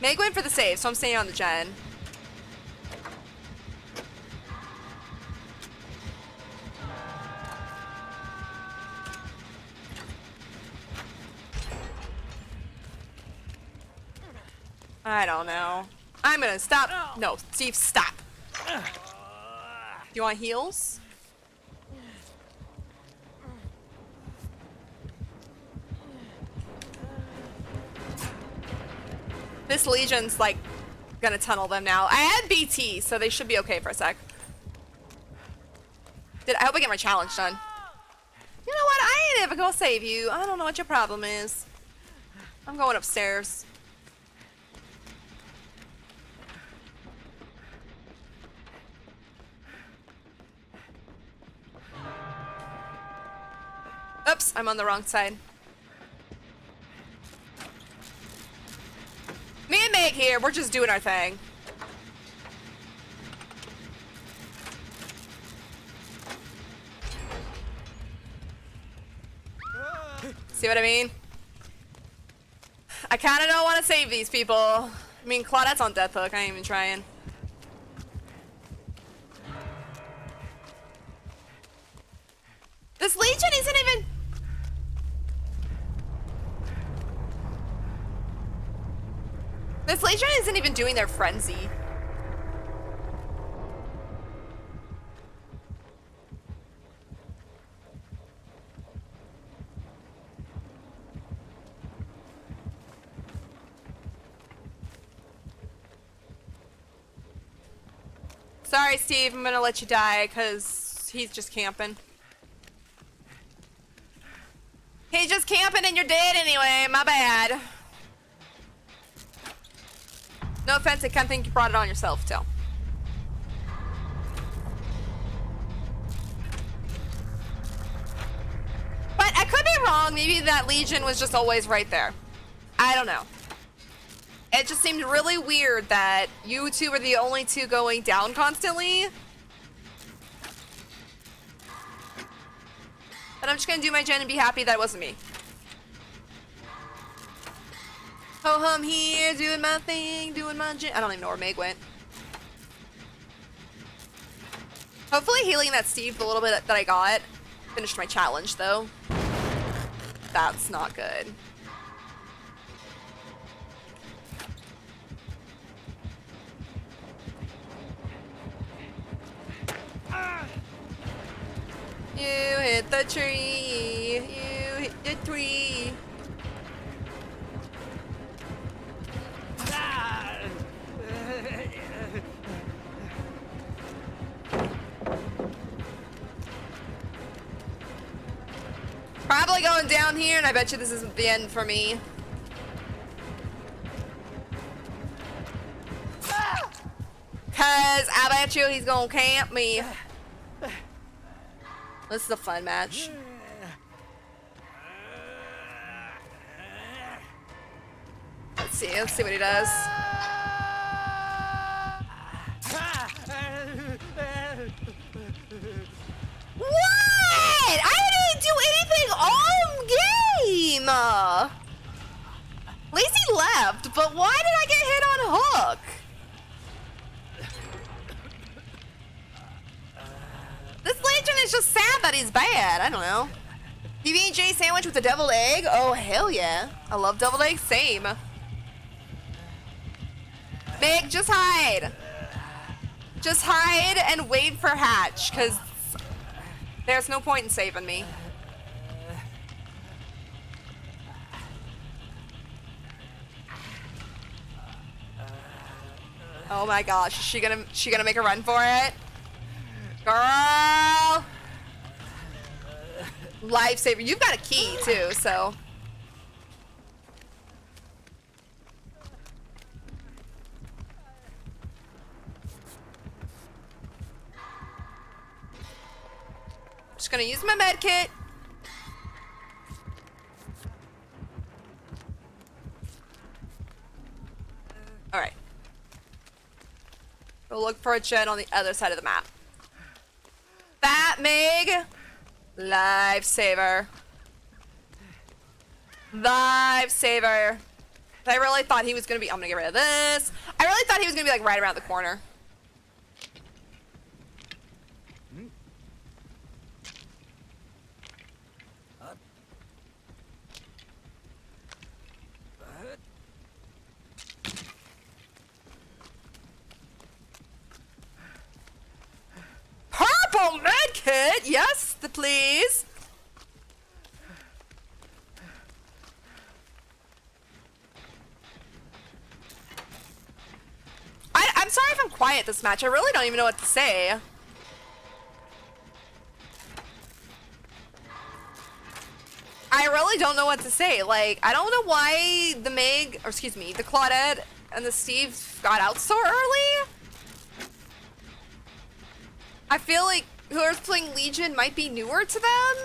Meg went for the save, so I'm staying on the gen. I don't know. I'm gonna stop. No, Steve, stop. Do you want heals? This Legion's like gonna tunnel them now. I had BT, so they should be okay for a sec. I hope I get my challenge done. You know what? I ain't ever gonna save you. I don't know what your problem is. I'm going upstairs. Oops, I'm on the wrong side. Me and Meg here, we're just doing our thing. See what I mean? I kinda don't want to save these people. I mean, Claudette's on death hook, I ain't even trying. This Legion isn't even... This Legion isn't even doing their frenzy. Sorry, Steve, I'm gonna let you die because he's just camping. He's just camping and you're dead anyway, my bad. No offense, I kind of think you brought it on yourself, too. But I could be wrong, maybe that Legion was just always right there. I don't know. It just seemed really weird that you two were the only two going down constantly. But I'm just gonna do my gen and be happy that it wasn't me. Oh, I'm here doing my thing, doing my gen. I don't even know where Meg went. Hopefully healing that Steve the little bit that I got. Finished my challenge though. That's not good. You hit the tree. You hit the tree. Probably going down here, and I bet you this isn't the end for me. Cause I bet you he's gonna camp me. This is a fun match. Let's see what he does. What? I didn't do anything all game. Lazy left, but why did I get hit on hook? This Legion is just sad that he's bad. I don't know. PB&J sandwich with a deviled egg? Oh, hell yeah. I love deviled eggs. Same. Meg, just hide. Just hide and wait for Hatch, because there's no point in saving me. Oh my gosh, is she gonna make a run for it? Girl! Lifesaver. You've got a key too, so. Just gonna use my med kit. Alright. We'll look for a gen on the other side of the map. Fat Meg! Lifesaver. Lifesaver. I really thought he was gonna be. I'm gonna get rid of this. I really thought he was gonna be like right around the corner. Purple medkit, yes, please. I'm sorry if I'm quiet this match. I really don't even know what to say. I really don't know what to say. Like, I don't know why the Meg, or excuse me, the Claudette and the Steve got out so early. I feel like whoever's playing Legion might be newer to them.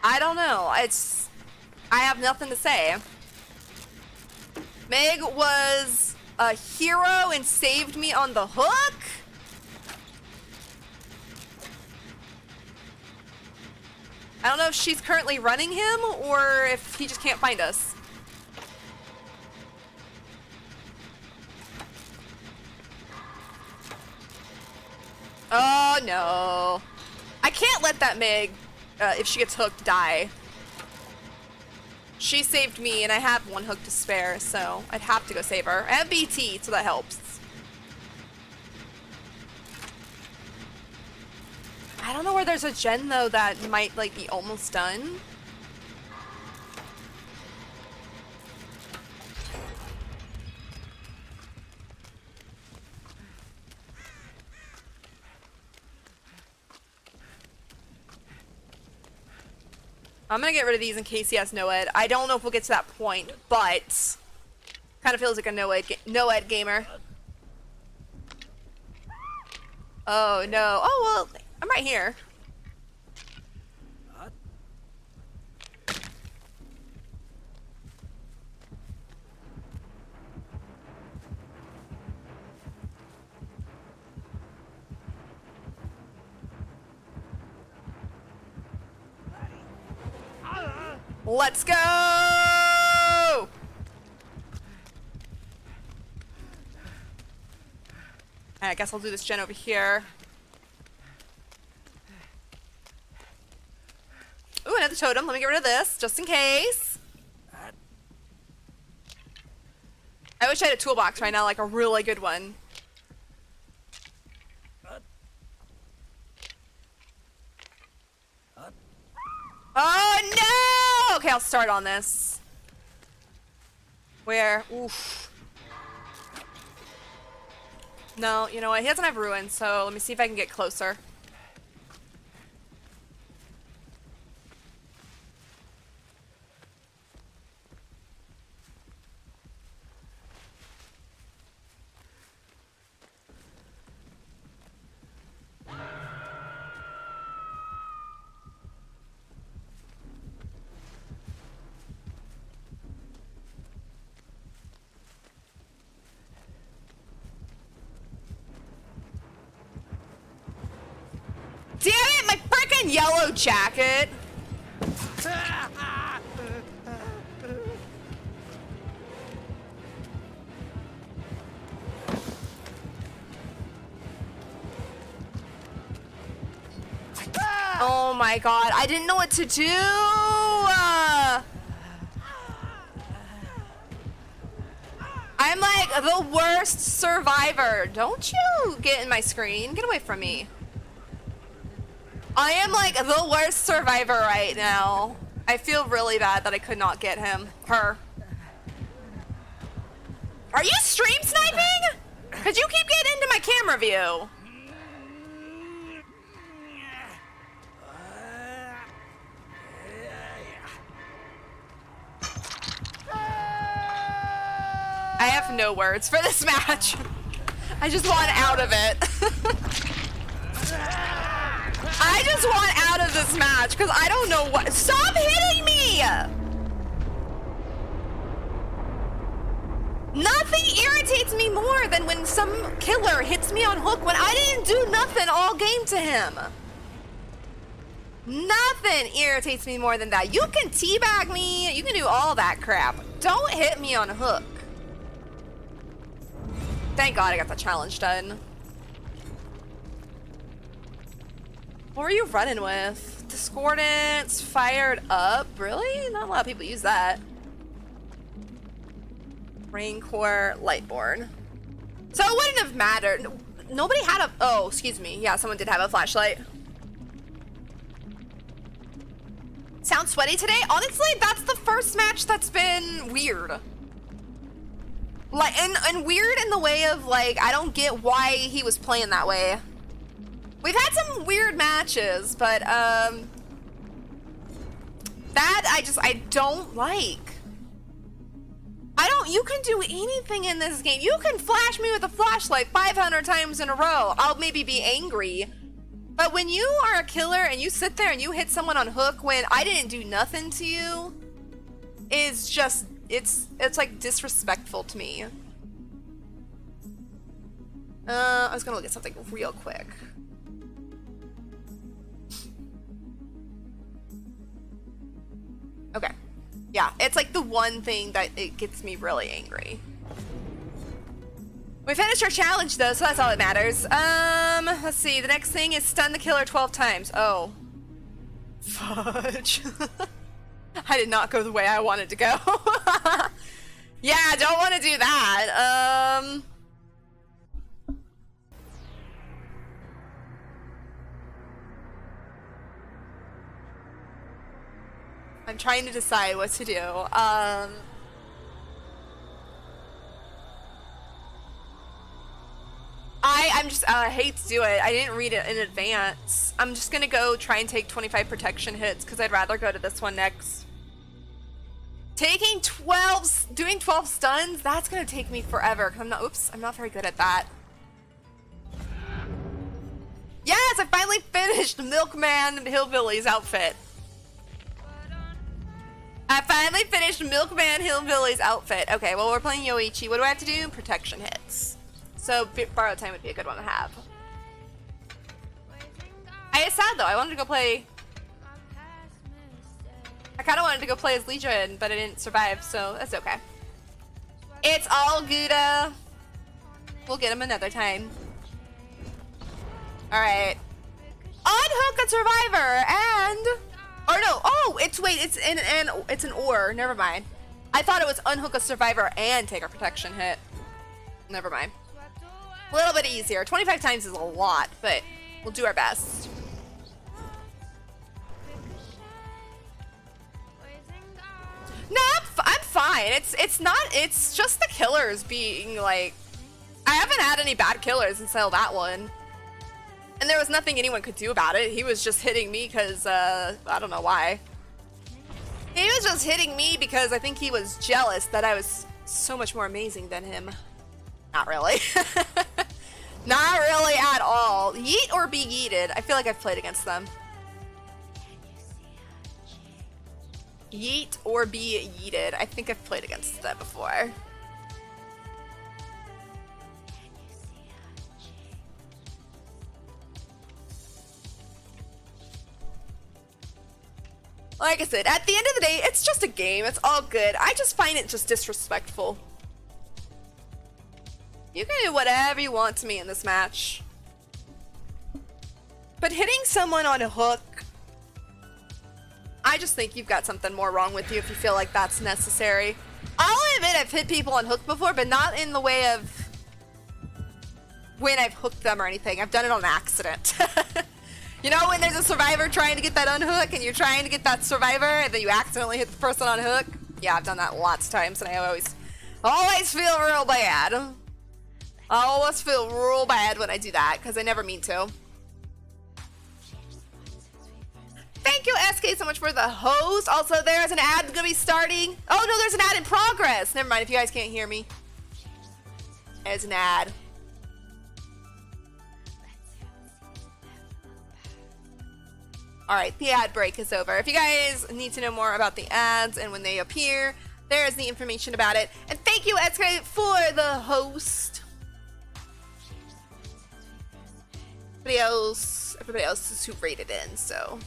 I don't know. I have nothing to say. Meg was a hero and saved me on the hook. I don't know if she's currently running him or if he just can't find us. Oh no. I can't let that Meg, if she gets hooked, die. She saved me and I have one hook to spare, so I'd have to go save her. I have BT, so that helps. I don't know where there's a gen though that might like be almost done. I'm gonna get rid of these in case he has no ed. I don't know if we'll get to that point, but kind of feels like a no ed gamer. Oh no. Oh well, I'm right here. Let's go! Alright, I guess I'll do this gen over here. Ooh, another totem. Let me get rid of this, just in case. I wish I had a toolbox right now, like a really good one. Oh no! Okay, I'll start on this. Where? Oof. No, you know what? He doesn't have ruin, so let me see if I can get closer. Damn it, my frickin' yellow jacket! Oh my god, I didn't know what to do! I'm like the worst survivor. Don't you get in my screen. Get away from me. I am like the worst survivor right now. I feel really bad that I could not get him. Her. Are you stream sniping? Cause you keep getting into my camera view. I have no words for this match. I just want out of it. I just want out of this match because I don't know what. Stop hitting me! Nothing irritates me more than when some killer hits me on hook when I didn't do nothing all game to him. Nothing irritates me more than that. You can teabag me, you can do all that crap. Don't hit me on hook. Thank God I got the challenge done. What were you running with? Discordance, fired up? Really? Not a lot of people use that. Raincore, Lightborn. So it wouldn't have mattered. Nobody had a... Oh, excuse me. Yeah, someone did have a flashlight. Sound sweaty today? Honestly, that's the first match that's been weird. Like, and weird in the way of, like, I don't get why he was playing that way. We've had some weird matches, but, that I don't like. You can do anything in this game. You can flash me with a flashlight 500 times in a row. I'll maybe be angry. But when you are a killer and you sit there and you hit someone on hook when I didn't do nothing to you, is just, it's like disrespectful to me. I was gonna look at something real quick. Okay. Yeah, it's like the one thing that it gets me really angry. We finished our challenge though, so that's all that matters. Let's see, the next thing is stun the killer 12 times. Oh. Fudge. I did not go the way I wanted to go. Yeah, I don't want to do that. I'm trying to decide what to do. I I hate to do it. I didn't read it in advance. I'm just gonna go try and take 25 protection hits because I'd rather go to this one next. Doing 12 stuns, that's gonna take me forever because I'm not very good at that. Yes, I finally finished Milkman Hillbilly's outfit. Okay, well, we're playing Yoichi. What do I have to do? Protection hits. So, borrowed time would be a good one to have. It's sad, though. I wanted to go play... I kind of wanted to go play as Legion, but I didn't survive, so that's okay. It's all good. We'll get him another time. Alright. Unhook a survivor and... Or no, it's an or. Never mind. I thought it was unhook a survivor and take a protection hit. Never mind. A little bit easier. 25 times is a lot, but we'll do our best. No, I'm fine. It's just the killers being like... I haven't had any bad killers until that one. And there was nothing anyone could do about it. He was just hitting me because, I don't know why. He was just hitting me because I think he was jealous that I was so much more amazing than him. Not really. Not really at all. Yeet or be yeeted. I feel like I've played against them. Yeet or be yeeted. I think I've played against them before. Like I said, at the end of the day, it's just a game. It's all good. I just find it just disrespectful. You can do whatever you want to me in this match. But hitting someone on a hook, I just think you've got something more wrong with you if you feel like that's necessary. I'll admit I've hit people on hook before, but not in the way of when I've hooked them or anything. I've done it on accident. You know when there's a survivor trying to get that unhook and you're trying to get that survivor and then you accidentally hit the person on hook? Yeah, I've done that lots of times and I always feel real bad. I always feel real bad when I do that because I never mean to. Thank you, SK, so much for the host. Also, there's an ad gonna be starting. Oh no, there's an ad in progress. Never mind, if you guys can't hear me. There's an ad. Alright, the ad break is over. If you guys need to know more about the ads and when they appear, there's the information about it. And thank you, SK, for the host. Everybody else is who rated in, so...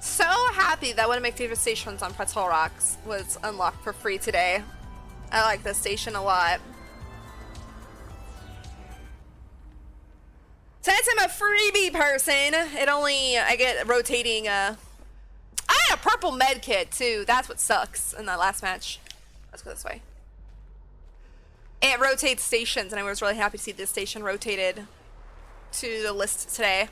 So happy that one of my favorite stations on Pretzel Rocks was unlocked for free today. I like this station a lot. Since I'm a freebie person, I get rotating, I had a purple med kit too. That's what sucks in that last match. Let's go this way. It rotates stations and I was really happy to see this station rotated to the list today.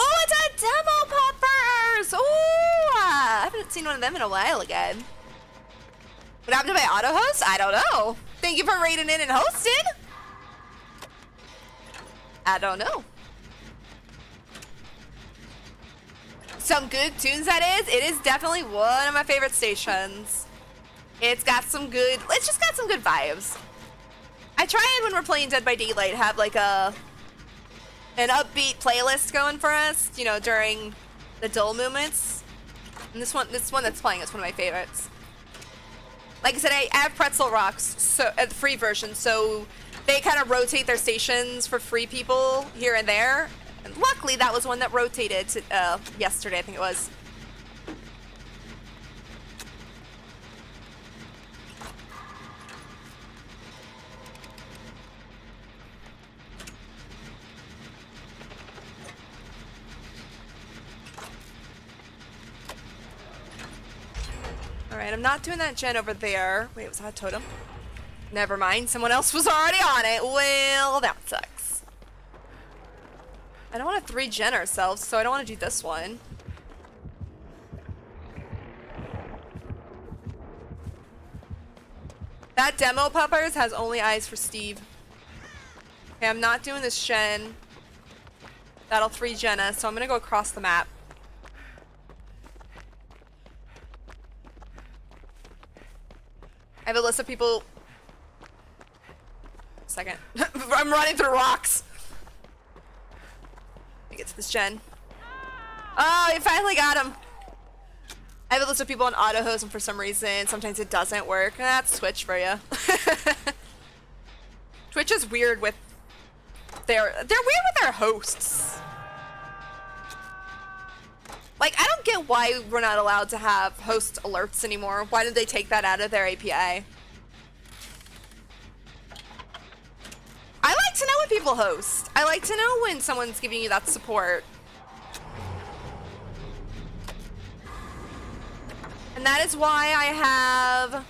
Oh, it's a demo poppers! Oh, I haven't seen one of them in a while again. What happened to my auto host? I don't know. Thank you for rating in and hosting. I don't know. Some good tunes, that is. It is definitely one of my favorite stations. It's just got some good vibes. I try and when we're playing Dead by Daylight have like an upbeat playlist going for us, you know, during the dull moments. And this one that's playing is one of my favorites. Like I said, I have Pretzel Rocks, so the free version, so they kind of rotate their stations for free people here and there. And luckily, that was one that rotated to, yesterday, I think it was. Alright, I'm not doing that gen over there. Wait, was that a totem? Never mind, someone else was already on it. Well, that sucks. I don't want to 3-gen ourselves, so I don't want to do this one. That demo puppers has only eyes for Steve. Okay, I'm not doing this gen. That'll 3-gen us, so I'm gonna go across the map. I have a list of people. Second. I'm running through rocks. Let me get to this gen. Oh, I finally got him. I have a list of people on auto host, and for some reason, sometimes it doesn't work. That's Twitch for you. Twitch is weird with they're weird with their hosts. Like, I don't get why we're not allowed to have host alerts anymore. Why did they take that out of their API? I like to know when people host. I like to know when someone's giving you that support. And that is why I have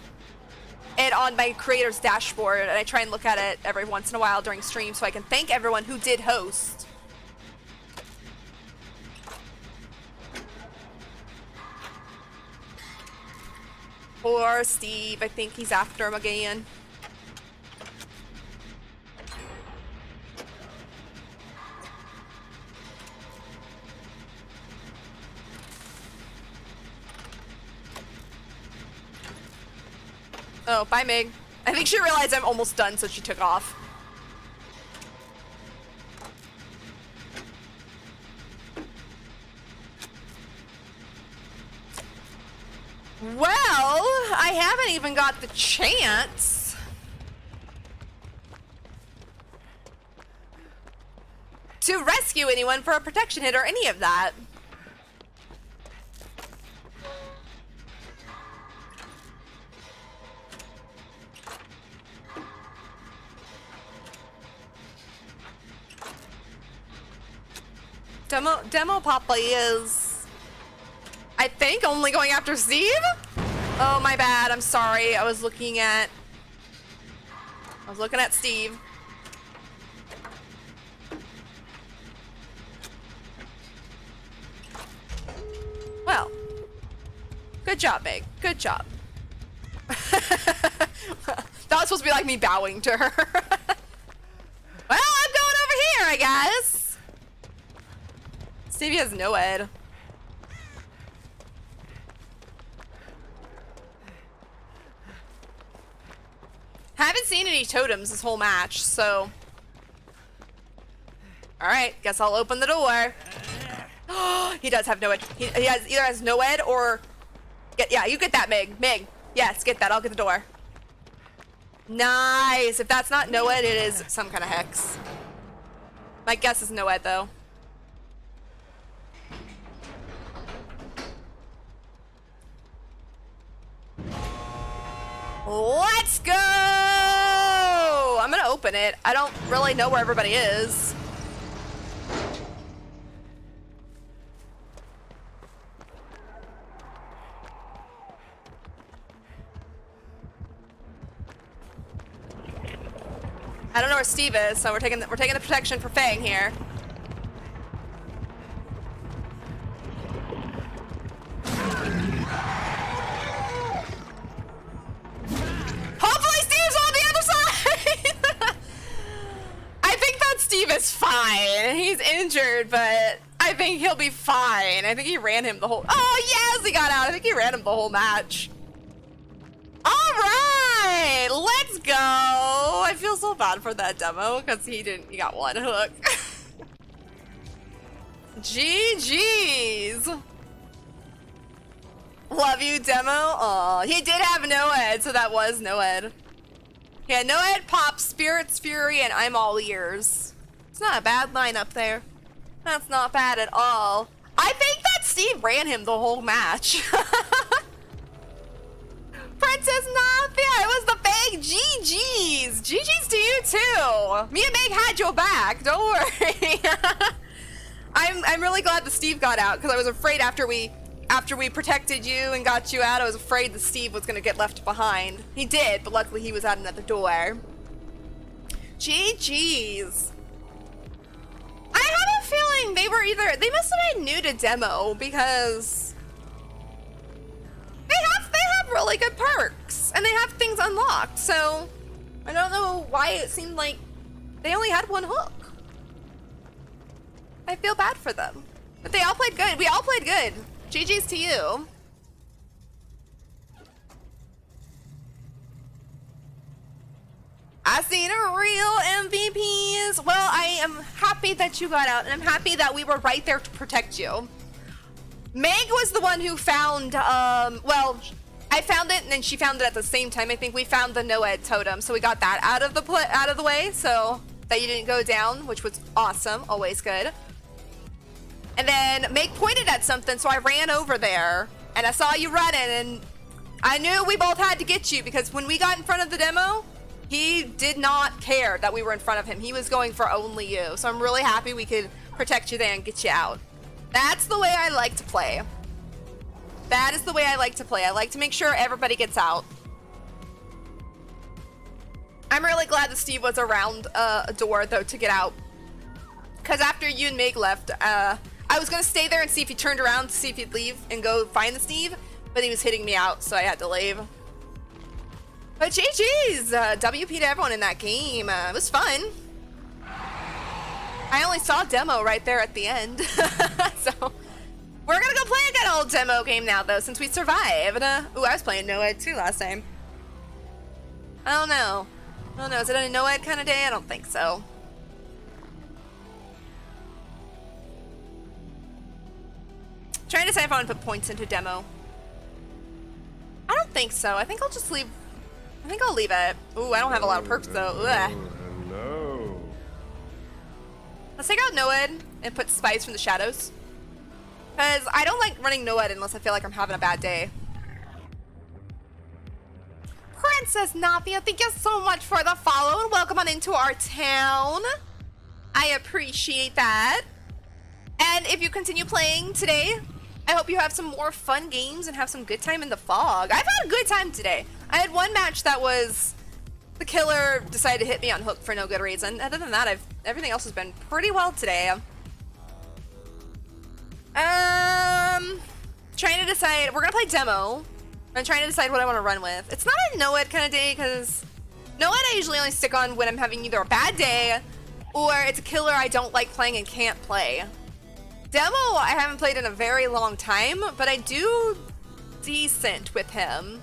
it on my creator's dashboard, and I try and look at it every once in a while during stream so I can thank everyone who did host. Poor Steve, I think he's after him again. Oh, bye Mig. I think she realized I'm almost done, so she took off. Well, I haven't even got the chance to rescue anyone for a protection hit or any of that. Demo Papa is, I think, only going after Steve? Oh, my bad. I'm sorry. I was looking at Steve. Well, good job, Meg. Good job. That was supposed to be like me bowing to her. Well, I'm going over here, I guess. Stevie has no ed. Haven't seen any totems this whole match, so. Alright, guess I'll open the door. He does have no ed. He either has no ed or. Yeah, you get that, Mig. Mig. Yes, get that. I'll get the door. Nice. If that's not no ed, it is some kind of hex. My guess is no ed, though. Let's go! I'm gonna open it. I don't really know where everybody is. I don't know where Steve is, so we're taking the protection for Fang here. Hopefully Steve's on the other side! I think that Steve is fine. He's injured, but I think he'll be fine. I think he ran him the whole... Oh, yes, he got out. I think he ran him the whole match. All right, let's go. I feel so bad for that demo because he got one hook. GG's. Love you, demo. Aw, he did have Noed, so that was Noed. Yeah, Noed, Pop, Spirits, Fury, and I'm all ears. It's not a bad lineup there. That's not bad at all. I think that Steve ran him the whole match. Princess Nathia, it was the fake GG's. GG's to you too. Me and Meg had your back, don't worry. I'm really glad that Steve got out, because I was afraid after we protected you and got you out, I was afraid that Steve was gonna get left behind. He did, but luckily he was at another door. GG's. I have a feeling they must have been new to demo, because they have really good perks and they have things unlocked, so I don't know why it seemed like they only had one hook. I feel bad for them, but they all played good. We all played good. GG's to you. I seen a real MVPs. Well, I am happy that you got out, and I'm happy that we were right there to protect you. Meg was the one who found, well, I found it, and then she found it at the same time. I think we found the Noed totem, so we got that out of the way, so that you didn't go down, which was awesome. Always good. And then Meg pointed at something, so I ran over there, and I saw you running, and I knew we both had to get you, because when we got in front of the demo, he did not care that we were in front of him. He was going for only you, so I'm really happy we could protect you there and get you out. That's the way I like to play. That is the way I like to play. I like to make sure everybody gets out. I'm really glad that Steve was around a door, though, to get out. Because after you and Meg left, I was going to stay there and see if he turned around to see if he'd leave and go find the Steve, but he was hitting me out, so I had to leave. But GG's! WP to everyone in that game. It was fun. I only saw demo right there at the end. So, we're going to go play a good old demo game now, though, since we survived. Ooh, I was playing Noed, too, last time. I don't know. Is it a Noed kind of day? I don't think so. Trying to decide if I want to put points into demo. I don't think so. I think I'll just leave. I think I'll leave it. Ooh, I don't have a lot of perks though. Ugh. Hello. Let's take out Noed and put Spies from the Shadows. Because I don't like running Noed unless I feel like I'm having a bad day. Princess Navia, thank you so much for the follow and welcome on into our town. I appreciate that. And if you continue playing today, I hope you have some more fun games and have some good time in the fog. I've had a good time today. I had one match that was the killer decided to hit me on hook for no good reason. Other than that, everything else has been pretty well today. Trying to decide. We're gonna play demo. I'm trying to decide what I want to run with. It's not a Noed kind of day because Noed I usually only stick on when I'm having either a bad day or it's a killer I don't like playing and can't play. Demo I haven't played in a very long time, but I do decent with him.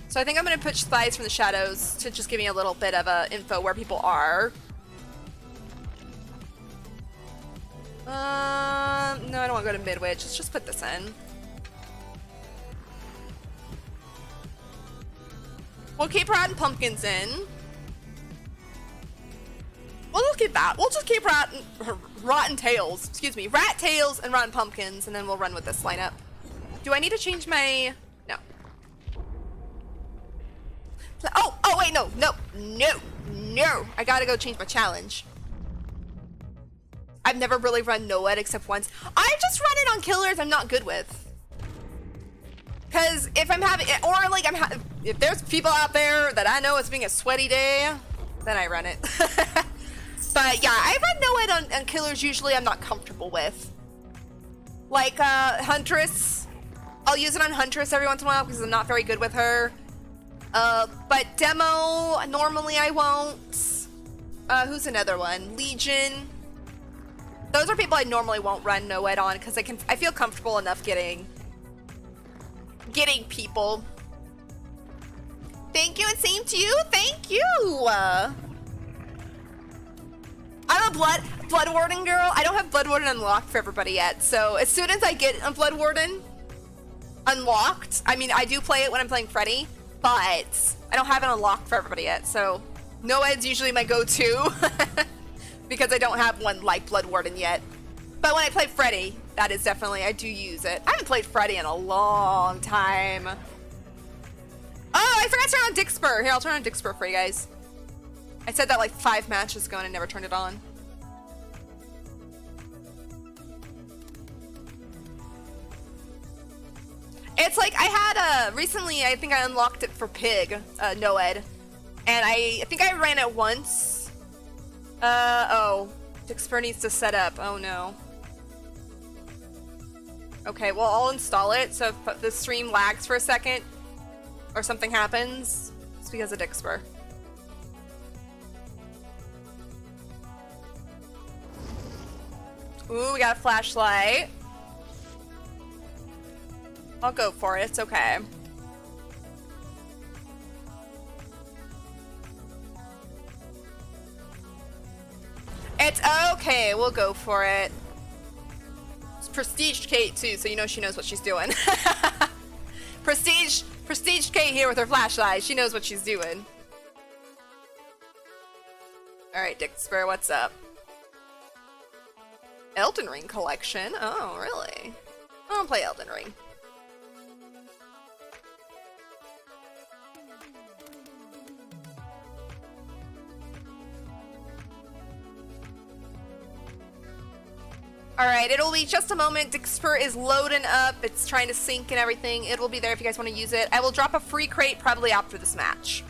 So I think I'm going to put Spies from the Shadows to just give me a little bit of info where people are. No, I don't want to go to Midwich. Let's just put this in. We'll keep Rotten Pumpkins in. We'll just keep that. We'll just keep Rotten Tails. Excuse me. Rat Tails and Rotten Pumpkins, and then we'll run with this lineup. Do I need to change my... No. Oh, wait, no. I gotta go change my challenge. I've never really run Noed except once. I just run it on killers I'm not good with. Because if I'm having... Or, like, if there's people out there that I know it's being a sweaty day, then I run it. But yeah, I run Noed on killers usually I'm not comfortable with. Like, Huntress. I'll use it on Huntress every once in a while because I'm not very good with her. But Demo, normally I won't. Who's another one? Legion. Those are people I normally won't run Noed on because I feel comfortable enough getting people. Thank you, and same to you. Thank you. I'm a Blood Warden girl. I don't have Blood Warden unlocked for everybody yet, so as soon as I get a Blood Warden, unlocked. I mean, I do play it when I'm playing Freddy, but I don't have it unlocked for everybody yet. So Noed's usually my go-to because I don't have one like Blood Warden yet. But when I play Freddy, that is definitely, I do use it. I haven't played Freddy in a long time. Oh, I forgot to turn on Dixper. Here, I'll turn on Dixper for you guys. I said that like 5 matches ago and I never turned it on. It's like I had recently, I think I unlocked it for Pig, Noed. And I think I ran it once. Oh. Dixper needs to set up. Oh no. Okay, well I'll install it, so if the stream lags for a second, or something happens, it's because of Dixper. Ooh, we got a flashlight. I'll go for it, it's okay. It's okay, we'll go for it. It's Prestige Kate too, so you know she knows what she's doing. Prestige Kate here with her flashlight, she knows what she's doing. Alright, Dixper, what's up? Elden Ring collection? Oh, really? I don't play Elden Ring. Alright, it'll be just a moment. Dixper is loading up. It's trying to sync and everything. It will be there if you guys want to use it. I will drop a free crate probably after this match.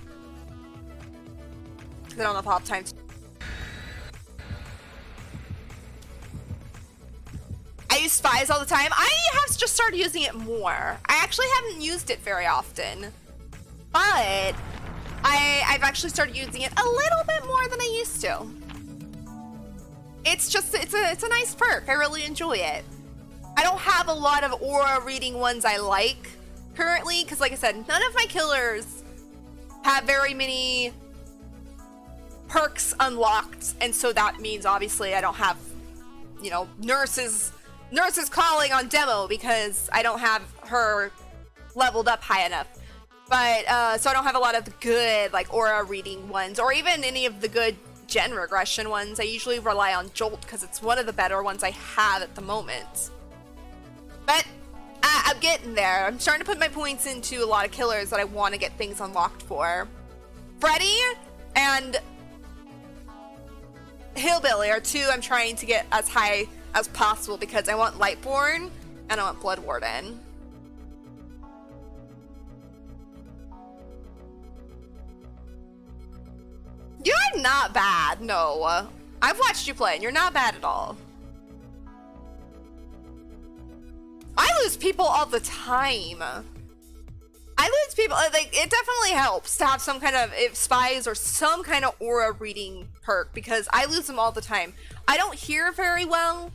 I don't know if I'll have time to. I use spies all the time. I have just started using it more. I actually haven't used it very often. But I've actually started using it a little bit more than I used to. It's just, it's a nice perk. I really enjoy it. I don't have a lot of aura reading ones I like currently, because like I said, none of my killers have very many perks unlocked, and so that means obviously I don't have, you know, nurses calling on demo because I don't have her leveled up high enough. But so I don't have a lot of the good like aura reading ones, or even any of the good gen regression ones. I usually rely on Jolt because it's one of the better ones I have at the moment. But I'm getting there. I'm starting to put my points into a lot of killers that I want to get things unlocked for. Freddy and Hillbilly are two I'm trying to get as high as possible because I want Lightborn and I want Blood Warden. You're not bad, no. I've watched you play and you're not bad at all. I lose people all the time. I lose people, like, it definitely helps to have some kind of spies or some kind of aura reading perk because I lose them all the time. I don't hear very well,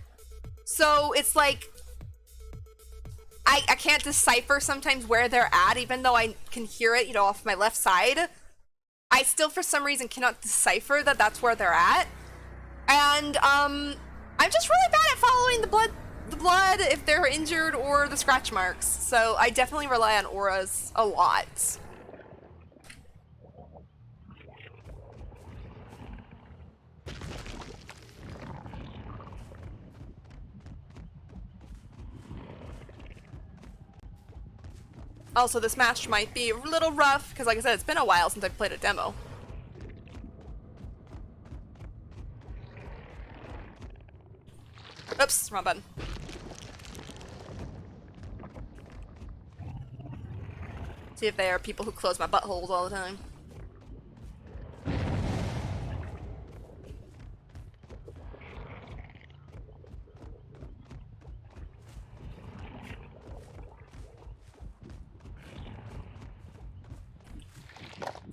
so it's like I can't decipher sometimes where they're at, even though I can hear it, you know, off my left side. I still, for some reason, cannot decipher that that's where they're at. And, I'm just really bad at following the blood if they're injured or the scratch marks. So I definitely rely on auras a lot. Also, this match might be a little rough, because like I said, it's been a while since I've played a demo. Oops, wrong button. See if there are people who close my buttholes all the time.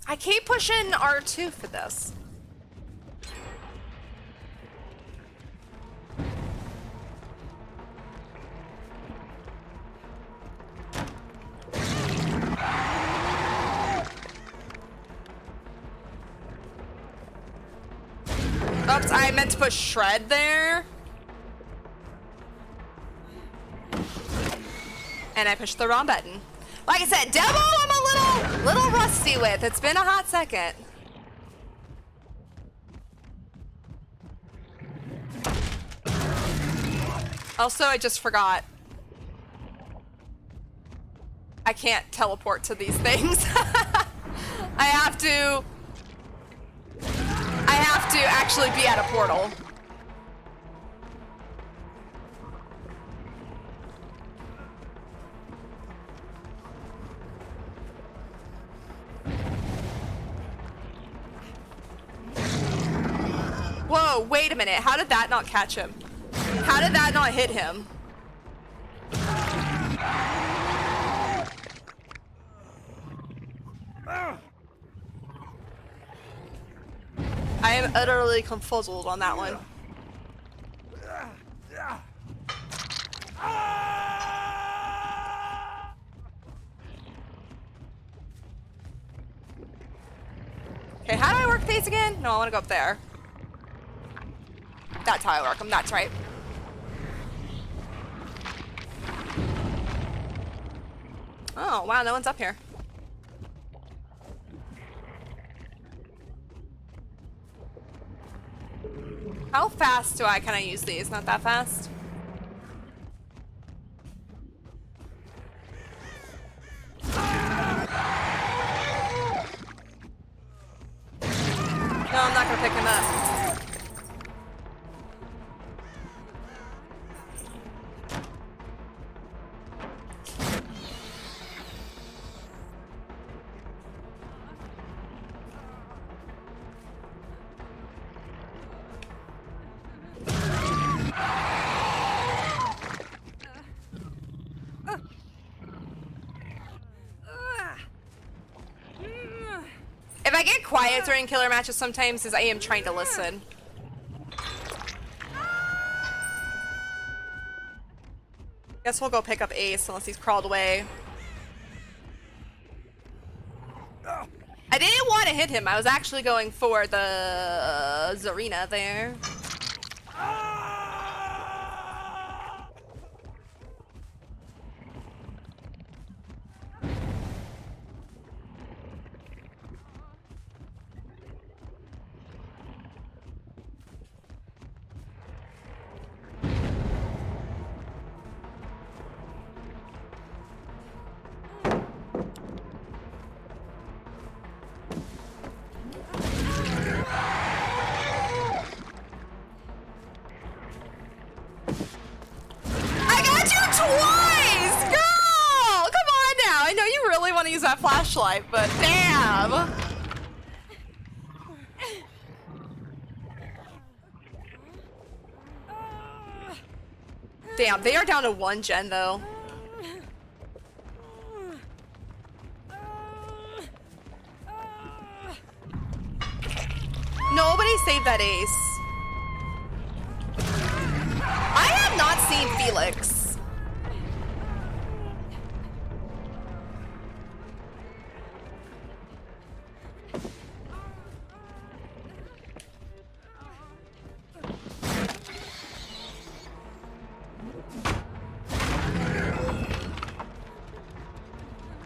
I keep pushing R2 for this. Oops, I meant to push Shred there. And I pushed the wrong button. Like I said, demo I'm a little rusty with. It's been a hot second. Also, I just forgot. I can't teleport to these things. I have to actually be at a portal. Whoa, wait a minute. How did that not catch him? How did that not hit him? I am utterly confuzzled on that one. Okay, how do I work these again? No, I want to go up there. That's how I work them, that's right. Oh, wow, no one's up here. How fast can I use these? Not that fast? No, I'm not gonna pick him up. If I get quiet during killer matches sometimes is I am trying to listen. Guess we'll go pick up Ace unless he's crawled away. I didn't want to hit him. I was actually going for the Zarina there. Use that flashlight, but damn! Damn, they are down to 1 gen though. Nobody saved that Ace. I have not seen Felix.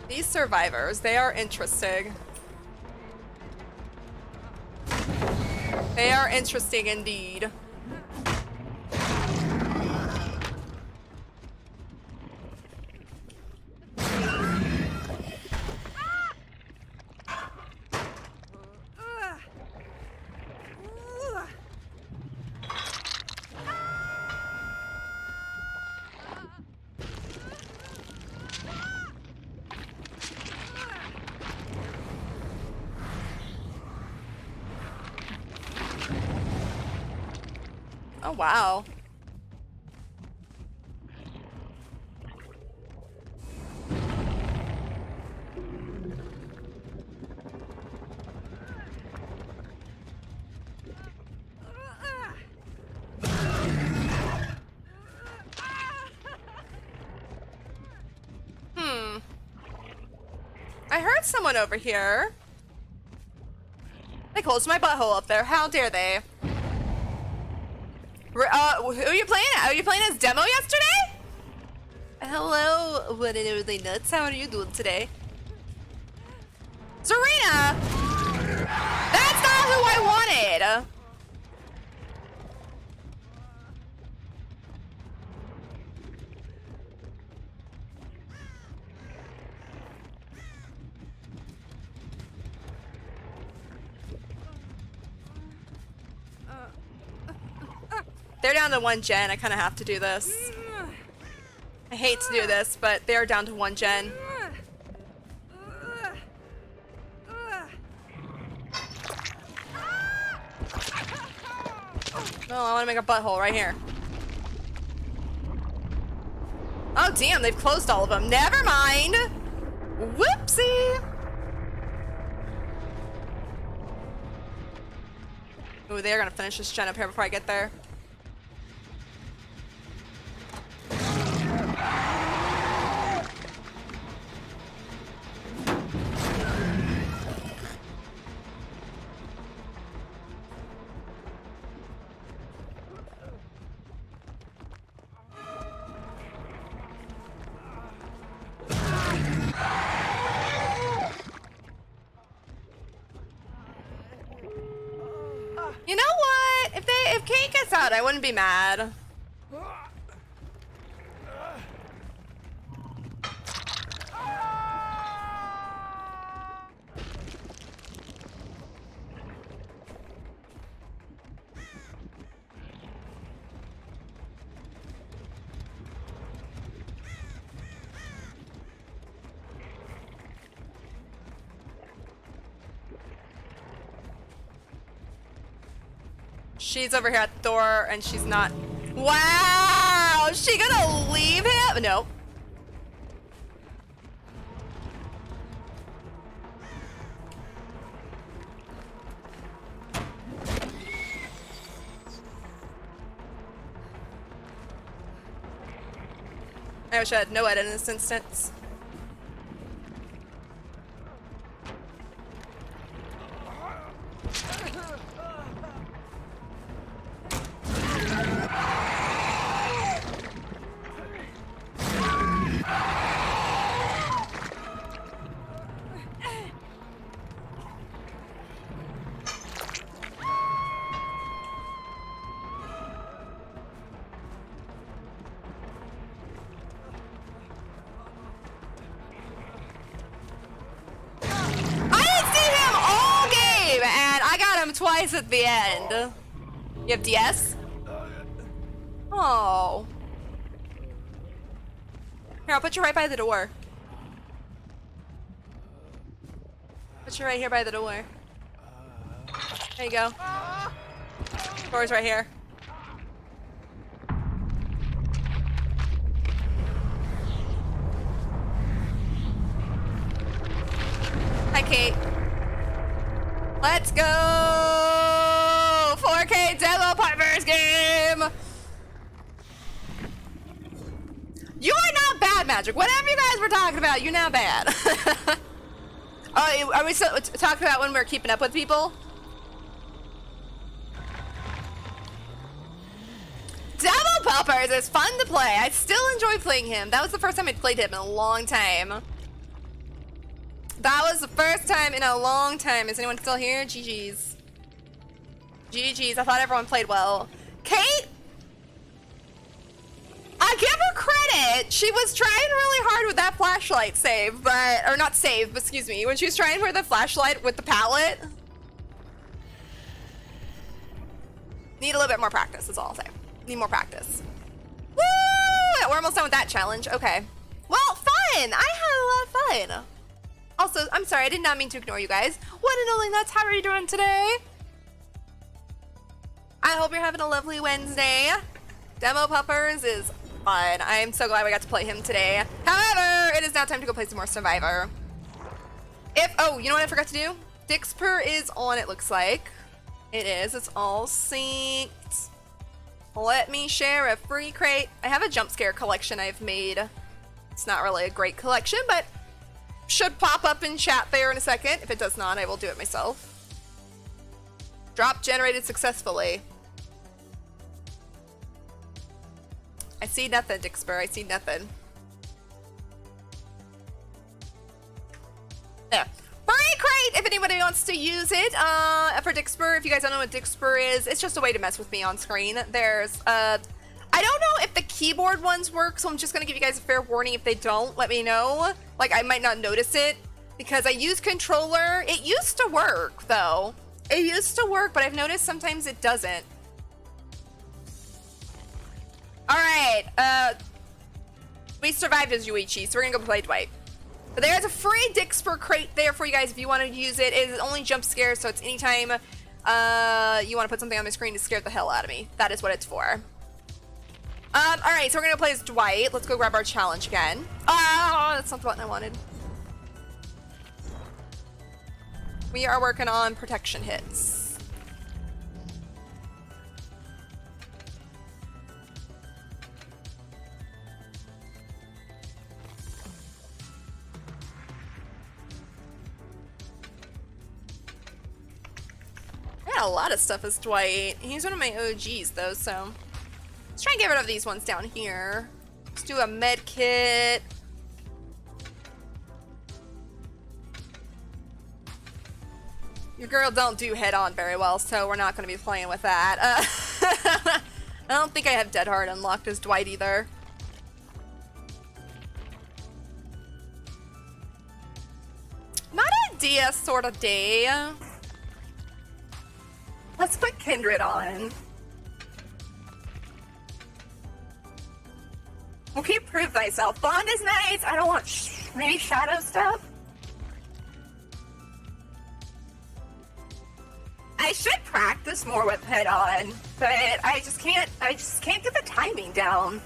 These survivors, they are interesting. They are interesting indeed. Oh, wow. I heard someone over here. They closed my butthole up there. How dare they? Who are you playing at? Are you playing as demo yesterday? Hello, what are they nuts? How are you doing today? Serena! That's not who I wanted! They're down to 1 gen. I kind of have to do this. I hate to do this, but they're down to 1 gen. Oh, I want to make a butthole right here. Oh, damn, they've closed all of them. Never mind. Whoopsie. Ooh, they're gonna finish this gen up here before I get there. You know what? If Kate gets out, I wouldn't be mad. She's over here at the door, and she's not. Wow! Is she gonna leave him? No. I wish I had no edit in this instance. Twice at the end. You have DS? Oh. Here, I'll put you right by the door. Put you right here by the door. There you go. Door's right here. Hi, Kate. Let's go! 4K demo partners game! You are not bad, Magic. Whatever you guys were talking about, you're not bad. Oh, are we still talking about when we're keeping up with people? Devil Poppers is fun to play. I still enjoy playing him. That was the first time I'd played him in a long time. That was the first time in a long time. Is anyone still here? GG's. GG's. I thought everyone played well. Kate? I give her credit. She was trying really hard with that flashlight save, but, or not save, but excuse me, when she was trying with the flashlight with the palette. Need a little bit more practice, is all I'll say. Need more practice. Woo! We're almost done with that challenge. Okay. Well, fun! I had a lot of fun. Also, I'm sorry, I did not mean to ignore you guys. One and only nuts, how are you doing today? I hope you're having a lovely Wednesday. Demo Puppers is fun. I am so glad we got to play him today. However, it is now time to go play some more Survivor. Oh, you know what I forgot to do? Dixper is on, it looks like. It is, it's all synced. Let me share a free crate. I have a jump scare collection I've made. It's not really a great collection, but should pop up in chat there in a second. If it does not, I will do it myself. Drop generated successfully. I see nothing, Dixper. I see nothing. There. Furry crate, if anybody wants to use it, for Dixper. If you guys don't know what Dixper is, it's just a way to mess with me on screen. There's, I don't know if the keyboard ones work, so I'm just gonna give you guys a fair warning. If they don't, let me know. Like, I might not notice it, because I use controller. It used to work, though. It used to work, but I've noticed sometimes it doesn't. Alright, we survived as Yuichi, so we're gonna go play Dwight. But there's a free Dixper crate there for you guys if you want to use it. It is only jump scares, so it's anytime you want to put something on the screen to scare the hell out of me. That is what it's for. Alright, so we're gonna play as Dwight. Let's go grab our challenge again. Oh, that's not the button I wanted. We are working on protection hits. I got a lot of stuff as Dwight. He's one of my OGs though, so let's try and get rid of these ones down here. Let's do a med kit. Your girl don't do head on very well, so we're not going to be playing with that. I don't think I have Dead Hard unlocked as Dwight either. Not a DS sort of day. Let's put Kindred on. We'll keep Prove Thyself. Bond is nice. I don't want maybe Shadow stuff. I should practice more with Head On, but I just can't get the timing down.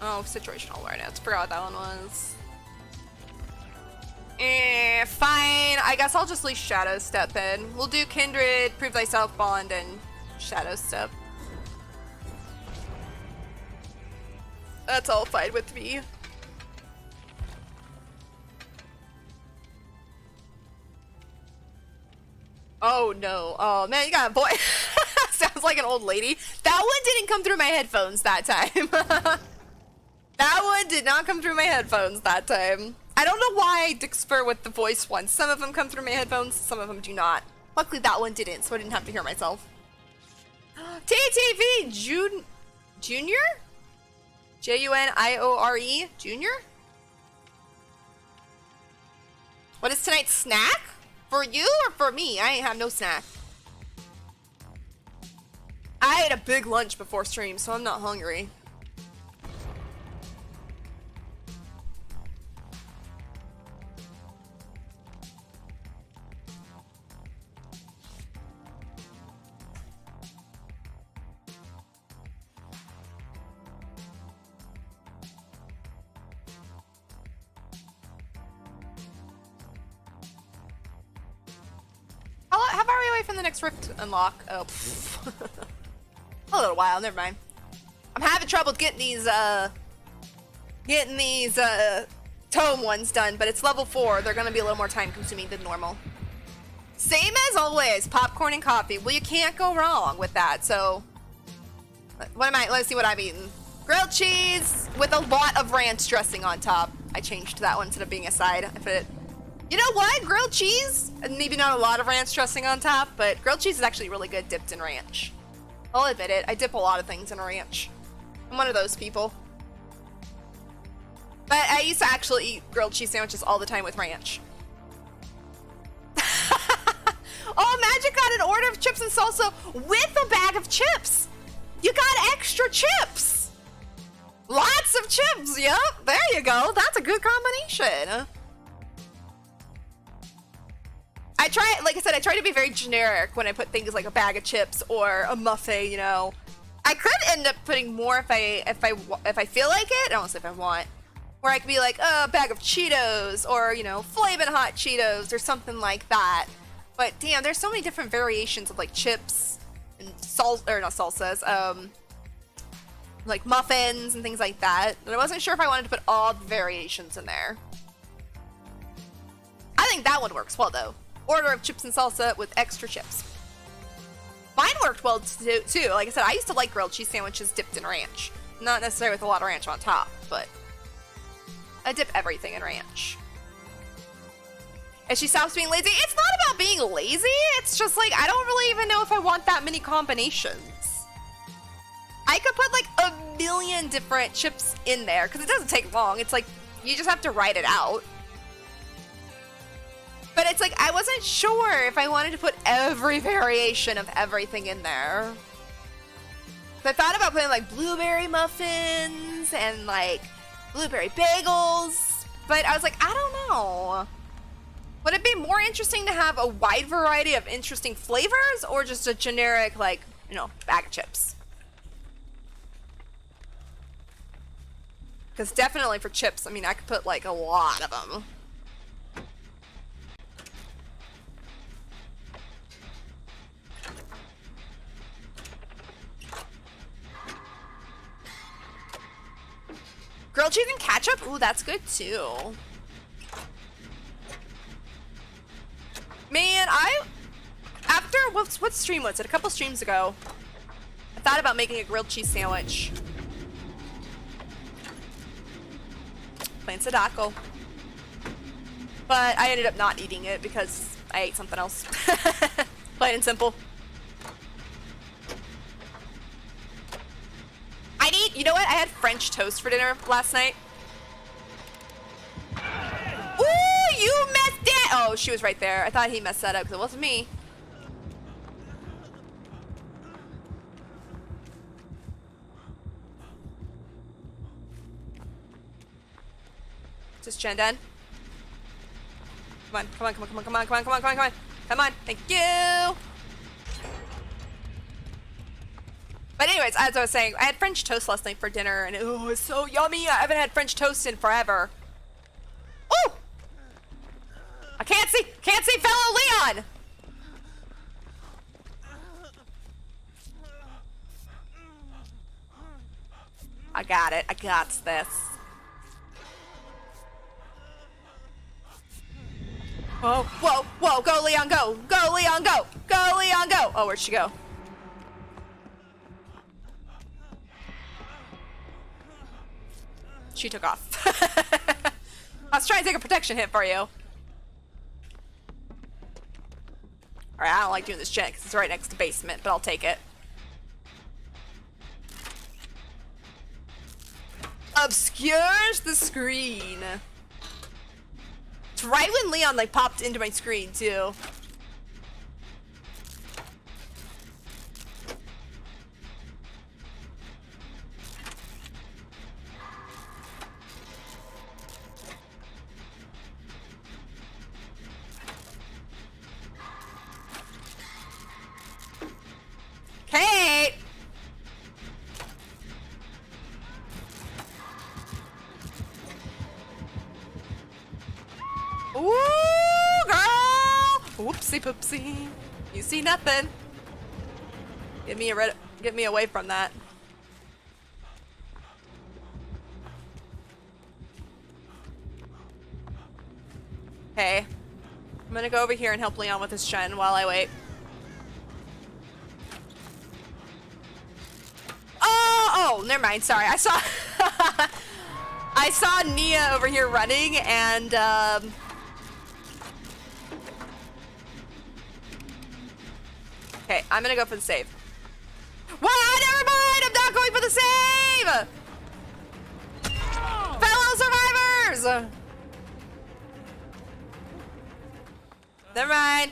Oh, situational awareness. Forgot what that one was. Fine. I guess I'll just leave Shadow Step in. We'll do Kindred, Prove Thyself, Bond, and Shadow Step. That's all fine with me. Oh no. Oh man, you got a boy. Sounds like an old lady. That one didn't come through my headphones that time. That one did not come through my headphones that time. I don't know why I Dixper with the voice ones. Some of them come through my headphones, some of them do not. Luckily that one didn't, so I didn't have to hear myself. TTV Junior? Juniore? Junior? What is tonight's snack? For you or for me? I ain't have no snack. I ate a big lunch before stream, so I'm not hungry. How far are we away from the next rift unlock? Oh, a little while. Never mind. I'm having trouble getting these tome ones done, but it's level 4. They're gonna be a little more time consuming than normal. Same as always, popcorn and coffee. Well, you can't go wrong with that. So, what am I? Let's see what I'm eating. Grilled cheese with a lot of ranch dressing on top. I changed that one instead of being a side. If it. You know what? Grilled cheese, and maybe not a lot of ranch dressing on top, but grilled cheese is actually really good dipped in ranch. I'll admit it. I dip a lot of things in ranch. I'm one of those people. But I used to actually eat grilled cheese sandwiches all the time with ranch. Oh, Magic got an order of chips and salsa with a bag of chips. You got extra chips. Lots of chips. Yep. There you go. That's a good combination. I try, like I said, I try to be very generic when I put things like a bag of chips or a muffin, you know. I could end up putting more if I feel like it. I don't say if I want. Where I could be like, oh, a bag of Cheetos or, you know, Flamin' Hot Cheetos or something like that. But damn, there's so many different variations of like chips and not salsas, like muffins and things like that. And I wasn't sure if I wanted to put all the variations in there. I think that one works well though. Order of chips and salsa with extra chips. Mine worked well too. Like I said, I used to like grilled cheese sandwiches dipped in ranch. Not necessarily with a lot of ranch on top, but I dip everything in ranch. If she stops being lazy, it's not about being lazy. It's just like, I don't really even know if I want that many combinations. I could put like a million different chips in there because it doesn't take long. It's like, you just have to write it out. But it's like, I wasn't sure if I wanted to put every variation of everything in there. So I thought about putting like blueberry muffins and like blueberry bagels, but I was like, I don't know. Would it be more interesting to have a wide variety of interesting flavors or just a generic, like, you know, bag of chips? Because definitely for chips, I mean, I could put like a lot of them. Grilled cheese and ketchup? Ooh, that's good too. Man, after, what stream was it? A couple streams ago, I thought about making a grilled cheese sandwich. Plain Sadako. But I ended up not eating it because I ate something else. Plain and simple. You know what? I had French toast for dinner last night. Ooh, you messed it! Oh, she was right there. I thought he messed that up because it wasn't me. Is this Jen done? Come on, come on, come on, come on, come on, come on, come on, come on, come on. Come on, thank you! But anyways, as I was saying, I had French toast last night for dinner, and it was so yummy. I haven't had French toast in forever. Ooh! I can't see fellow Leon! I got it, I got this. Whoa, whoa, whoa, go Leon, go! Go Leon, go! Go Leon, go! Oh, where'd she go? She took off. I was trying to take a protection hit for you. Alright, I don't like doing this gen because it's right next to basement, but I'll take it. Obscures the screen. It's right when Leon like popped into my screen too. Kate! Ooh, girl! Whoopsie poopsie. You see nothing. Get me away from that. Okay. I'm gonna go over here and help Leon with his gen while I wait. Oh, never mind. Sorry. I saw I saw Nia over here running and okay, I'm gonna go for the save. What? Never mind! I'm not going for the save! Fellow survivors! Never mind.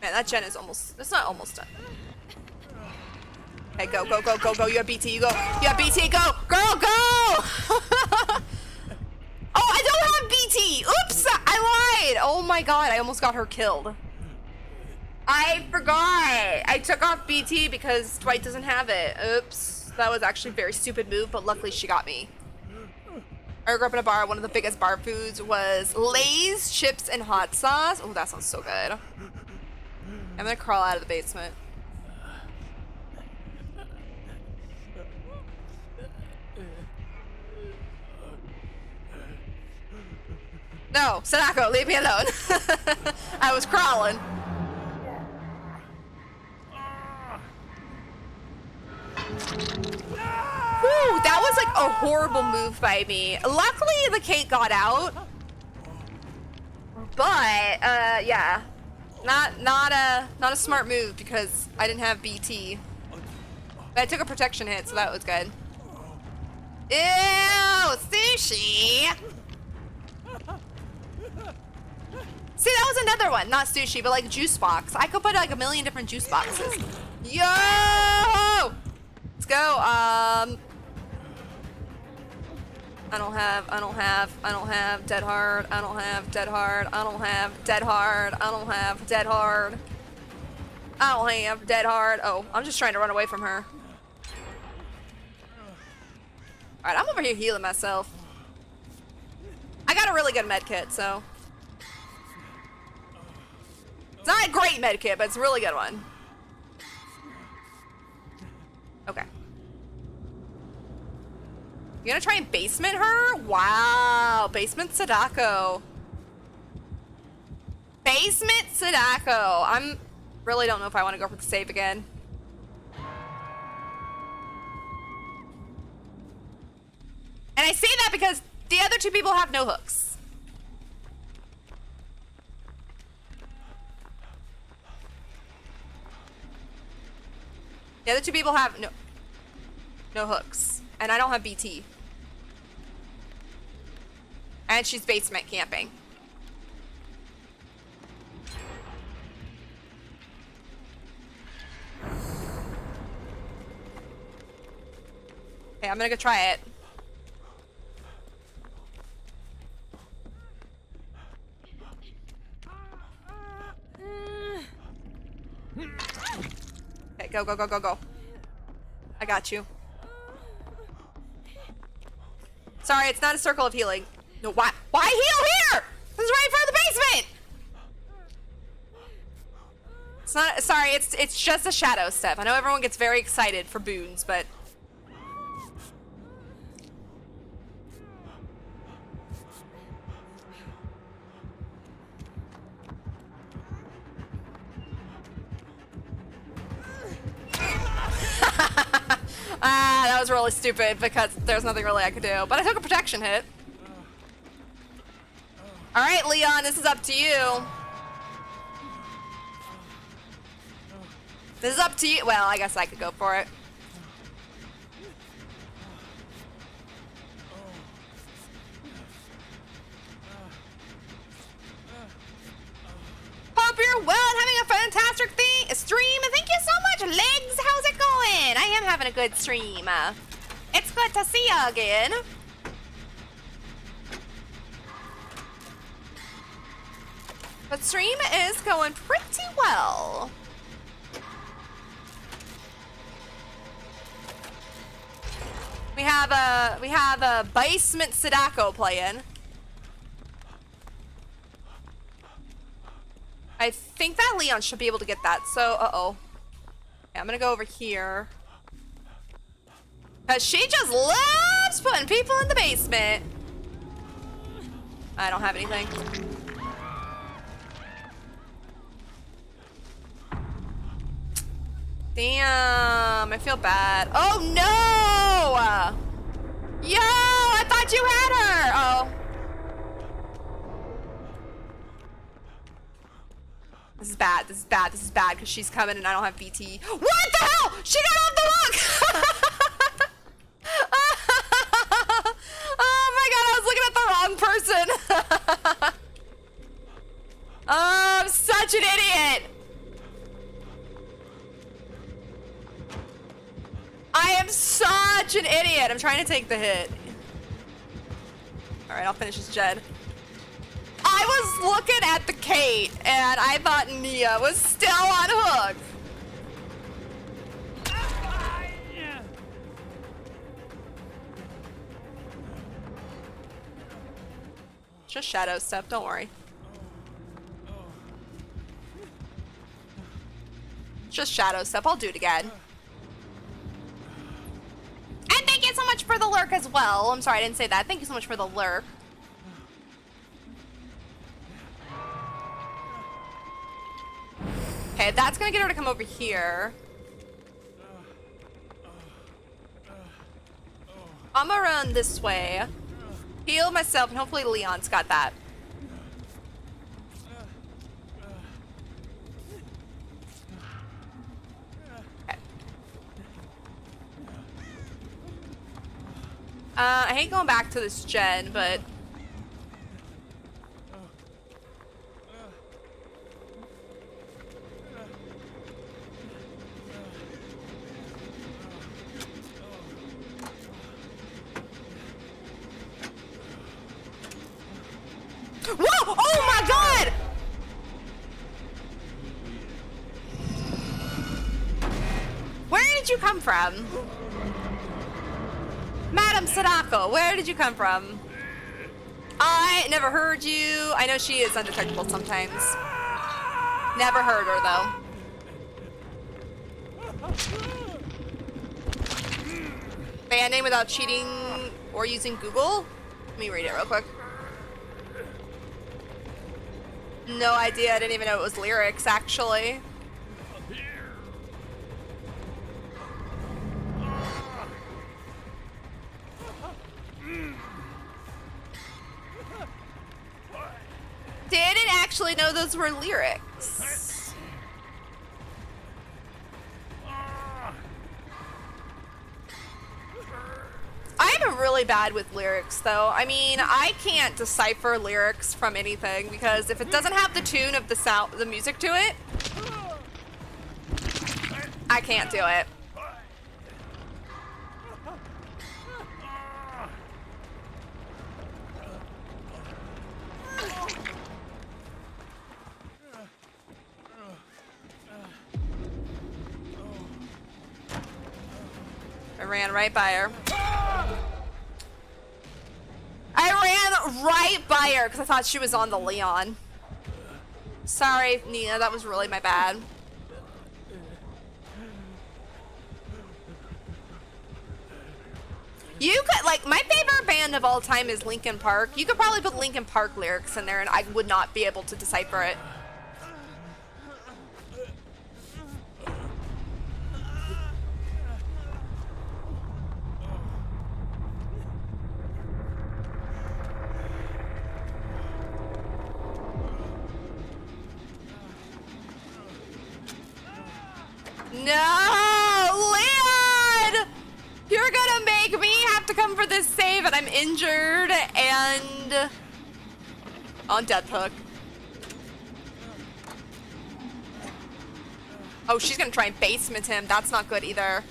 Man, that gen is almost, it's not almost done. Okay, go, go, go, go, go. You have BT, you go. You have BT, go! Girl, go! Oh, I don't have BT! Oops! I lied! Oh my god, I almost got her killed. I forgot! I took off BT because Dwight doesn't have it. Oops. That was actually a very stupid move, but luckily she got me. I grew up in a bar. One of the biggest bar foods was Lay's, chips, and hot sauce. Oh, that sounds so good. I'm gonna crawl out of the basement. No, Sadako, leave me alone. I was crawling. Whew, that was like a horrible move by me. Luckily, the Kate got out. But, yeah. Not a smart move because I didn't have BT. But I took a protection hit, so that was good. Ew, sushi! See, that was another one, not sushi, but like juice box. I could put like a million different juice boxes. Yo! Let's go. I don't have dead hard. I don't have dead hard. I don't have dead hard. I don't have dead hard. I don't have dead hard. Oh, I'm just trying to run away from her. Alright, I'm over here healing myself. I got a really good med kit, so. It's not a great med kit, but it's a really good one. Okay. You gonna try and basement her? Wow, basement Sadako. Basement Sadako. I'm really don't know if I want to go for the save again. And I say that because the other two people have no hooks. The other two people have no hooks. And I don't have BT. And she's basement camping. Okay, I'm gonna go try it. Okay, go, go, go, go, go. I got you. Sorry, it's not a circle of healing. No, why heal here? This is right in front of the basement. It's not, sorry, it's just a shadow step. I know everyone gets very excited for boons, but. That was really stupid because there's nothing really I could do. But I took a protection hit. Alright, Leon, this is up to you. This is up to you. Well, I guess I could go for it. Hope you're well and having a fantastic stream. Thank you so much, Legs. How's it going? I am having a good stream. It's good to see you again. But stream is going pretty well. We have a basement Sadako playing. I think that Leon should be able to get that, so, uh-oh. Okay, I'm gonna go over here. Cause she just loves putting people in the basement. I don't have anything. Damn, I feel bad. Oh no! Yo, I thought you had her! Oh. This is bad, this is bad, this is bad, because she's coming and I don't have BT. What the hell? She got off the hook! Oh my god, I was looking at the wrong person! Oh, I'm such an idiot! I am such an idiot! I'm trying to take the hit. Alright, I'll finish this Jed. I was looking at the Kate, and I thought Nia was still on hook. Just shadow step, don't worry. Just shadow step, I'll do it again. And thank you so much for the lurk as well. I'm sorry, I didn't say that. Thank you so much for the lurk. Okay, that's gonna get her to come over here. I'm gonna run this way. Heal myself, and hopefully Leon's got that. Okay. I hate going back to this gen, but... Whoa! Oh my god! Where did you come from? Madam Sadako, where did you come from? I never heard you. I know she is undetectable sometimes. Never heard her though. Band name without cheating or using Google? Let me read it real quick. No idea, I didn't even know it was lyrics, actually. Didn't actually know those were lyrics. I'm really bad with lyrics, though. I mean, I can't decipher lyrics from anything because if it doesn't have the tune of the sound, the music to it, I can't do it. I ran right by her. I ran right by her because I thought she was on the Leon. Sorry, Nina, that was really my bad. You could, like, my favorite band of all time is Linkin Park. You could probably put Linkin Park lyrics in there and I would not be able to decipher it. No, Leon! You're gonna make me have to come for this save and I'm injured and on death hook. Oh, she's gonna try and basement him. That's not good either.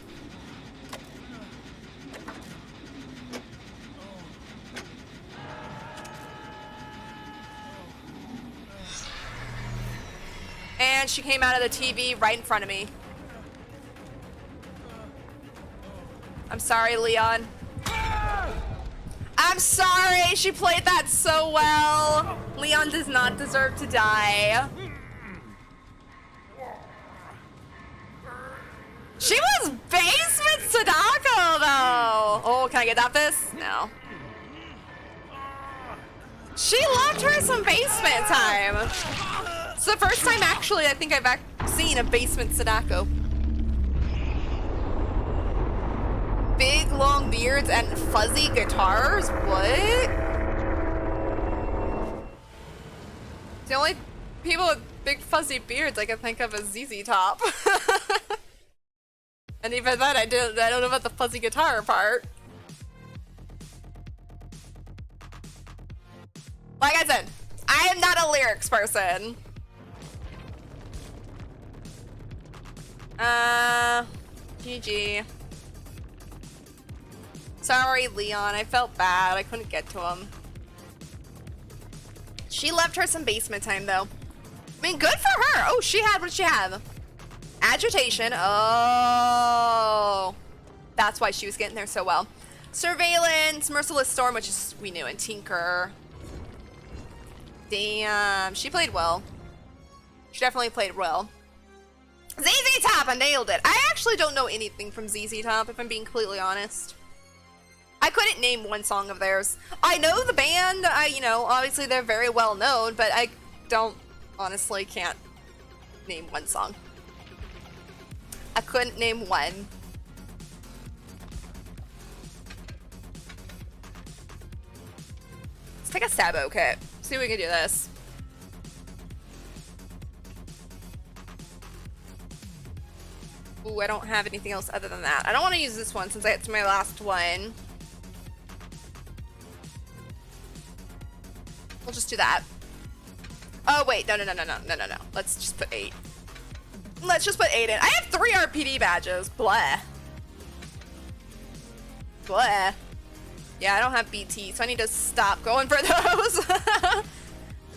And she came out of the TV right in front of me. I'm sorry, Leon. I'm sorry, she played that so well. Leon does not deserve to die. She was basement Sadako though. Oh, can I get off this? No. She loved her some basement time. It's the first time actually I think I've seen a basement Sadako. Big long beards and fuzzy guitars? What? The only people with big fuzzy beards I can think of is ZZ Top. And even then I don't know about the fuzzy guitar part. Like I said, I am not a lyrics person. GG. Sorry, Leon. I felt bad. I couldn't get to him. She left her some basement time, though. I mean, good for her. Oh, she had what she had. Agitation. Oh. That's why she was getting there so well. Surveillance, Merciless Storm, which is we knew, and Tinker. Damn. She played well. She definitely played well. ZZ Top, I nailed it. I actually don't know anything from ZZ Top, if I'm being completely honest. I couldn't name one song of theirs. I know the band, you know, obviously they're very well known, but I don't, honestly can't name one song. I couldn't name one. Let's take a Sabo kit. See if we can do this. Ooh, I don't have anything else other than that. I don't want to use this one since it's my last one. We'll just do that. Oh, wait. No. Let's just put 8. Let's just put 8 in. I have 3 RPD badges. Blah. Blah. Yeah, I don't have BT, so I need to stop going for those.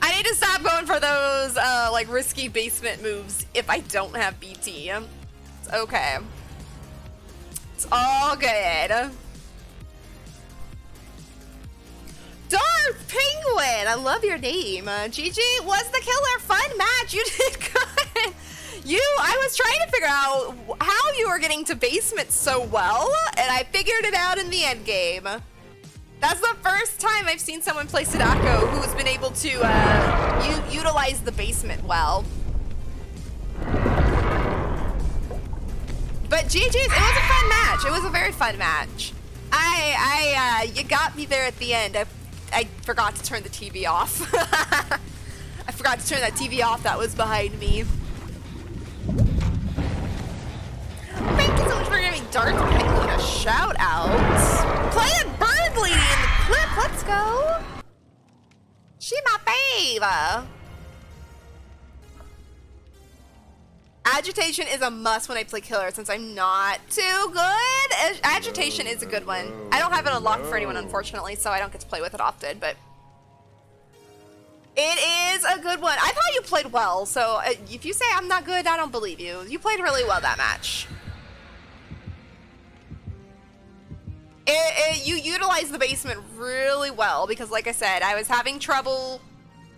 I need to stop going for those, like, risky basement moves if I don't have BT. It's okay. It's all good. Darth Penguin! I love your name. GG, was the killer fun match? You did good. I was trying to figure out how you were getting to basement so well, and I figured it out in the end game. That's the first time I've seen someone play Sadako who has been able to utilize the basement well. But GG's, it was a fun match. It was a very fun match. You got me there at the end. I forgot to turn the TV off. I forgot to turn that TV off that was behind me. Thank you so much for giving Darth Penguin a shout out. Playing Bird Lady in the clip. Let's go. She my fave. Agitation is a must when I play killer since I'm not too good. Agitation is a good one. I don't have it unlocked for anyone, unfortunately, so I don't get to play with it often, but it is a good one. I thought you played well, so if you say I'm not good, I don't believe you. You played really well that match. You utilized the basement really well because, like I said, I was having trouble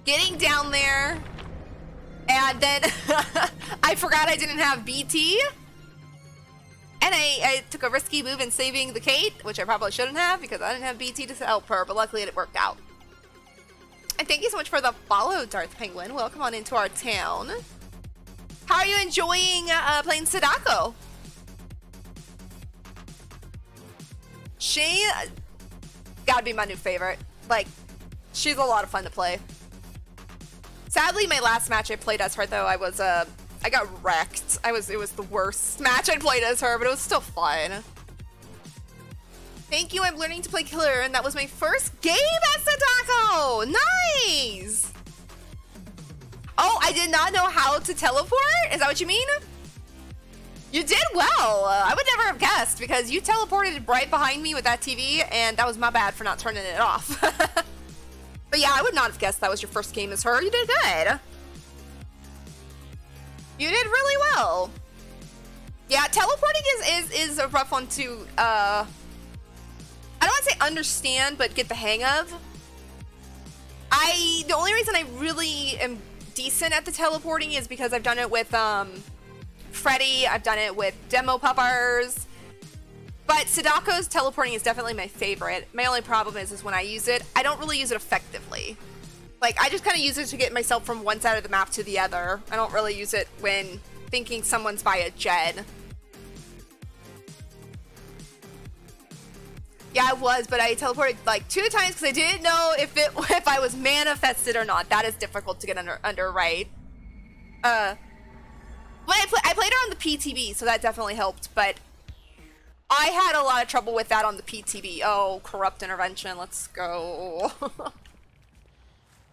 getting down there. And then I forgot I didn't have BT. And I took a risky move in saving the Kate, which I probably shouldn't have because I didn't have BT to help her, but luckily it worked out. And thank you so much for the follow, Darth Penguin. Welcome on into our town. How are you enjoying playing Sadako? She gotta be my new favorite. Like, she's a lot of fun to play. Sadly, my last match I played as her, though, I got wrecked. It was the worst match I played as her, but it was still fun. Thank you, I'm learning to play killer, and that was my first game at Sadako! Nice! Oh, I did not know how to teleport? Is that what you mean? You did well. I would never have guessed, because you teleported right behind me with that TV, and that was my bad for not turning it off. But yeah, I would not have guessed that was your first game as her. You did good. You did really well. Yeah, teleporting is a rough one to, I don't want to say understand, but get the hang of. The only reason I really am decent at the teleporting is because I've done it with, Freddy, I've done it with demo puppers. But Sadako's teleporting is definitely my favorite. My only problem is when I use it, I don't really use it effectively. Like, I just kind of use it to get myself from one side of the map to the other. I don't really use it when thinking someone's by a jet. Yeah, I was, but I teleported like 2 times because I didn't know if I was manifested or not. That is difficult to get under right. But I played her on the PTB, so that definitely helped, but I had a lot of trouble with that on the PTB. Oh, corrupt intervention. Let's go.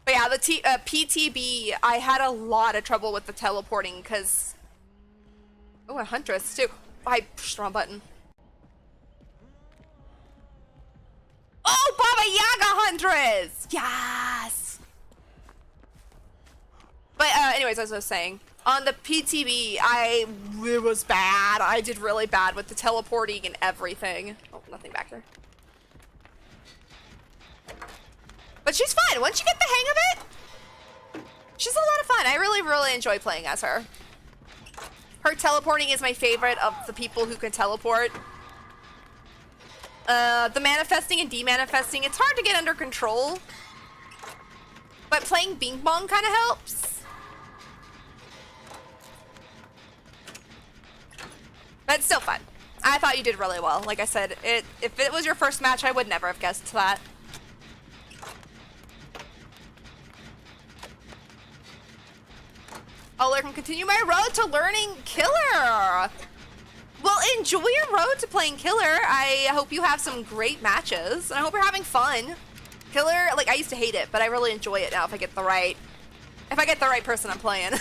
But yeah, the PTB, I had a lot of trouble with the teleporting because... Oh, a Huntress, too. I pushed the wrong button. Oh, Baba Yaga Huntress! Yes! But anyways, as I was saying, on the PTB, it was bad. I did really bad with the teleporting and everything. Oh, nothing back there. But she's fun. Once you get the hang of it, she's a lot of fun. I really, really enjoy playing as her. Her teleporting is my favorite of the people who can teleport. The manifesting and demanifesting, it's hard to get under control. But playing Bing Bong kind of helps. But it's still fun. I thought you did really well. Like I said, if it was your first match, I would never have guessed that. I'll learn and continue my road to learning Killer. Well, enjoy your road to playing Killer. I hope you have some great matches, and I hope you're having fun. Killer, like I used to hate it, but I really enjoy it now if I get the right person I'm playing.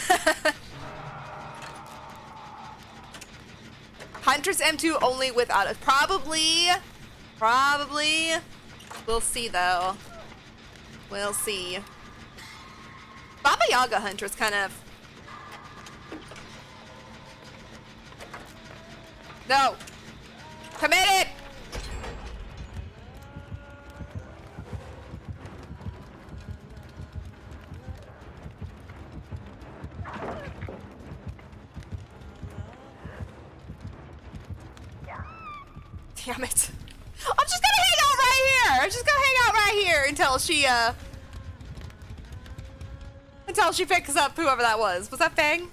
Huntress M2 only without it. Probably. We'll see though. We'll see. Baba Yaga Huntress kind of. No. Committed. Damn it. I'm just gonna hang out right here. I'm just gonna hang out right here until she picks up whoever that was. Was that Fang?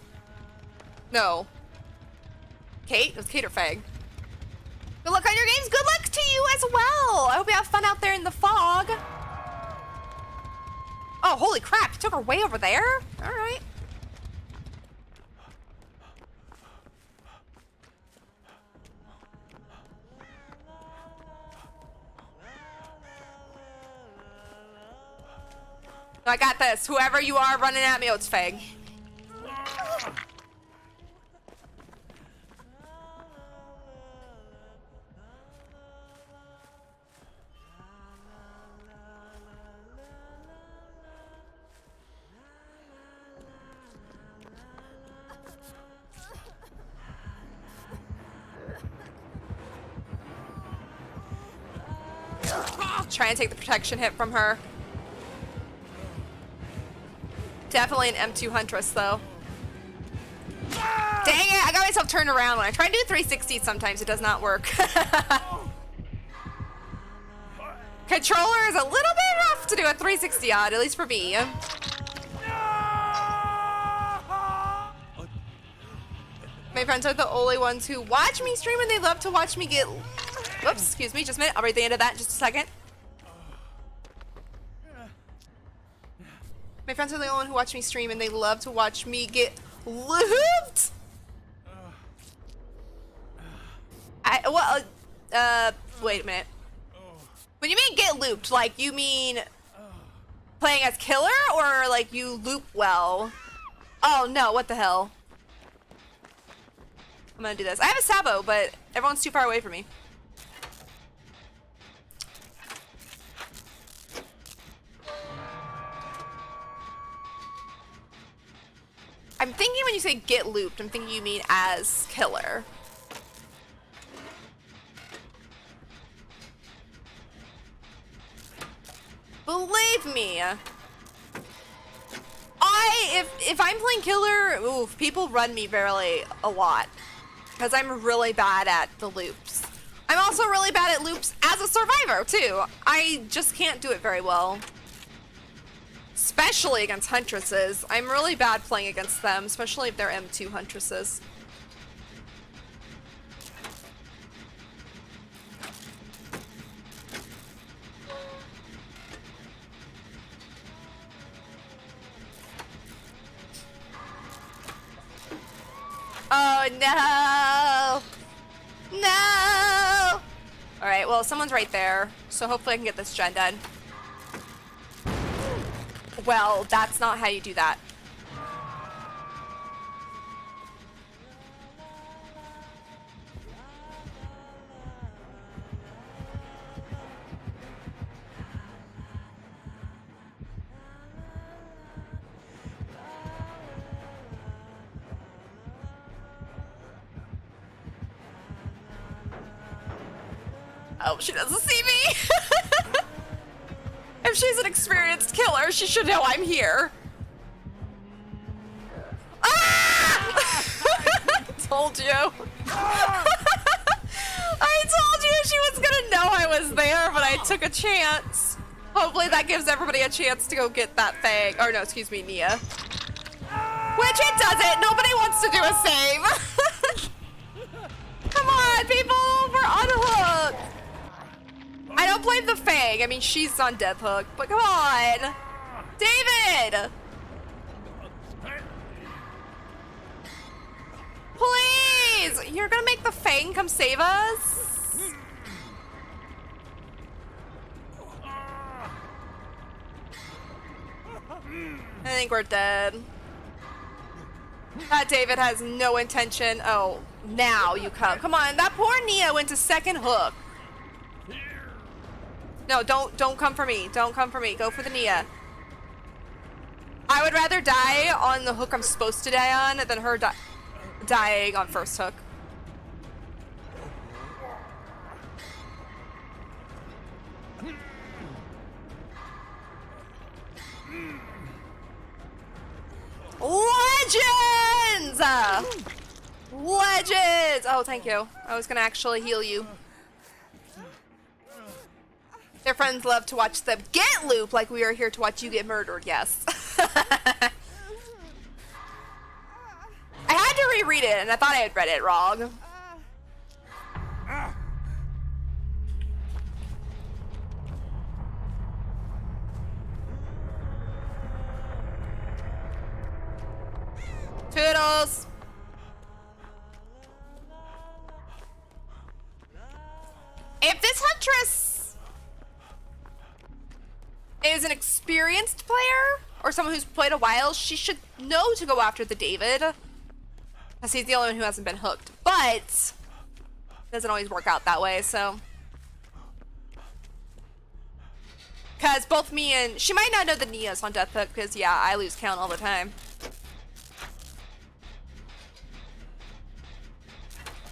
No. Kate? It was Kate or Fang. Good luck on your games. Good luck to you as well. I hope you have fun out there in the fog. Oh, holy crap. You took her way over there? All right. I got this. Whoever you are running at me, oh, it's Fang. Try and take the protection hit from her. Definitely an M2 Huntress, though. Dang it, I got myself turned around. When I try to do 360, sometimes it does not work. Controller is a little bit rough to do a 360 on, at least for me. My friends are the only ones who watch me stream, and they love to watch me get... Whoops, excuse me, just a minute. I'll read the end of that in just a second. My friends are the only one who watch me stream, and they love to watch me get looped. Wait a minute. When you mean get looped, like you mean playing as Killer, or like you loop well? Oh no, what the hell? I'm gonna do this. I have a Sabo, but everyone's too far away from me. I'm thinking when you say get looped, I'm thinking you mean as Killer. Believe me, if I'm playing Killer, oof, people run me barely a lot because I'm really bad at the loops. I'm also really bad at loops as a survivor too. I just can't do it very well. Especially against Huntresses. I'm really bad playing against them, especially if they're M2 Huntresses. Oh no! No! Alright, well, someone's right there, so hopefully I can get this gen done. Well, that's not how you do that. Oh, she doesn't see me! If she's an experienced killer, she should know I'm here. Ah! I told you. I told you she was gonna know I was there, but I took a chance. Hopefully that gives everybody a chance to go get that thing. Or no, excuse me, Nia. Which it doesn't. Nobody wants to do a save. on, people! We're unhooked! I don't blame the Fang. I mean, she's on death hook, but come on! David! Please! You're gonna make the Fang come save us? I think we're dead. That David has no intention. Oh, now you come. Come on, that poor Nia went to second hook. No, don't come for me. Don't come for me. Go for the Nia. I would rather die on the hook I'm supposed to die on than her dying on first hook. Legends! Legends! Oh, thank you. I was gonna actually heal you. Their friends love to watch them get loop like we are here to watch you get murdered, yes. I had to reread it and I thought I had read it wrong. Toodles! If this Huntress is an experienced player or someone who's played a while, she should know to go after the David. Because he's the only one who hasn't been hooked. But it doesn't always work out that way, so. Because both me and... She might not know the Nia's on death hook because, yeah, I lose count all the time.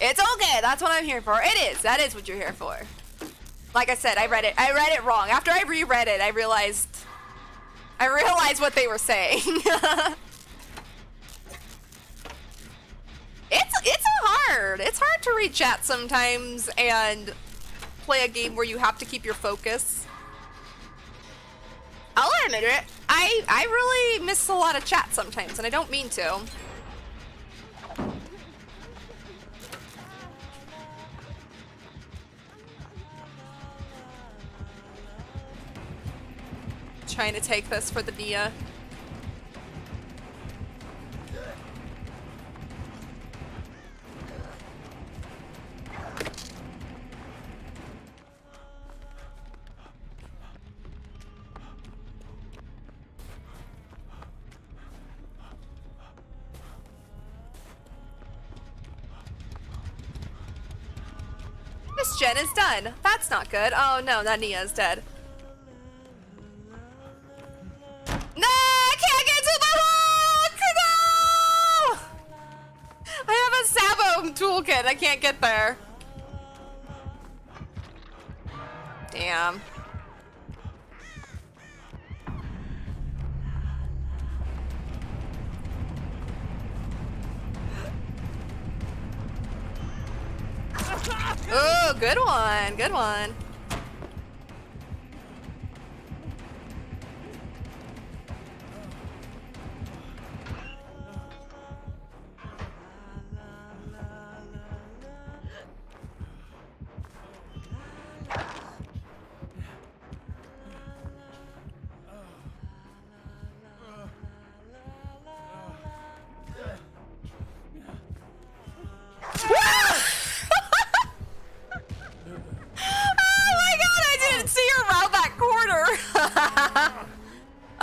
It's okay. That's what I'm here for. It is. That is what you're here for. Like I said, I read it wrong. After I reread it, I realized what they were saying. It's hard. It's hard to read chat sometimes and play a game where you have to keep your focus. I'll admit it. I really miss a lot of chat sometimes, and I don't mean to. Trying to take this for the Nia. This gen is done. That's not good. Oh no, that Nia is dead. No, I can't get to the hook! No! I have a Sabo toolkit. I can't get there. Damn. Oh, good one. Good one.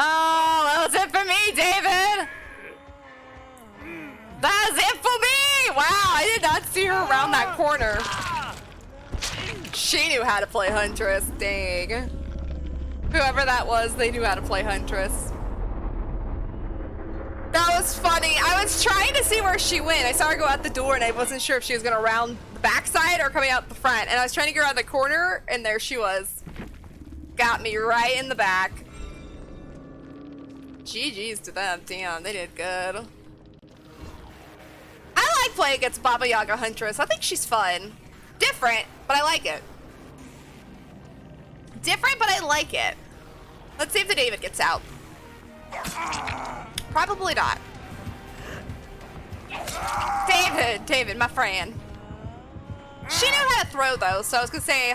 Oh, that was it for me, David. That was it for me. Wow, I did not see her around that corner. She knew how to play Huntress. Dang. Whoever that was, they knew how to play Huntress. That was funny. I was trying to see where she went. I saw her go out the door and I wasn't sure if she was going to round the backside or coming out the front. And I was trying to get around the corner and there she was. Got me right in the back. GG's to them. Damn, they did good. I like playing against Baba Yaga Huntress. I think she's fun. Different, but I like it. Different, but I like it. Let's see if the David gets out. Probably not. David, my friend. She knew how to throw though, so I was gonna say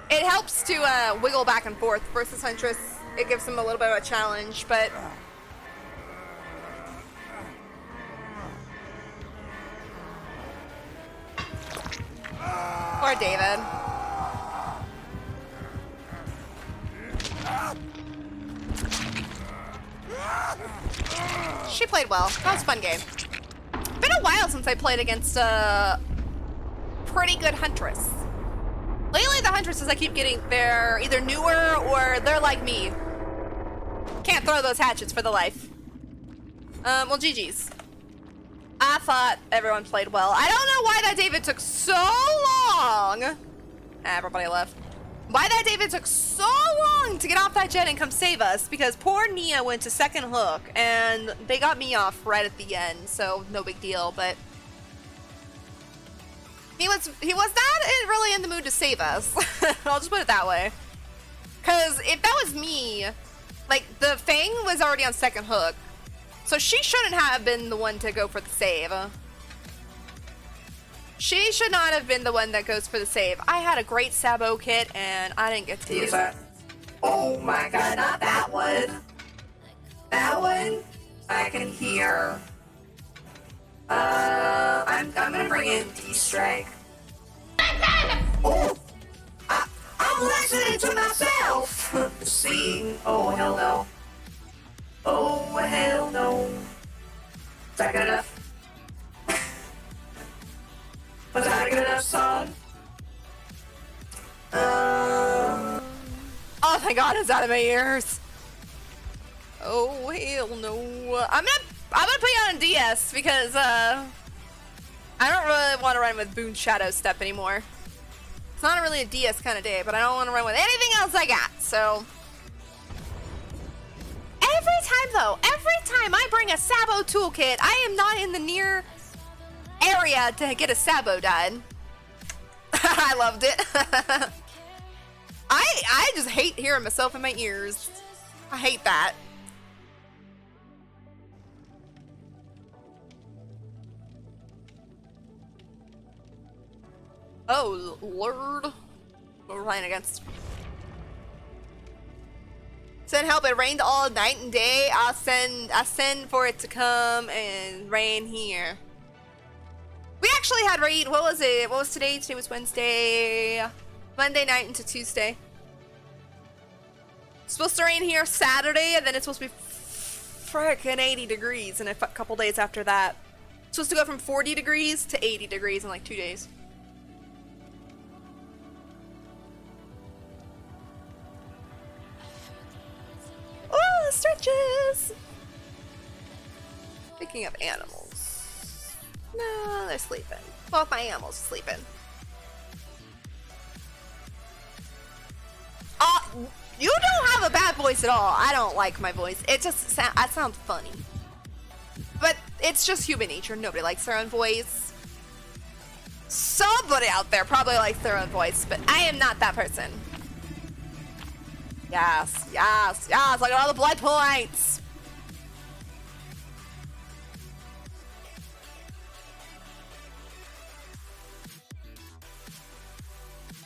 it helps to wiggle back and forth versus Huntress. It gives them a little bit of a challenge, but or David. She played well. That was a fun game. Been a while since I played against a pretty good Huntress. Lately, the Huntresses I keep getting, they're either newer or they're like me. Can't throw those hatchets for the life. Well, GG's. I thought everyone played well. I don't know why that David took so long. Everybody left. Why that David took so long to get off that jet and come save us, because poor Nia went to second hook and they got me off right at the end, so no big deal, but he was not really in the mood to save us. I'll just put it that way. Cause if that was me, like the Fang was already on second hook, so she shouldn't have been the one to go for the save. She should not have been the one that goes for the save. I had a great Sabo kit and I didn't get to use it. Oh my god, not that one. That one, I can hear. I'm gonna bring in D-Strike. Oh, I'm listening to myself. See, oh hell no. Oh hell no. Is that good enough? Was that a good enough song? Oh thank god, it's out of my ears. Oh hell no. I'm gonna put you on DS because I don't really want to run with Boone Shadow Step anymore. It's not really a DS kind of day, but I don't want to run with anything else I got, so. Every time I bring a Sabo toolkit, I am not in the near area to get a Sabo done. I loved it. I just hate hearing myself in my ears. I hate that. Oh Lord, what we're playing against. Send help. It rained all night and day. I send for it to come and rain here. We actually had rain. What was it? What was today? Today was Wednesday. Monday night into Tuesday. It's supposed to rain here Saturday, and then it's supposed to be frickin' 80 degrees in a couple days after that. It's supposed to go from 40 degrees to 80 degrees in like 2 days. Oh, stretches! Picking up animals. No, they're sleeping. Both my animals are sleeping. You don't have a bad voice at all. I don't like my voice. It just I sound funny. But it's just human nature. Nobody likes their own voice. Somebody out there probably likes their own voice, but I am not that person. Yes, yes, yes. Look at all the blood points.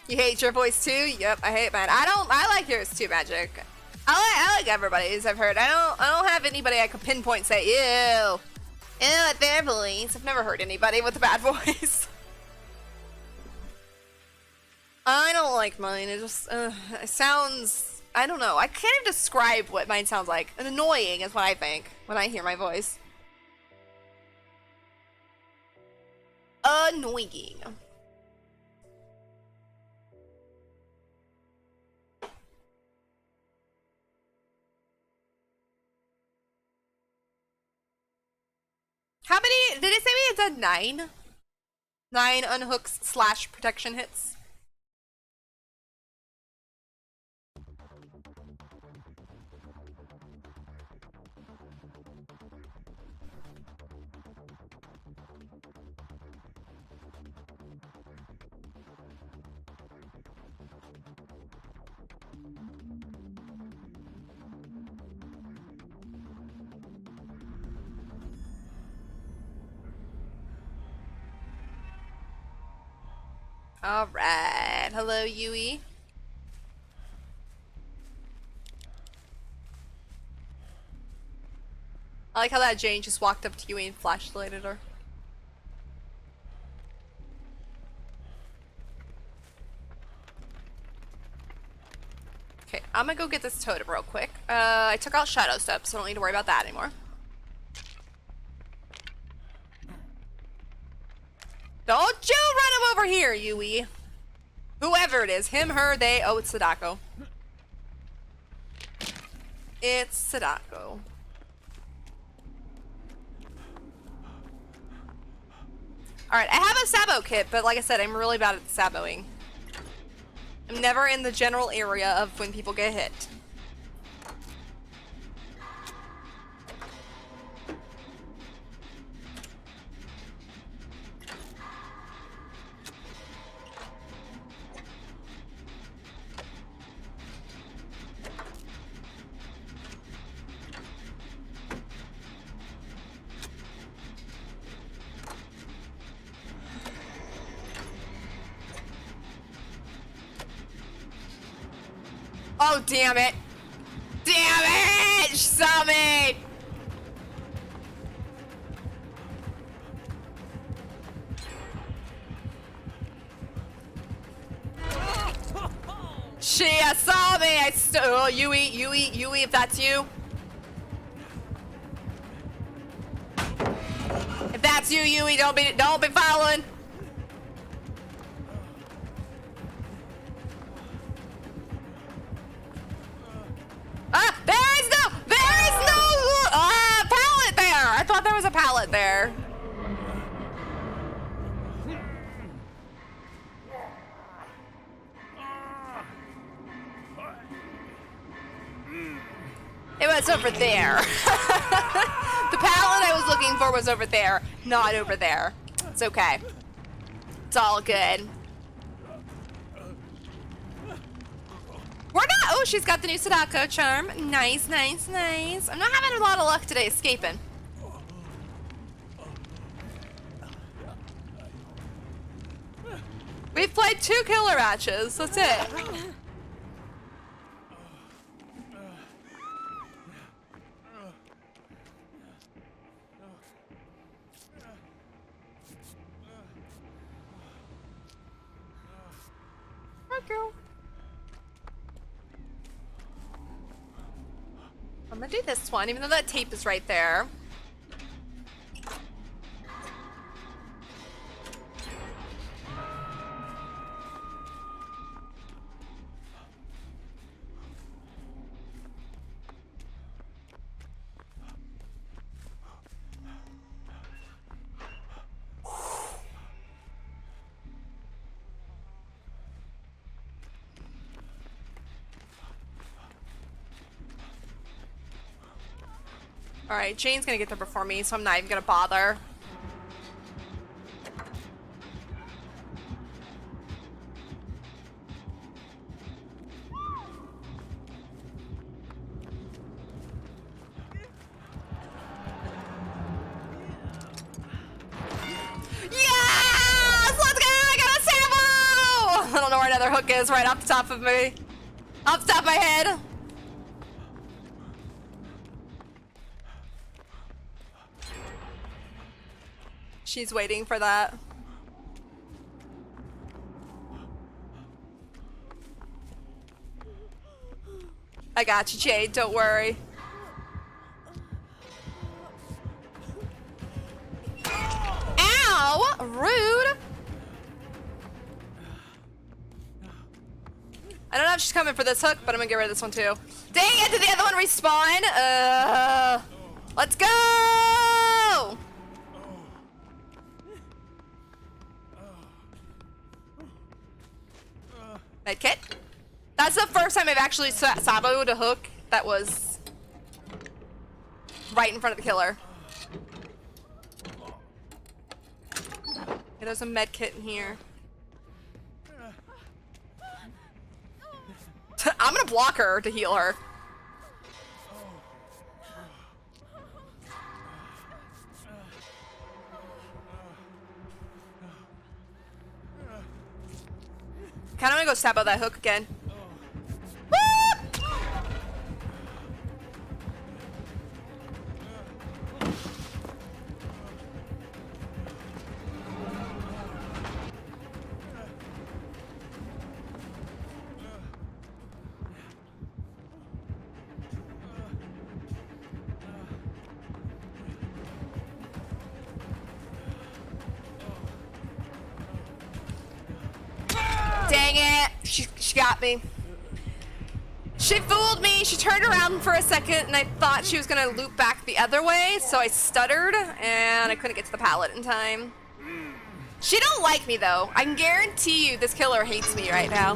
You hate your voice too? Yep, I hate mine. I like yours too, Magic. I like everybody's, I've heard. I don't have anybody I could pinpoint and say, ew. Ew, at their voice. I've never heard anybody with a bad voice. I don't like mine. It just it sounds, I don't know. I can't even describe what mine sounds like. And annoying is what I think when I hear my voice. Annoying. How many, did it say we had done 9? 9 unhooks / protection hits? Alright. Hello, Yui. I like how that Jane just walked up to Yui and flashlighted her. Okay, I'm gonna go get this totem real quick. I took out Shadow Step, so I don't need to worry about that anymore. Don't you run him over here, Yui. Whoever it is, him, her, they. Oh, it's Sadako. It's Sadako. Alright, I have a Sabo kit, but like I said, I'm really bad at Saboing. I'm never in the general area of when people get hit. Oh, damn it. Damn it! She saw me! She saw me! Oh, Yui, if that's you. If that's you, Yui, don't be following. There is no pallet there. I thought there was a pallet there. It was over there. The pallet I was looking for was over there, not over there. It's okay. It's all good. We're not. Oh, she's got the new Sadako charm. Nice, nice, nice. I'm not having a lot of luck today escaping. We've played 2 killer matches. That's it. Hi, girl. I'm gonna do this one, even though that tape is right there. Alright, Jane's gonna get there before me, so I'm not even gonna bother. Yes! Let's go! I got a Sabo! I don't know where another hook is, right off the top of me. Off the top of my head. She's waiting for that. I got you, Jade. Don't worry. Ow! Rude! I don't know if she's coming for this hook, but I'm gonna get rid of this one too. Dang it! Did the other one respawn? Let's go! Medkit. That's the first time I've actually saboed a hook that was right in front of the killer. Okay, there's a medkit in here. I'm gonna block her to heal her. Kinda wanna go stab out that hook again. Woo! Dang it! She got me. She fooled me. She turned around for a second and I thought she was gonna loop back the other way, so I stuttered and I couldn't get to the pallet in time. She don't like me though. I can guarantee you this killer hates me right now.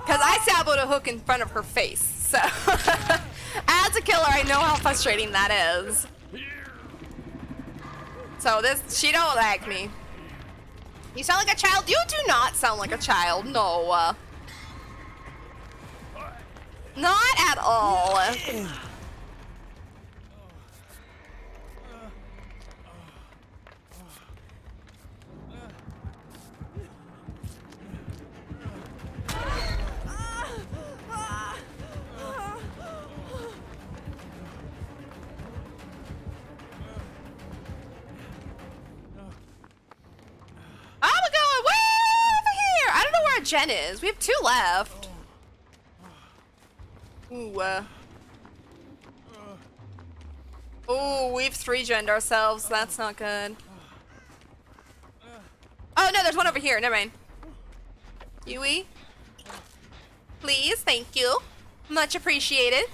Cause I stabbed a hook in front of her face, so. As a killer, I know how frustrating that is. So she don't like me. You sound like a child? You do not sound like a child, no. Not at all. I'm going way over here. I don't know where Jen is. We have 2 left. Ooh. Ooh, we've 3-gened ourselves. That's not good. Oh no, there's one over here. Never mind. Yui? Please, thank you. Much appreciated.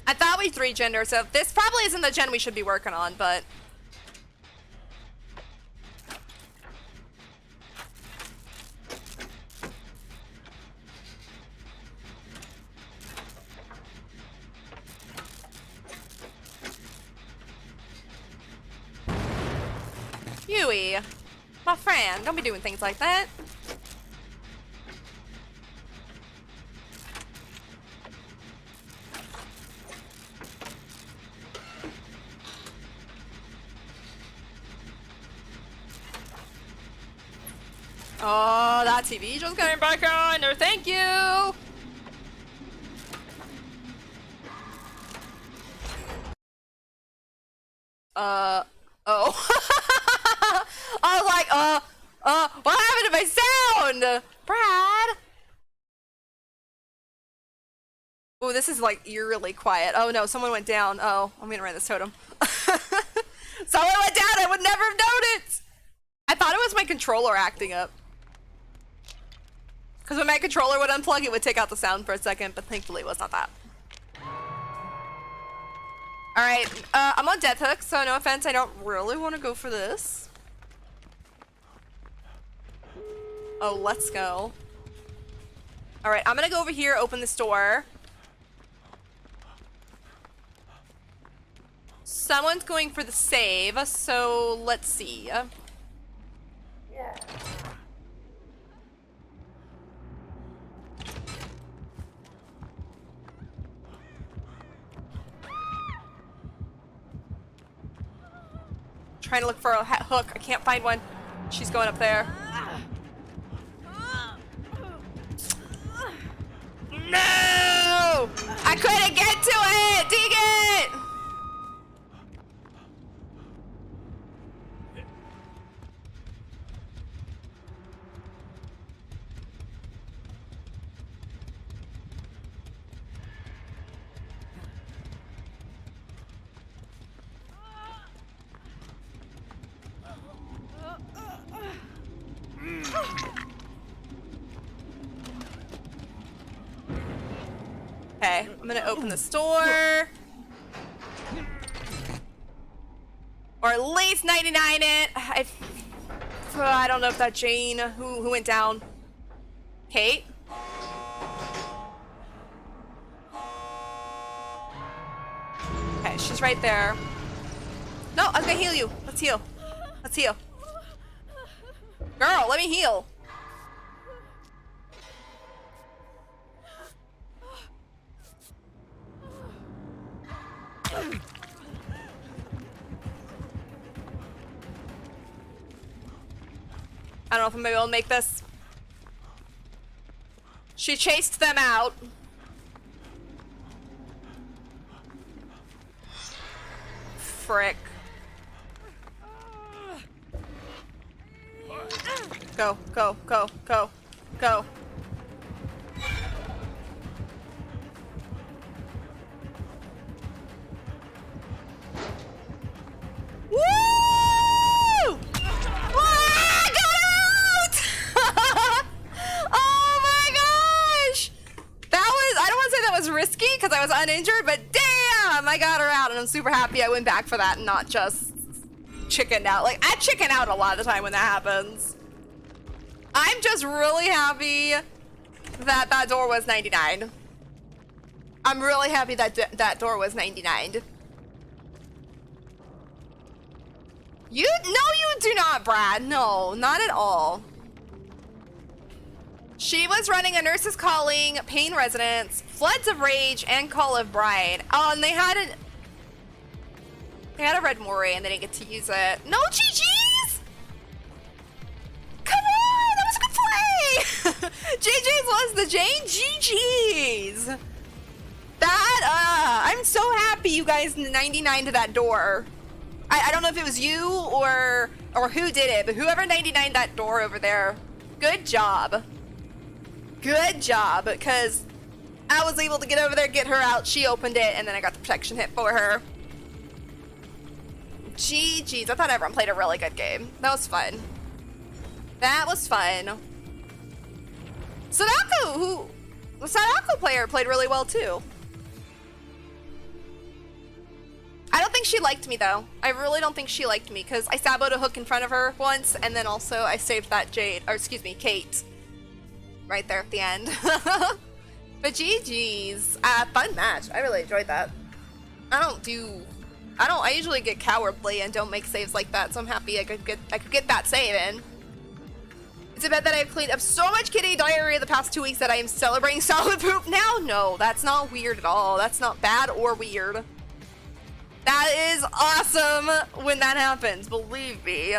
I thought we 3-gened ourselves. This probably isn't the gen we should be working on, but... Yui, my friend, don't be doing things like that. Oh, that TV just came back on. No, thank you. Oh. I was like, what happened to my sound? Brad? Oh, this is like eerily quiet. Oh no, someone went down. Oh, I'm gonna run this totem. Someone went down, I would never have known it! I thought it was my controller acting up. Because when my controller would unplug, it would take out the sound for a second, but thankfully it was not that. Alright, I'm on Death Hook, so no offense, I don't really want to go for this. Oh, let's go. Alright, I'm gonna go over here, open this door. Someone's going for the save, so let's see. Trying to look for a hook. I can't find one. She's going up there. No! I couldn't get to it! Dig it! Okay, I'm gonna open this door. Or at least 99 it. I don't know if that Jane, who went down. Kate? Okay, she's right there. No, I was gonna heal you. Let's heal. Let's heal. Girl, let me heal. don't know if I'm gonna be able to make this. She chased them out. Frick. Go, go, go, go, go. Woo! Ah, I got out! Oh my gosh! That was, I don't want to say that was risky because I was uninjured, but damn, I got her out and I'm super happy I went back for that and not just chickened out. Like, I chicken out a lot of the time when that happens. I'm just really happy that that door was 99. I'm really happy that that door was 99. No, you do not, Brad. No, not at all. She was running a Nurse's Calling, Pain Residence, Floods of Rage, and Call of Bride. Oh, and they had a Red Moray and they didn't get to use it. No GG's! Come on, that was a good play! JJ's was the Jane. GG's! That, I'm so happy you guys 99 to that door. I don't know if it was you or who did it, but whoever 99 that door over there, good job. Good job, because I was able to get over there, get her out, she opened it, and then I got the protection hit for her. GG's, I thought everyone played a really good game. That was fun. That was fun. Sadako, the Sadako player played really well too. I don't think she liked me though. I really don't think she liked me because I saboed a hook in front of her once and then also I saved that Kate. Right there at the end. But GG's. Fun match. I really enjoyed that. I usually get cowardly and don't make saves like that, so I'm happy I could get that save in. It's a bet that I've cleaned up so much kitty diarrhea the past 2 weeks that I am celebrating solid poop now? No, that's not weird at all. That's not bad or weird. That is awesome when that happens, believe me.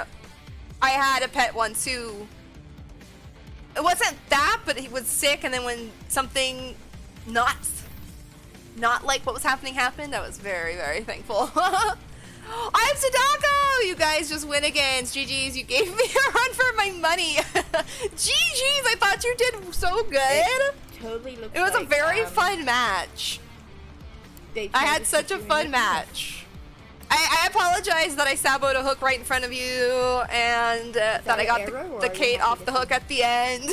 I had a pet once who, it wasn't that, but he was sick, and then when something not like what was happening happened, I was very, very thankful. I'm Sadako! You guys just win against. GG's, you gave me a run for my money. GG's, I thought you did so good. It totally looks It was like, a very fun match. I had such a fun match. I apologize that I saboed a hook right in front of you and that I got the Kate off the hook at the end.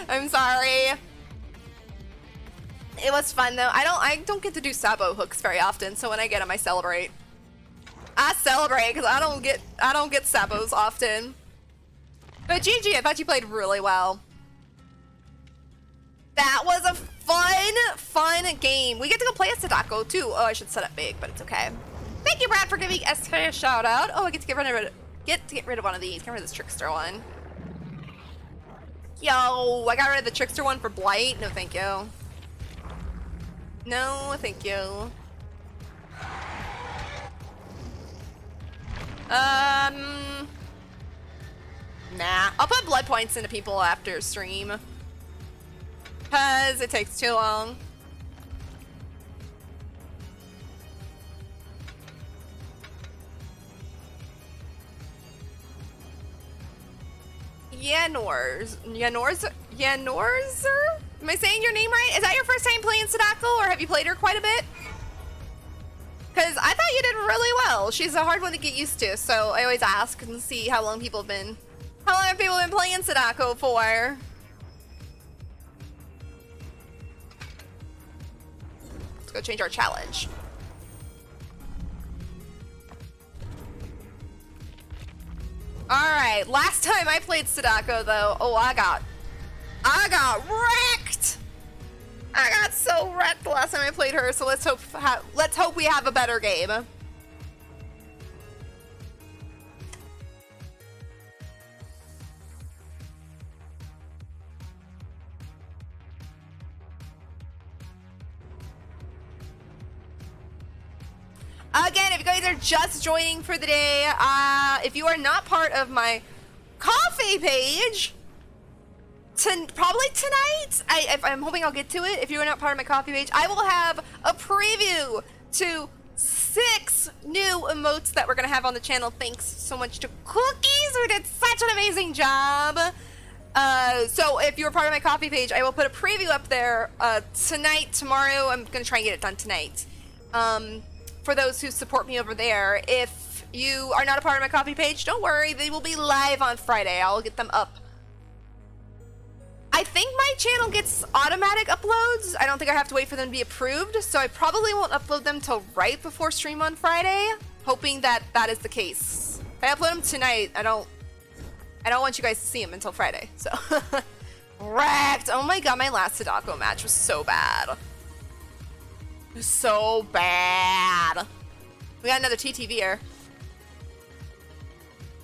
I'm sorry. It was fun though. I don't get to do sabo hooks very often, so when I get them I celebrate. I celebrate because I don't get sabos often. But GG, I thought you played really well. That was a fun game. We get to go play as Sadako too. Oh, I should set up big, but it's okay. Thank you, Brad, for giving SK a shout out. Oh, I get to get rid of one of these. Get rid of this Trickster one. Yo, I got rid of the Trickster one for Blight. No, thank you. No, thank you. Nah. I'll put blood points into people after stream. Because it takes too long. Yanorzer? Am I saying your name right? Is that your first time playing Sadako, or have you played her quite a bit? Because I thought you did really well. She's a hard one to get used to, so I always ask and see how long people have been playing Sadako for. Let's go change our challenge. Alright, last time I played Sadako though, oh I got wrecked! I got so wrecked the last time I played her, so let's hope we have a better game. Again, if you guys are just joining for the day, if you are not part of my coffee coffee page, probably tonight. I'm hoping I'll get to it. If you're not part of my coffee page, I will have a preview to 6 new emotes that we're gonna have on the channel. Thanks so much to Cookies, who did such an amazing job. So if you're part of my coffee page, I will put a preview up there tonight, tomorrow. I'm gonna try and get it done tonight. For those who support me over there, if you are not a part of my coffee page, don't worry, they will be live on Friday. I'll get them up. I think my channel gets automatic uploads. I don't think I have to wait for them to be approved, so I probably won't upload them till right before stream on Friday, hoping that that is the case. If I upload them tonight, I don't want you guys to see them until Friday, so. Wrecked! Oh my god, my last Sadako match was so bad. It was so bad. We got another TTV here.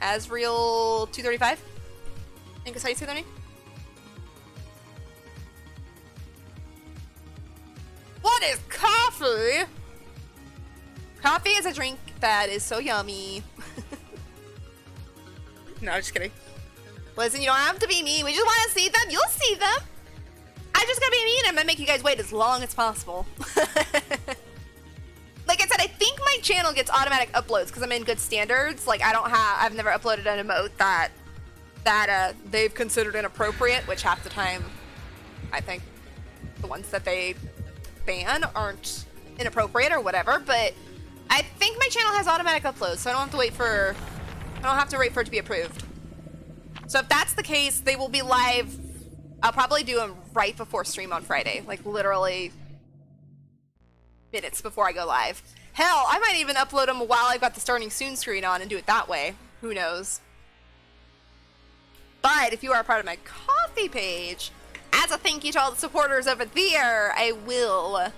Asriel 235? I think is how you say their name? What is coffee? Coffee is a drink that is so yummy. No, just kidding. Listen, you don't have to be mean. We just want to see them. You'll see them. I'm just gonna be mean. I'm gonna make you guys wait as long as possible. Like I said, I think my channel gets automatic uploads because I'm in good standards. Like I've never uploaded an emote that they've considered inappropriate, which half the time, I think the ones that they ban aren't inappropriate or whatever. But I think my channel has automatic uploads, so I don't have to wait for it to be approved. So if that's the case, they will be live. I'll probably do them right before stream on Friday, like literally minutes before I go live. Hell, I might even upload them while I've got the starting soon screen on and do it that way. Who knows? But if you are a part of my coffee page, as a thank you to all the supporters over there, I will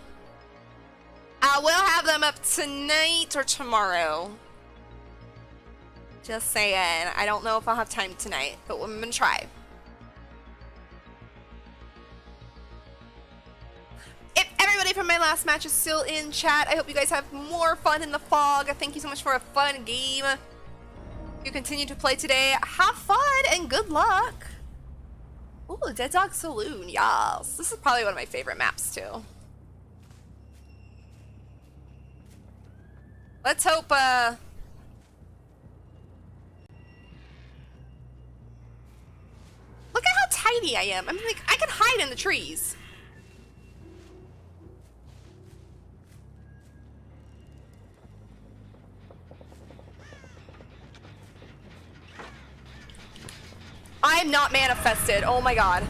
have them up tonight or tomorrow. Just saying. I don't know if I'll have time tonight, but I'm gonna try. If everybody from my last match is still in chat, I hope you guys have more fun in the fog. Thank you so much for a fun game. You continue to play today. Have fun and good luck. Ooh, Dead Dog Saloon, yes. This is probably one of my favorite maps too. Let's hope, look at how tiny I am. I'm like, I can hide in the trees. I'm not manifested. Oh my god.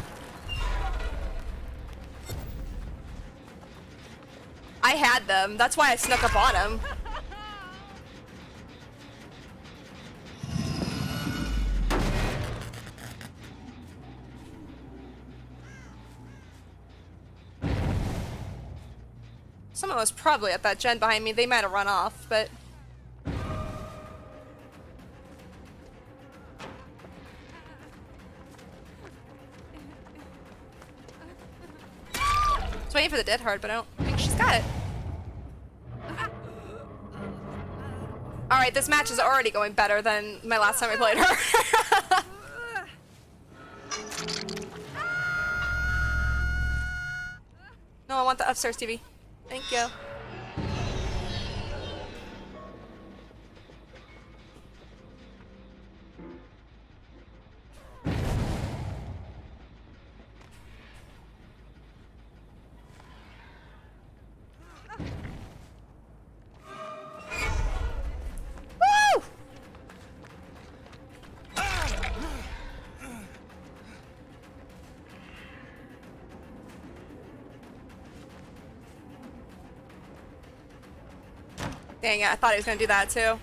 I had them. That's why I snuck up on him. Someone was probably at that gen behind me. They might have run off, but... Just waiting for the dead hard, but I don't think she's got it. Alright, this match is already going better than my last time I played her. No, I want the upstairs TV. Thank you. Woo! Dang it, I thought he was gonna do that too.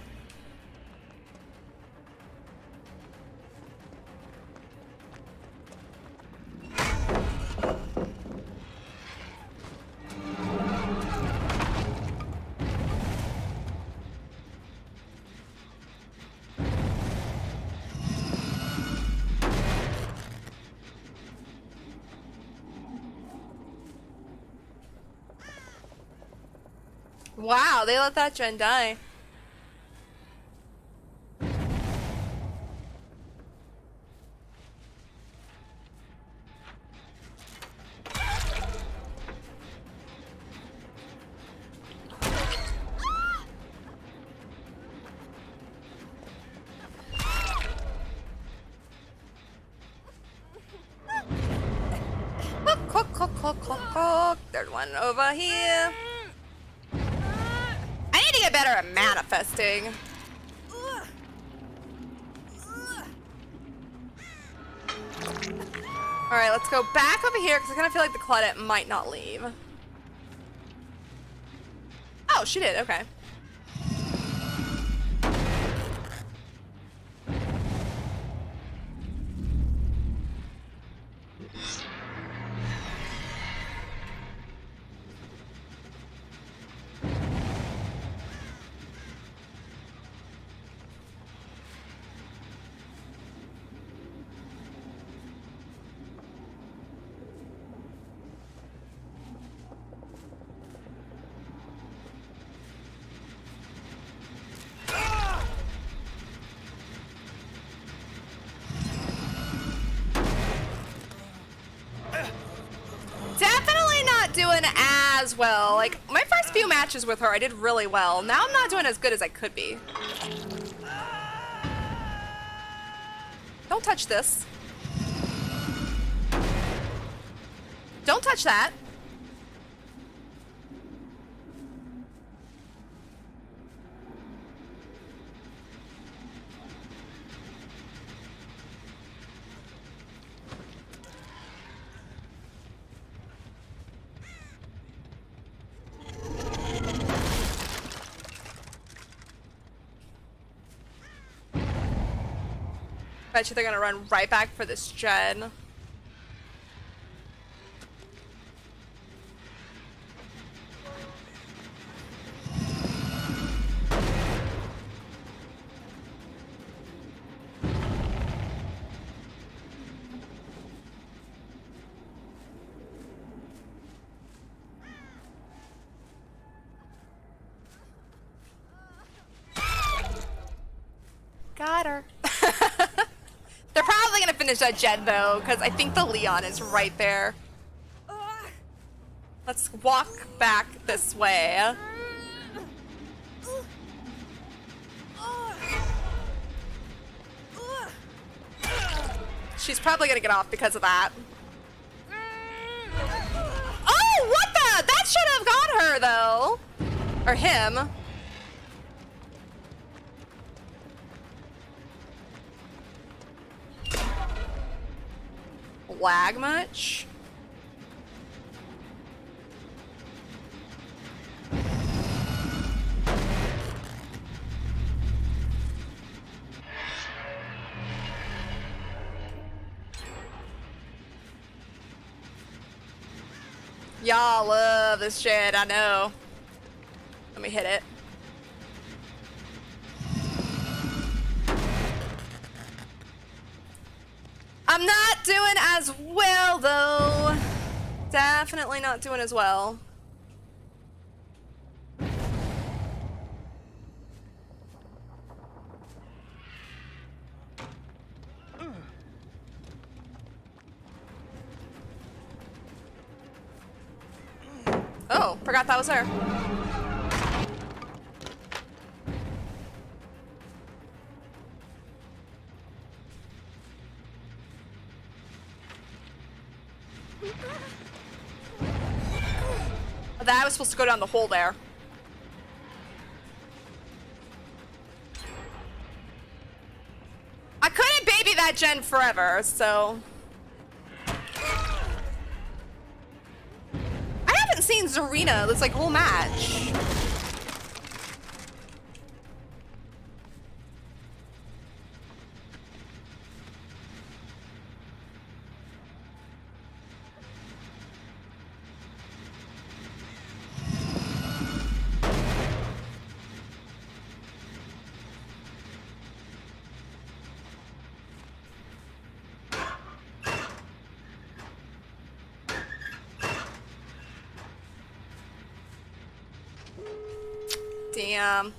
Wow, they let that gen die. Clock, clock, clock. There's one over here. I need to get better at manifesting. Alright, let's go back over here because I kind of feel like the Claudette might not leave. Oh, she did. Okay. Definitely not doing as well. Like, my first few matches with her, I did really well. Now I'm not doing as good as I could be. Don't touch this. Don't touch that. Bet you they're gonna run right back for this gen. Got her. They're probably gonna finish that gen though, because I think the Leon is right there. Let's walk back this way. She's probably gonna get off because of that. Oh, what the? That should have got her though. Or him. Lag much? Y'all love this shit, I know. Let me hit it. I'm not doing as well though. Definitely not doing as well. Oh, forgot that was her. That was supposed to go down the hole there. I couldn't baby that gen forever, so... I haven't seen Zarina this like whole match. Damn.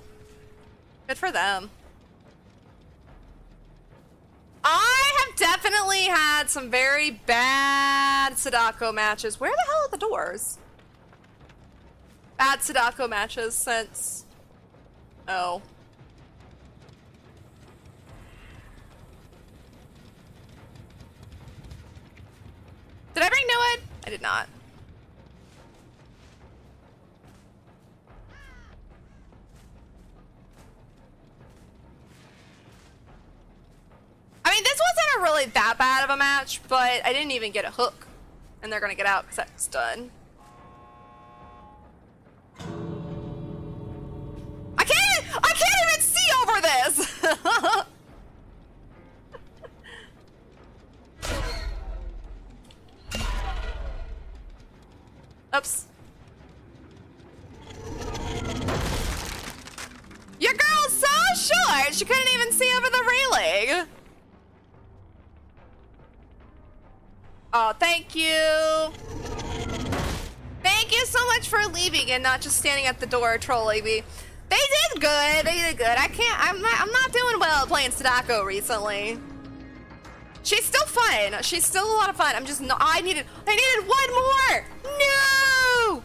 Good for them. I have definitely had some very bad Sadako matches. Where the hell are the doors? Bad Sadako matches since... Oh. Did I bring Noah? I did not. wasn't really that bad of a match, but I didn't even get a hook. And they're gonna get out because that's done. I can't even see over this! Oops. Your girl's so short, she couldn't even see over the railing. Oh, thank you. Thank you so much for leaving and not just standing at the door trolling me. They did good. They did good. I'm not doing well playing Sadako recently. She's still fun. She's still a lot of fun. I'm just not. I needed one more. No.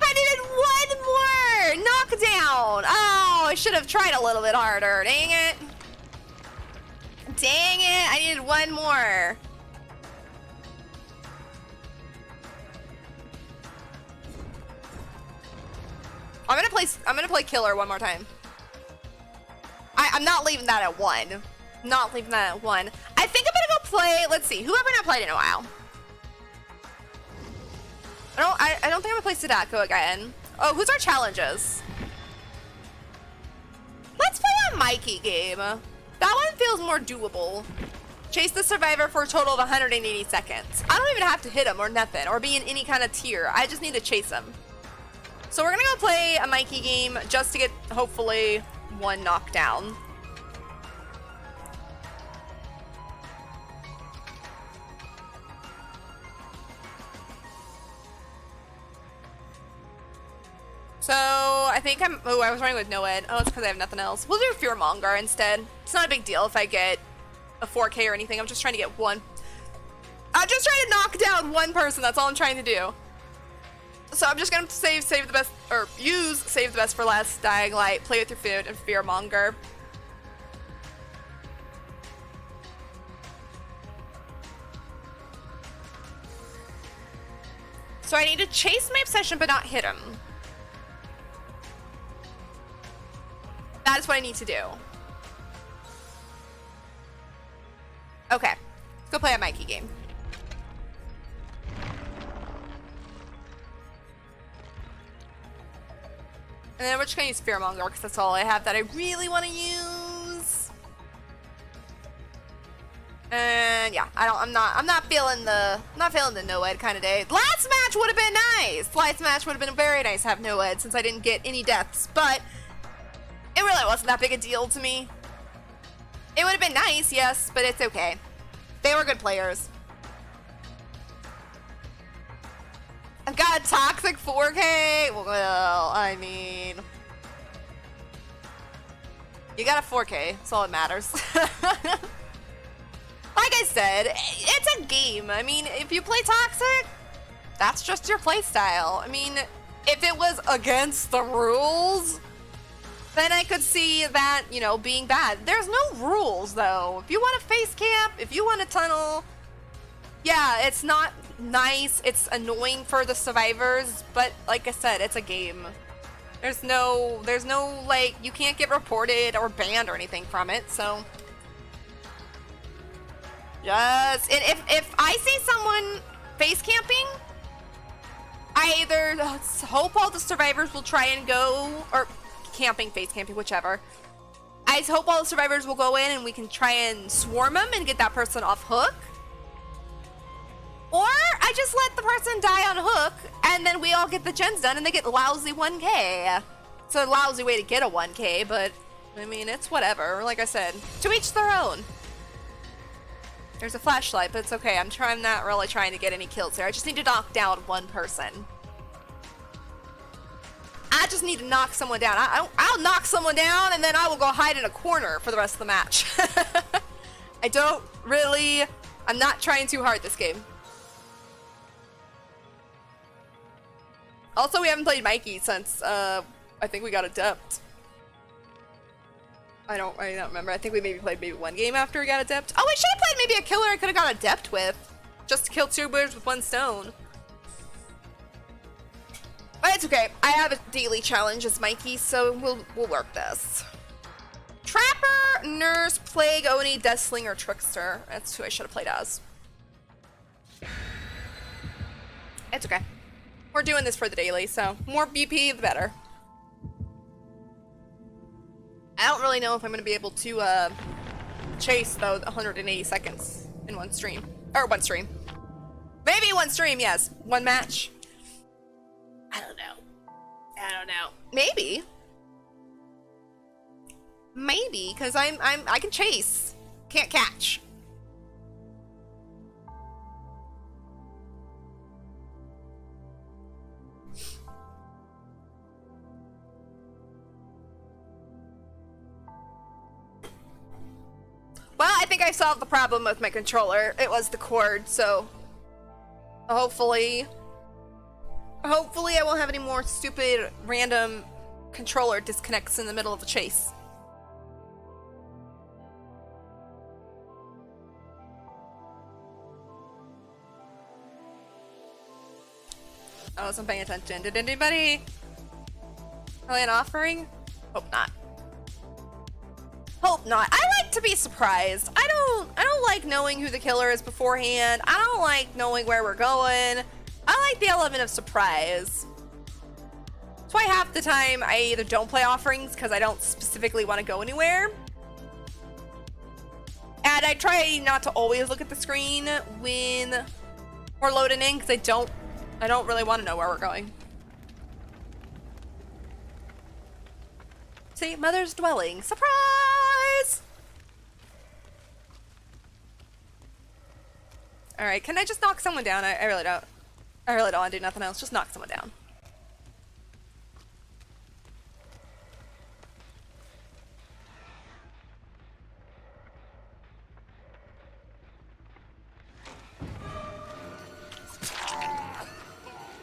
I needed one more knockdown. Oh, I should have tried a little bit harder. Dang it. Dang it. I needed one more. I'm gonna play killer one more time. I'm not leaving that at 1. Not leaving that at 1. I think I'm gonna go play, let's see, who have I not played in a while? I don't think I'm gonna play Sadako again. Oh, who's our challenges? Let's play a Mikey game. That one feels more doable. Chase the survivor for a total of 180 seconds. I don't even have to hit him or nothing, or be in any kind of tier. I just need to chase him. So we're gonna go play a Mikey game just to get, hopefully, 1 knockdown. So I think I was running with Noed. Oh, it's because I have nothing else. We'll do Fearmonger instead. It's not a big deal if I get a 4K or anything. I'm just trying to get 1. I'm just trying to knock down 1 person. That's all I'm trying to do. So I'm just gonna save the best, or use save the best for last, Dying Light, Play with Your Food, and Fearmonger. So I need to chase my obsession but not hit him. That is what I need to do. Okay, let's go play a Mikey game. And then we're just gonna use Fearmonger because that's all I have that I really want to use. And yeah, I'm not feeling the Noed kind of day. Last match would have been nice. Last match would have been very nice to have Noed since I didn't get any deaths, but it really wasn't that big a deal to me. It would have been nice, yes, but it's okay. They were good players. I've got a toxic 4K. Well, I mean, you got a 4K. That's all that matters. Like I said, it's a game. I mean, if you play toxic, that's just your play style. I mean, if it was against the rules, then I could see that, you know, being bad. There's no rules, though. If you want to face camp, if you want to tunnel, yeah, it's not nice. It's annoying for the survivors, but like I said, it's a game. There's no, like, you can't get reported or banned or anything from it, so. Yes, and if I see someone face camping, I either hope all the survivors will try and go, or camping, face camping, whichever. I hope all the survivors will go in and we can try and swarm them and get that person off hook. Or I just let the person die on hook and then we all get the gens done and they get lousy 1K. It's a lousy way to get a 1K, but I mean, it's whatever. Like I said, to each their own. There's a flashlight, but it's okay. I'm not really trying to get any kills here. I just need to knock down 1 person. I just need to knock someone down. I'll knock someone down and then I will go hide in a corner for the rest of the match. I'm not trying too hard this game. Also, we haven't played Mikey since, I think we got adept. I don't remember. I think we maybe played 1 game after we got adept. Oh, we should have played maybe a killer I could have got adept with. Just to kill 2 birds with 1 stone. But it's okay. I have a daily challenge as Mikey, so we'll work this. Trapper, Nurse, Plague, Oni, Deathslinger, Trickster. That's who I should have played as. It's okay. We're doing this for the daily, so more BP, the better. I don't really know if I'm going to be able to chase, though, 180 seconds in one stream. Or one stream. Maybe one stream, yes. One match. I don't know. I don't know. Maybe. Maybe, because I can chase. Can't catch. Well, I think I solved the problem with my controller. It was the cord, so hopefully I won't have any more stupid random controller disconnects in the middle of a chase. I wasn't paying attention. Did anybody play an offering? Hope not. Hope not. I like to be surprised. I don't like knowing who the killer is beforehand. I don't like knowing where we're going. I like the element of surprise. That's why half the time I either don't play offerings because I don't specifically want to go anywhere. And I try not to always look at the screen when we're loading in because I don't really want to know where we're going. See, Mother's Dwelling. Surprise! Alright, can I just knock someone down? I really don't. I really don't want to do nothing else. Just knock someone down.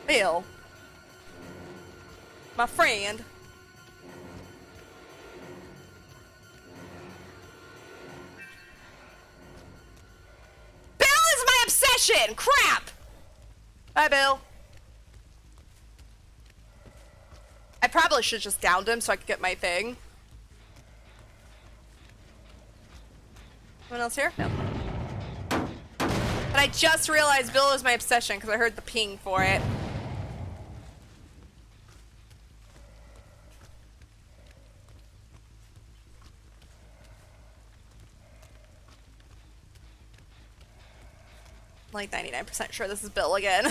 Bill. My friend. Bill is my obsession! Crap! Bye, Bill. I probably should have just downed him so I could get my thing. Anyone else here? No. But I just realized Bill is my obsession because I heard the ping for it. Like 99% sure this is Bill again.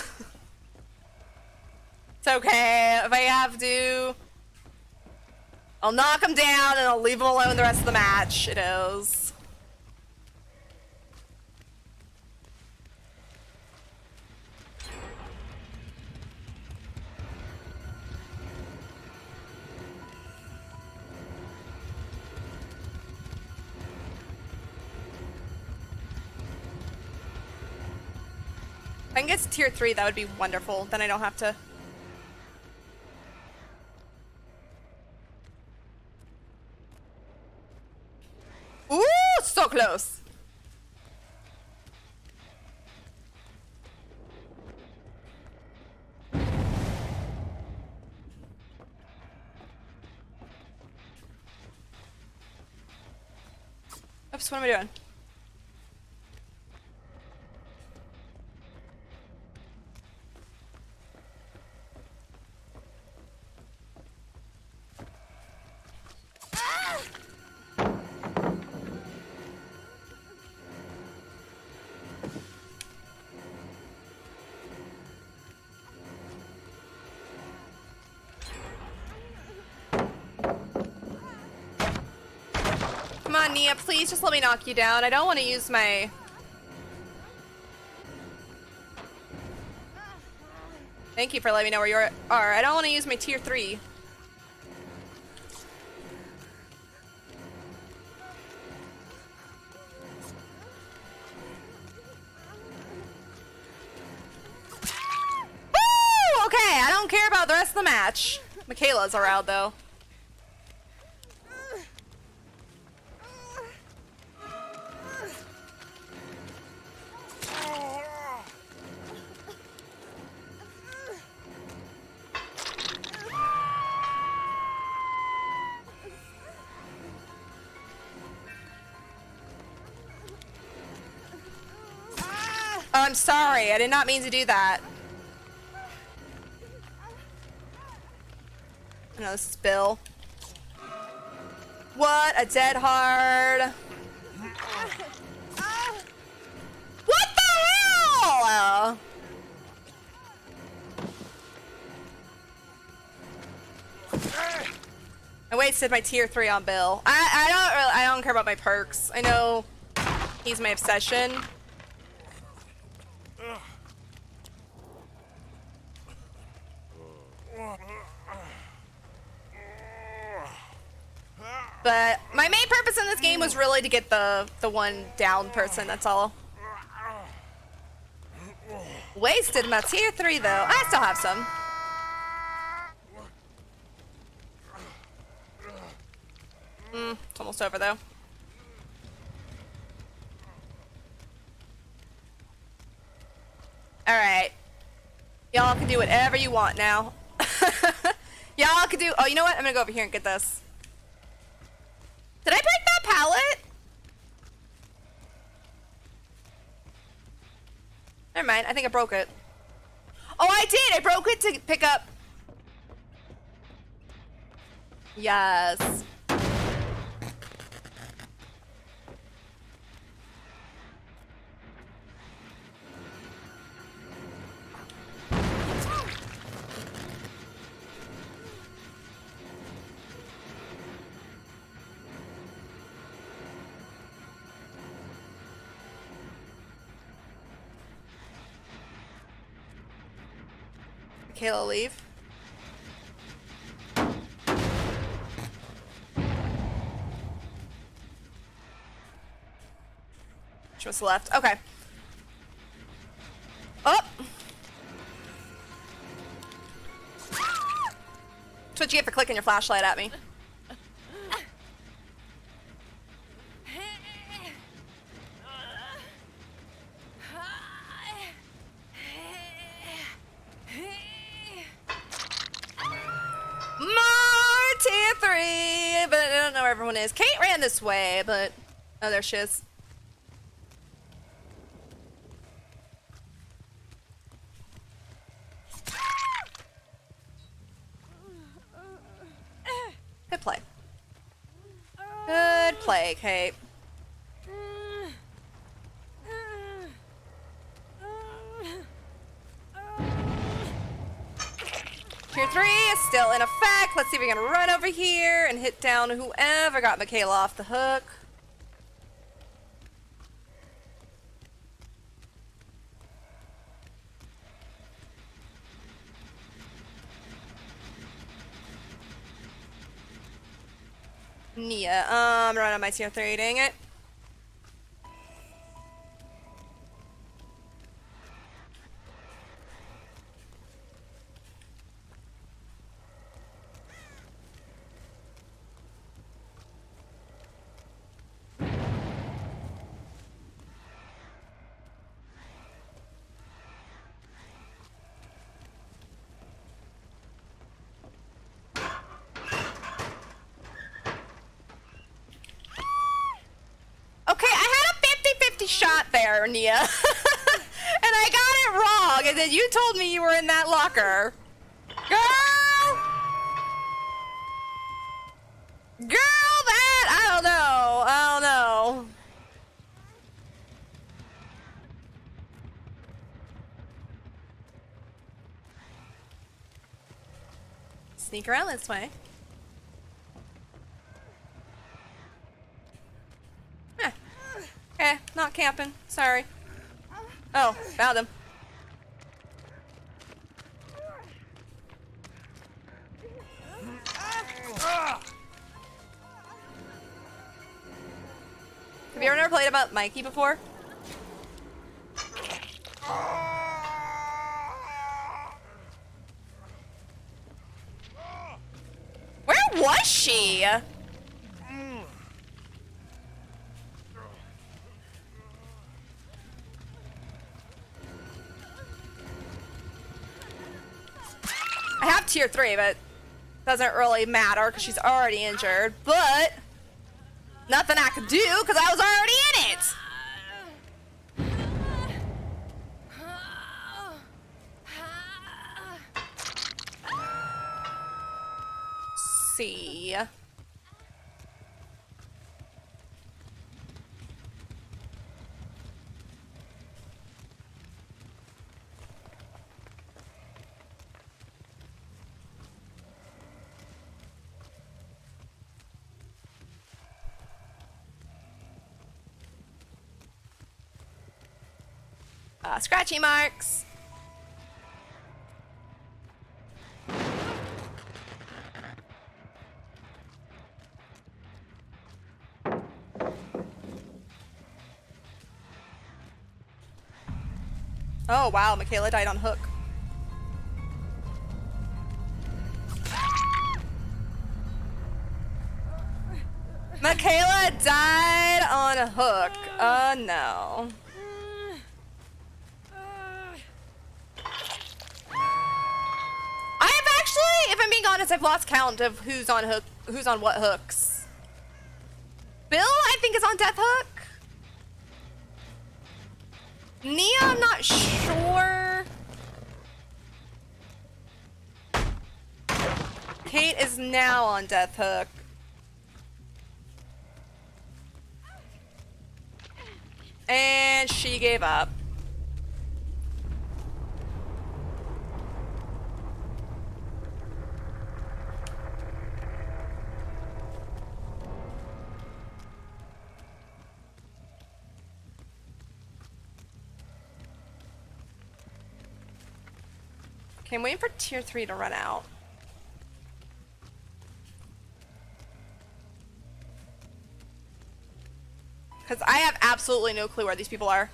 It's okay. If I have to, I'll knock him down and I'll leave him alone the rest of the match. It is. If I can get to tier 3, that would be wonderful. Then I don't have to... Ooh, so close! Oops, what am I doing? Come on, Nia, please just let me knock you down. I don't want to use my... Thank you for letting me know where you are. I don't want to use my tier 3. Woo! Okay, I don't care about the rest of the match. Michaela's around, though. I'm sorry. I did not mean to do that. No, this is Bill. What a dead hard. What the hell? I wasted my tier 3 on Bill. I don't care about my perks. I know he's my obsession. But my main purpose in this game was really to get the one down person, that's all. Wasted my tier 3 though. I still have some. It's almost over though. Alright. Y'all can do whatever you want now. Y'all can do. Oh, you know what? I'm gonna go over here and get this. Did I break that pallet? Never mind. I think I broke it. Oh, I did. I broke it to pick up. Yes. Kayla, leave. She was left. Okay. Oh! That's what you get for clicking your flashlight at me. More tier 3, but I don't know where everyone is. Kate ran this way, but oh, there she is. Good play. Good play, Kate. Tier 3 is still in effect. Let's see if we can run over here and hit down whoever got Michaela off the hook. Nia, I'm running on my tier 3, dang it. Okay, I had a 50-50 shot there, Nia. And I got it wrong, and then you told me you were in that locker. Girl! Girl, that, I don't know. Sneak around this way. Okay, not camping. Sorry. Oh, found him. Have you ever never played about Mikey before? Where was she? I have tier 3, but doesn't really matter because she's already injured. But nothing I could do because I was already in it. see. Scratchy marks. Oh wow, Michaela died on hook. Michaela died on a hook. Oh no. I have actually, if I'm being honest, I've lost count of who's on hook, who's on what hooks. Bill, I think, is on death hook. Nia, I'm not sure. Kate is now on death hook. And she gave up. Okay, I'm waiting for tier 3 to run out. Because I have absolutely no clue where these people are.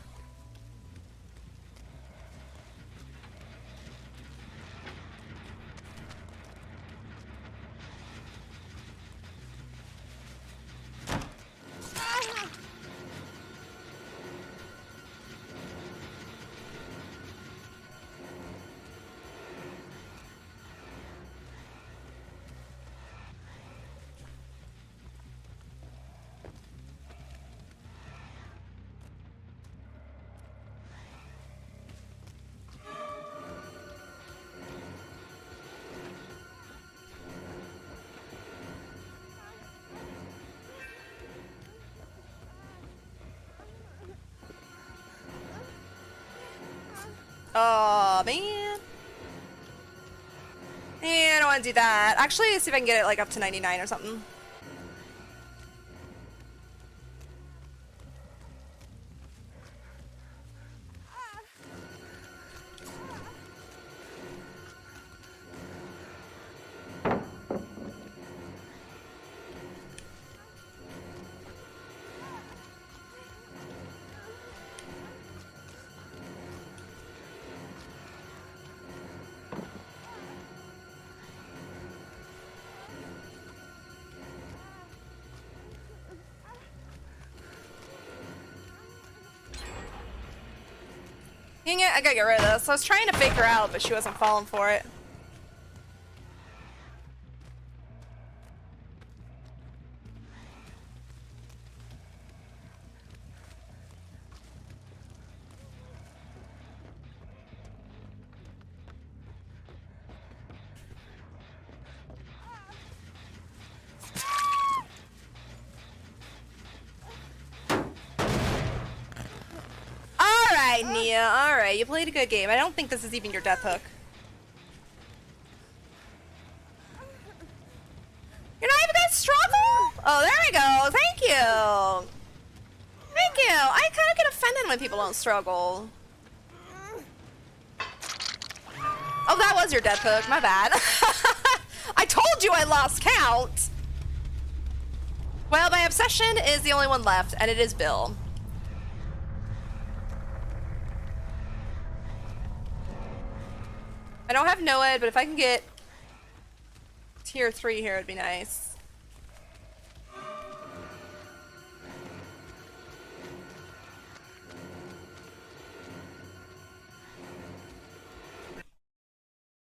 Oh man. Yeah, I don't want to do that. Actually, see if I can get it like up to 99 or something. Dang it, I gotta get rid of this. I was trying to fake her out, but she wasn't falling for it. Alright, Nia, alright. You played a good game. I don't think this is even your death hook. You're not even gonna struggle? Oh, there we go. Thank you. Thank you. I kind of get offended when people don't struggle. Oh, that was your death hook. My bad. I told you I lost count. Well, my obsession is the only one left, and it is Bill. I don't have Noed, but if I can get tier 3 here, it'd be nice.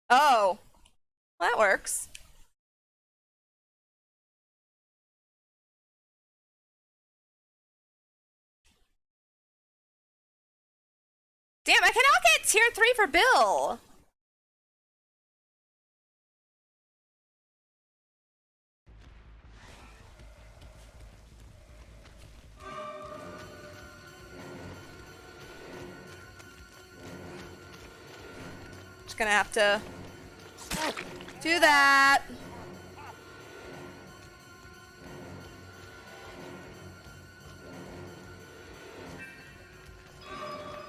Oh, well, that works. Damn, I cannot get tier 3 for Bill. gonna have to do that.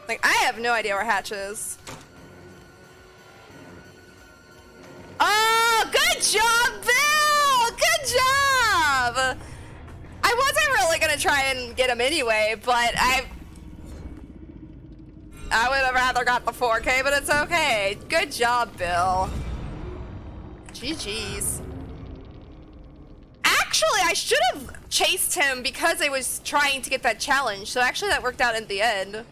Like, I have no idea where Hatch is. Oh, good job, Bill! Good job! I wasn't really gonna try and get him anyway, but I would have rather got the 4K, but it's okay. Good job, Bill. GG's. Actually, I should have chased him because I was trying to get that challenge, so actually that worked out in the end.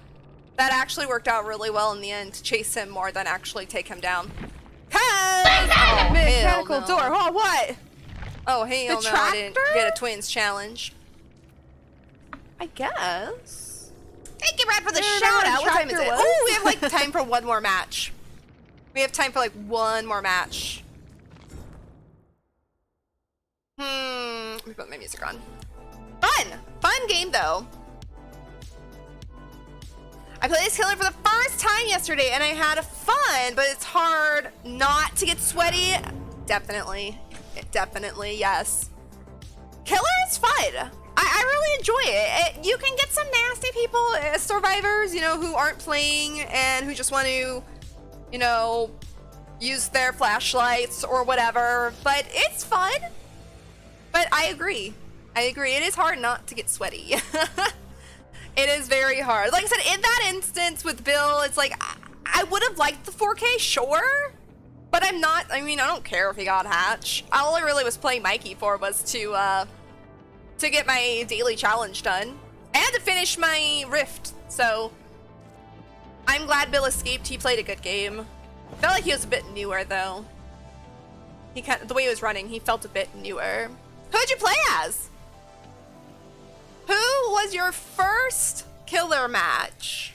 That actually worked out really well in the end, to chase him more than actually take him down. Oh, mechanical door. Oh, what? Oh, hell no, I didn't get a twins challenge. I guess. Thank you, Brad, for the shout out. What time is it? Oh, we have like time for one more match. We have time for like one more match. Let me put my music on. Fun game though. I played this killer for the first time yesterday and I had fun, but it's hard not to get sweaty. Definitely, yes. Killer is fun. I really enjoy it. You can get some nasty people, survivors, you know, who aren't playing and who just want to, you know, use their flashlights or whatever, but it's fun. But I agree. It is hard not to get sweaty. It is very hard. Like I said, in that instance with Bill, it's like, I would have liked the 4K, sure, but I don't care if he got Hatch. All I really was playing Mikey for was to get my daily challenge done and to finish my rift. So I'm glad Bill escaped. He played a good game. Felt like he was a bit newer though. The way he was running, he felt a bit newer. Who'd you play as? Who was your first killer match?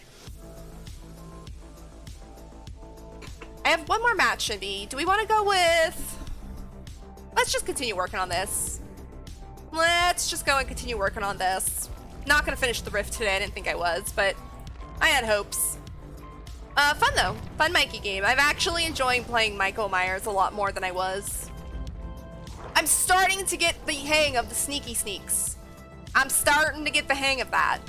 I have one more match, Shinby. Do we want to go with... Let's just continue working on this. Let's just go and continue working on this. Not gonna finish the rift today. I didn't think I was, but I had hopes. Fun though. Fun Mikey game. I'm actually enjoying playing Michael Myers a lot more than I was. I'm starting to get the hang of the sneaky sneaks. I'm starting to get the hang of that.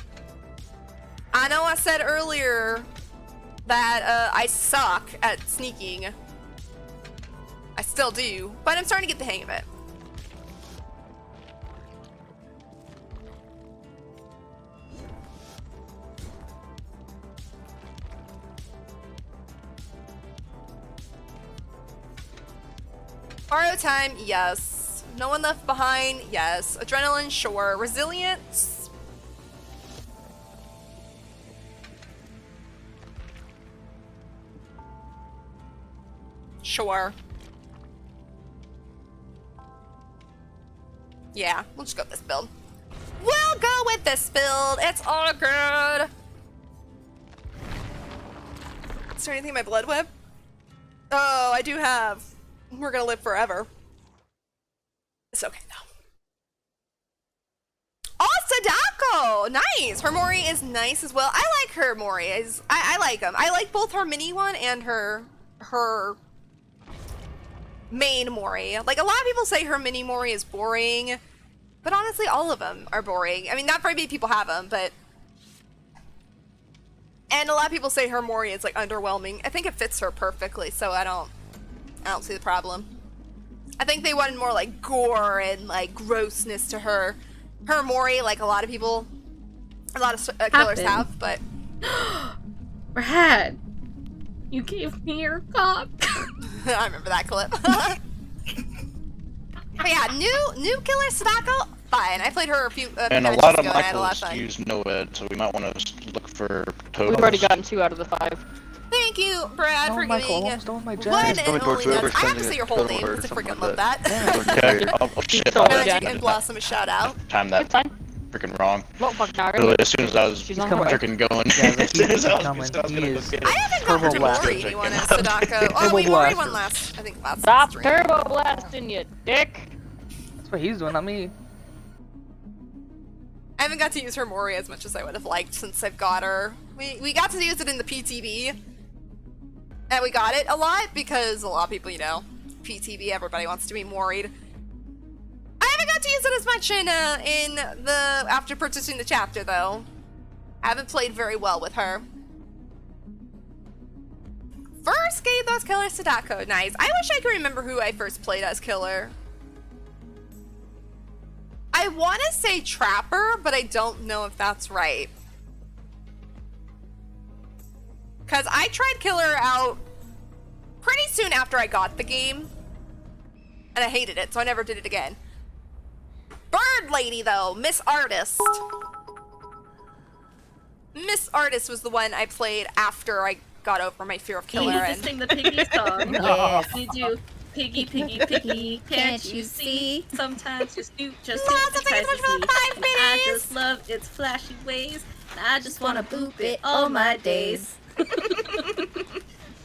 I know I said earlier that I suck at sneaking. I still do, but I'm starting to get the hang of it. Borrow time, yes. No one left behind, yes. Adrenaline, sure. Resilience? Sure. Yeah, we'll just go with this build. We'll go with this build. It's all good. Is there anything in my blood web? Oh, I do have. We're gonna live forever. It's okay though. Oh, Sadako! Nice! Her Mori is nice as well. I like her Mori. I like them. I like both her mini one and her main Mori. Like, a lot of people say her mini Mori is boring, but honestly, all of them are boring. I mean, not very many people have them, but... And a lot of people say her Mori is, like, underwhelming. I think it fits her perfectly, so I don't see the problem. I think they wanted more like gore and like grossness to her Mori, like a lot of people, a lot of killers have, but... Brad, you gave me your cock. I remember that clip. But yeah, new killer Sadako, fine. I played her a few and a lot of Michaels use no-ed, so we might want to look for totals. We've already gotten 2 out of the 5. Thank you, Brad, for giving one and only nuts. I have to say your whole name because I freaking love that. And Blossom a shout out. Time that freaking wrong. Really, as soon as I was freaking going. I haven't gotten to Mori anyone as Sadako. Oh, we Mori won last, I think last Stop stream. turbo blasting, you dick! That's what he's doing, not me. I haven't got to use her Mori as much as I would have liked since I've got her. We got to use it in the PTB. And we got it a lot because a lot of people, you know, PTB, everybody wants to be worried. I haven't got to use it as much in the after purchasing the chapter though. I haven't played very well with her. First gave those killers to Dako. Nice. I wish I could remember who I first played as killer. I want to say Trapper, but I don't know if that's right. Because I tried Killer out pretty soon after I got the game. And I hated it, so I never did it again. Bird Lady, though. Miss Artist. Miss Artist was the one I played after I got over my fear of Killer. You And... sing the piggy song. Yes. We do. Piggy, piggy, piggy, can't you see? Sometimes you snoop just Lots of because things you for the 5 see. I minutes. just love its flashy ways. And I just wanna boop it all my days. Oh, that's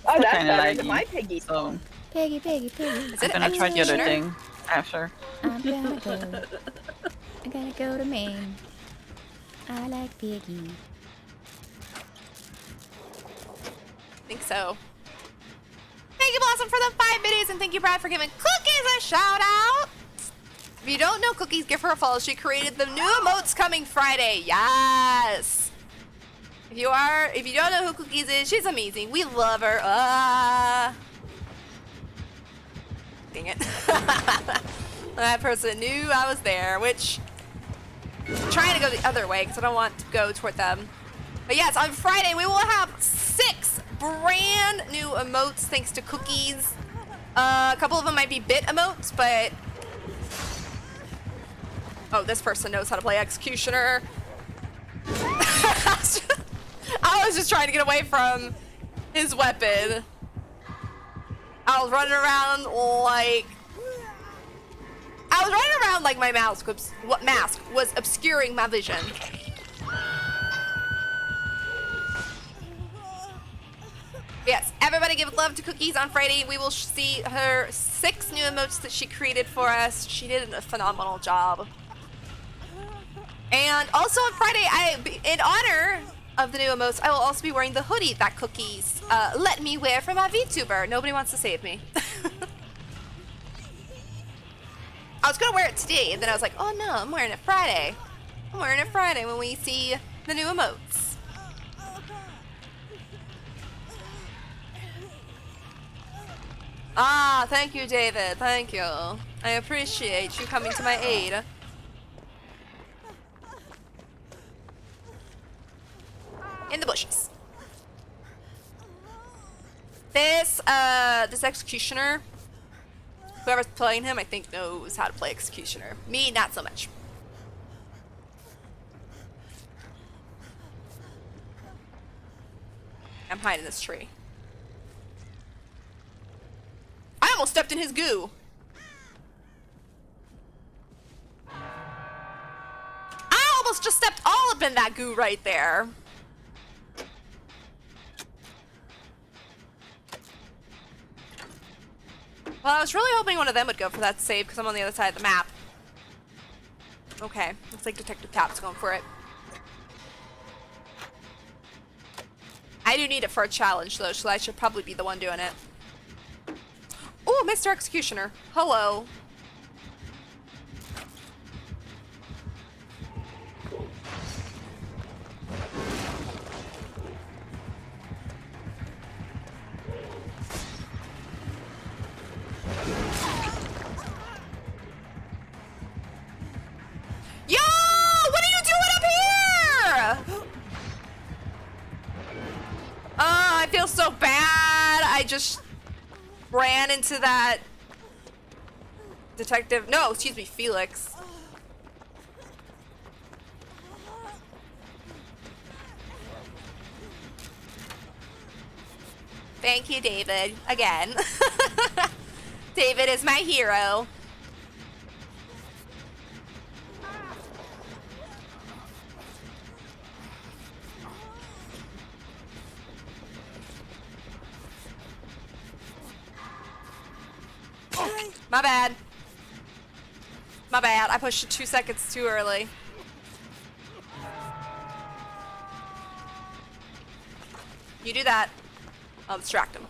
Kinda better laggy, than my piggy. So Piggy, piggy, piggy. Is it I'm gonna try the other executioner? thing after. I'm gonna go. I gotta go to Maine. I like piggy. I think so. Thank you, Blossom, for the 5 minutes, and thank you, Brad, for giving Cookies a shout out. If you don't know Cookies, give her a follow. She created the new emotes coming Friday. Yes. If you don't know who Cookies is, she's amazing. We love her. Dang it. That person knew I was there, which I'm trying to go the other way because I don't want to go toward them. But yes, on Friday we will have 6 brand new emotes thanks to Cookies. A couple of them might be bit emotes, but oh, this person knows how to play Executioner. I was just trying to get away from his weapon. I was running around like my mask was obscuring my vision. Yes, everybody give love to Cookies on Friday. We will see her 6 new emotes that she created for us. She did a phenomenal job. And also on Friday, in honor of the new emotes, I will also be wearing the hoodie that Cookies let me wear for my VTuber. Nobody wants to save me. I was gonna wear it today, and then I was like, oh no, I'm wearing it Friday. I'm wearing it Friday when we see the new emotes. Ah, thank you, David. Thank you. I appreciate you coming to my aid. In the bushes. This Executioner, whoever's playing him, I think knows how to play Executioner. Me, not so much. I'm hiding this tree. I almost stepped in his goo. I almost just stepped all up in that goo right there. Well, I was really hoping one of them would go for that save because I'm on the other side of the map. Okay, looks like Detective Tap's going for it. I do need it for a challenge though, so I should probably be the one doing it. Ooh, Mr. Executioner. Hello. Yo! What are you doing up here? I feel so bad. I just ran into that detective. No, excuse me, Felix. Thank you, David. Again. David is my hero. My bad. My bad. I pushed it 2 seconds too early. You do that. I'll distract him.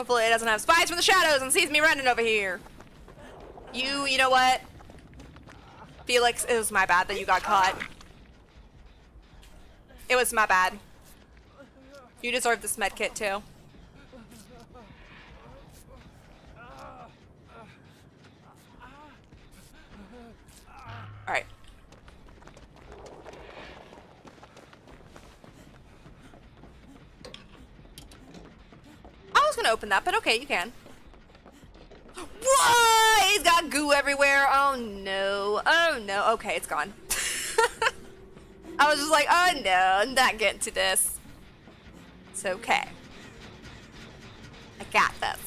Hopefully it doesn't have spies from the shadows and sees me running over here. You know what? Felix, it was my bad that you got caught. It was my bad. You deserve this med kit too. Alright. I was gonna open that, but okay, you can. What? He's got goo everywhere. Oh no. Oh no. Okay, it's gone. I was just like, oh no, I'm not getting to this. It's okay. I got this.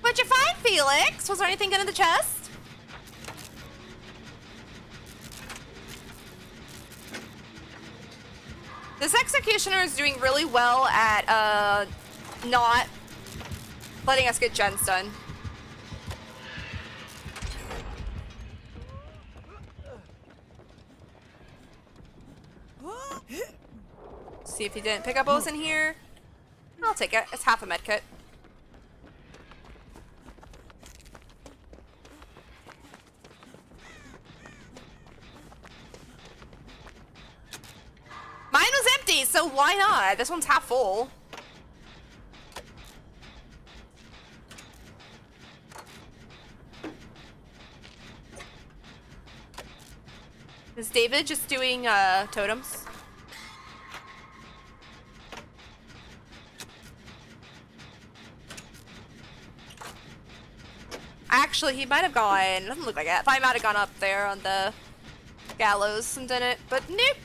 What'd you find, Felix? Was there anything good in the chest? This executioner is doing really well at not letting us get gens done. See if he didn't pick up what was in here. I'll take it. It's half a med kit. Mine was empty, so why not? This one's half full. Is David just doing totems? Actually, he might have gone. Doesn't look like it. I might have gone up there on the gallows and done it, but nope.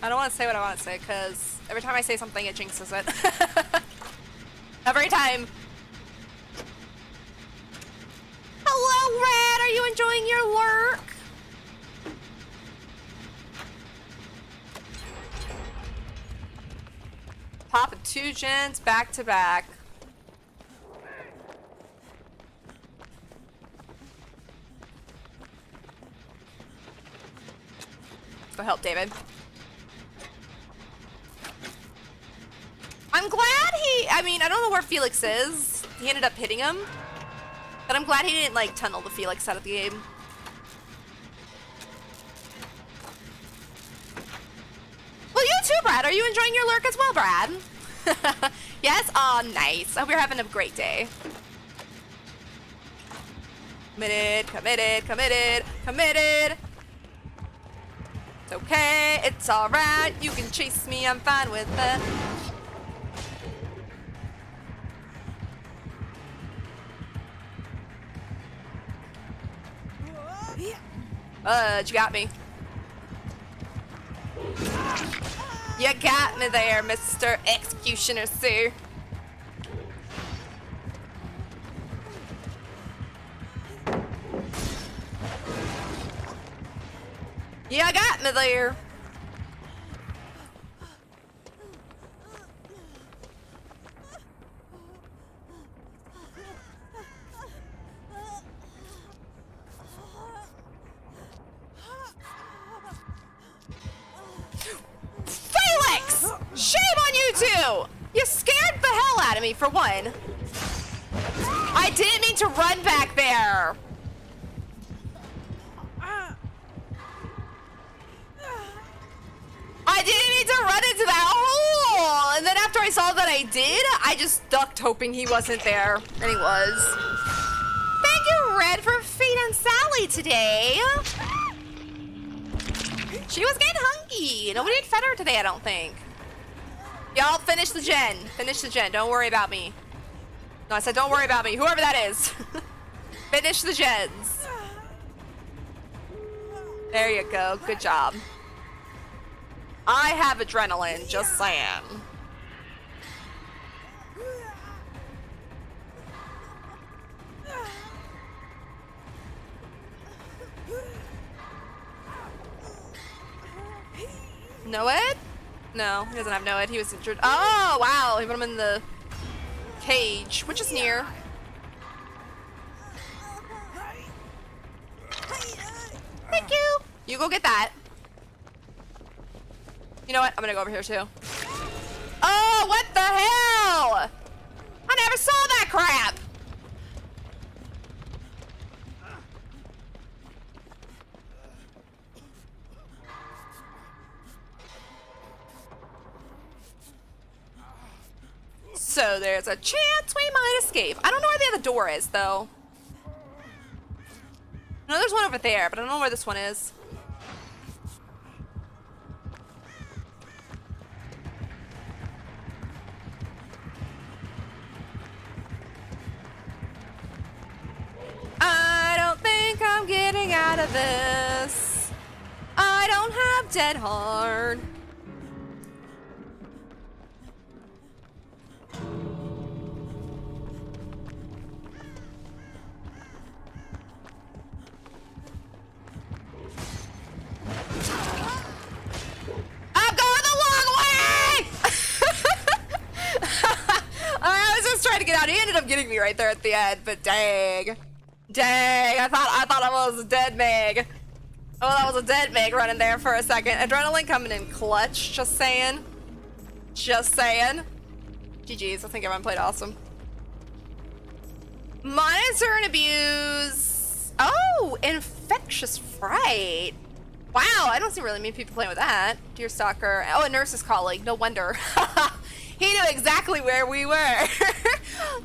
I don't want to say what I want to say, because every time I say something, it jinxes it. Every time. Hello, Red! Are you enjoying your lurk? Popping 2 gens back to back. Let's go help David. I'm glad I mean, I don't know where Felix is. He ended up hitting him. But I'm glad he didn't, like, tunnel the Felix out of the game. Well, you too, Brad. Are you enjoying your lurk as well, Brad? Yes? Aw, nice. I hope you're having a great day. Committed, committed, committed, committed. It's okay. It's alright. You can chase me. I'm fine with it. You got me. You got me there, Mr. Executioner, sir. You got me there. Shame on you two! You scared the hell out of me, for one. I didn't mean to run back there. I didn't mean to run into that hole! And then after I saw that I did, I just ducked hoping he wasn't there. And he was. Thank you, Red, for feeding Sally today. She was getting hungry. Nobody fed her today, I don't think. Y'all, finish the gen. Finish the gen. Don't worry about me. No, I said don't worry about me. Whoever that is. Finish the gens. There you go. Good job. I have adrenaline, just saying. Noed? No, he doesn't have Noed. He was injured. Oh, wow. He put him in the cage, which is near. Thank you. You go get that. You know what? I'm gonna go over here too. Oh, what the hell? I never saw that crap. So there's a chance we might escape. I don't know where the other door is, though. I know there's one over there, but I don't know where this one is. I don't think I'm getting out of this. I don't have dead hard. I'm going the long way! I was just trying to get out. He ended up getting me right there at the end, but dang. Dang, I thought I was a dead Meg. Oh, that was a dead Meg running there for a second. Adrenaline coming in clutch, just saying. Just saying. GG's, I think everyone played awesome. Monitor and abuse. Oh, infectious fright. Wow, I don't see really many people playing with that. Dear Stalker. Oh, a nurse is calling. No wonder. He knew exactly where we were.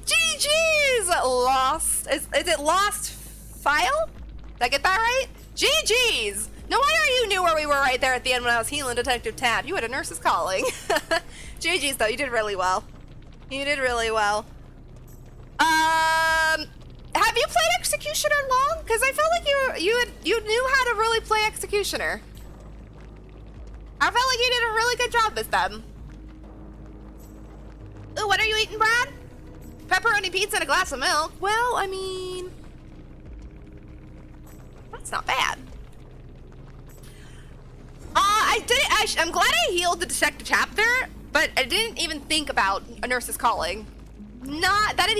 GG's! Lost. Is it lost file? Did I get that right? GG's! No wonder you knew where we were right there at the end when I was healing Detective Tab. You had a nurse is calling. GG's though, you did really well. You did really well. Have you played Executioner long? Because I felt like you knew how to really play Executioner. I felt like you did a really good job with them. Ooh, what are you eating, Brad? Pepperoni pizza and a glass of milk. Well, I mean, that's not bad. I'm glad I healed the Detective Chapter, but I didn't even think about a nurse is calling. That didn't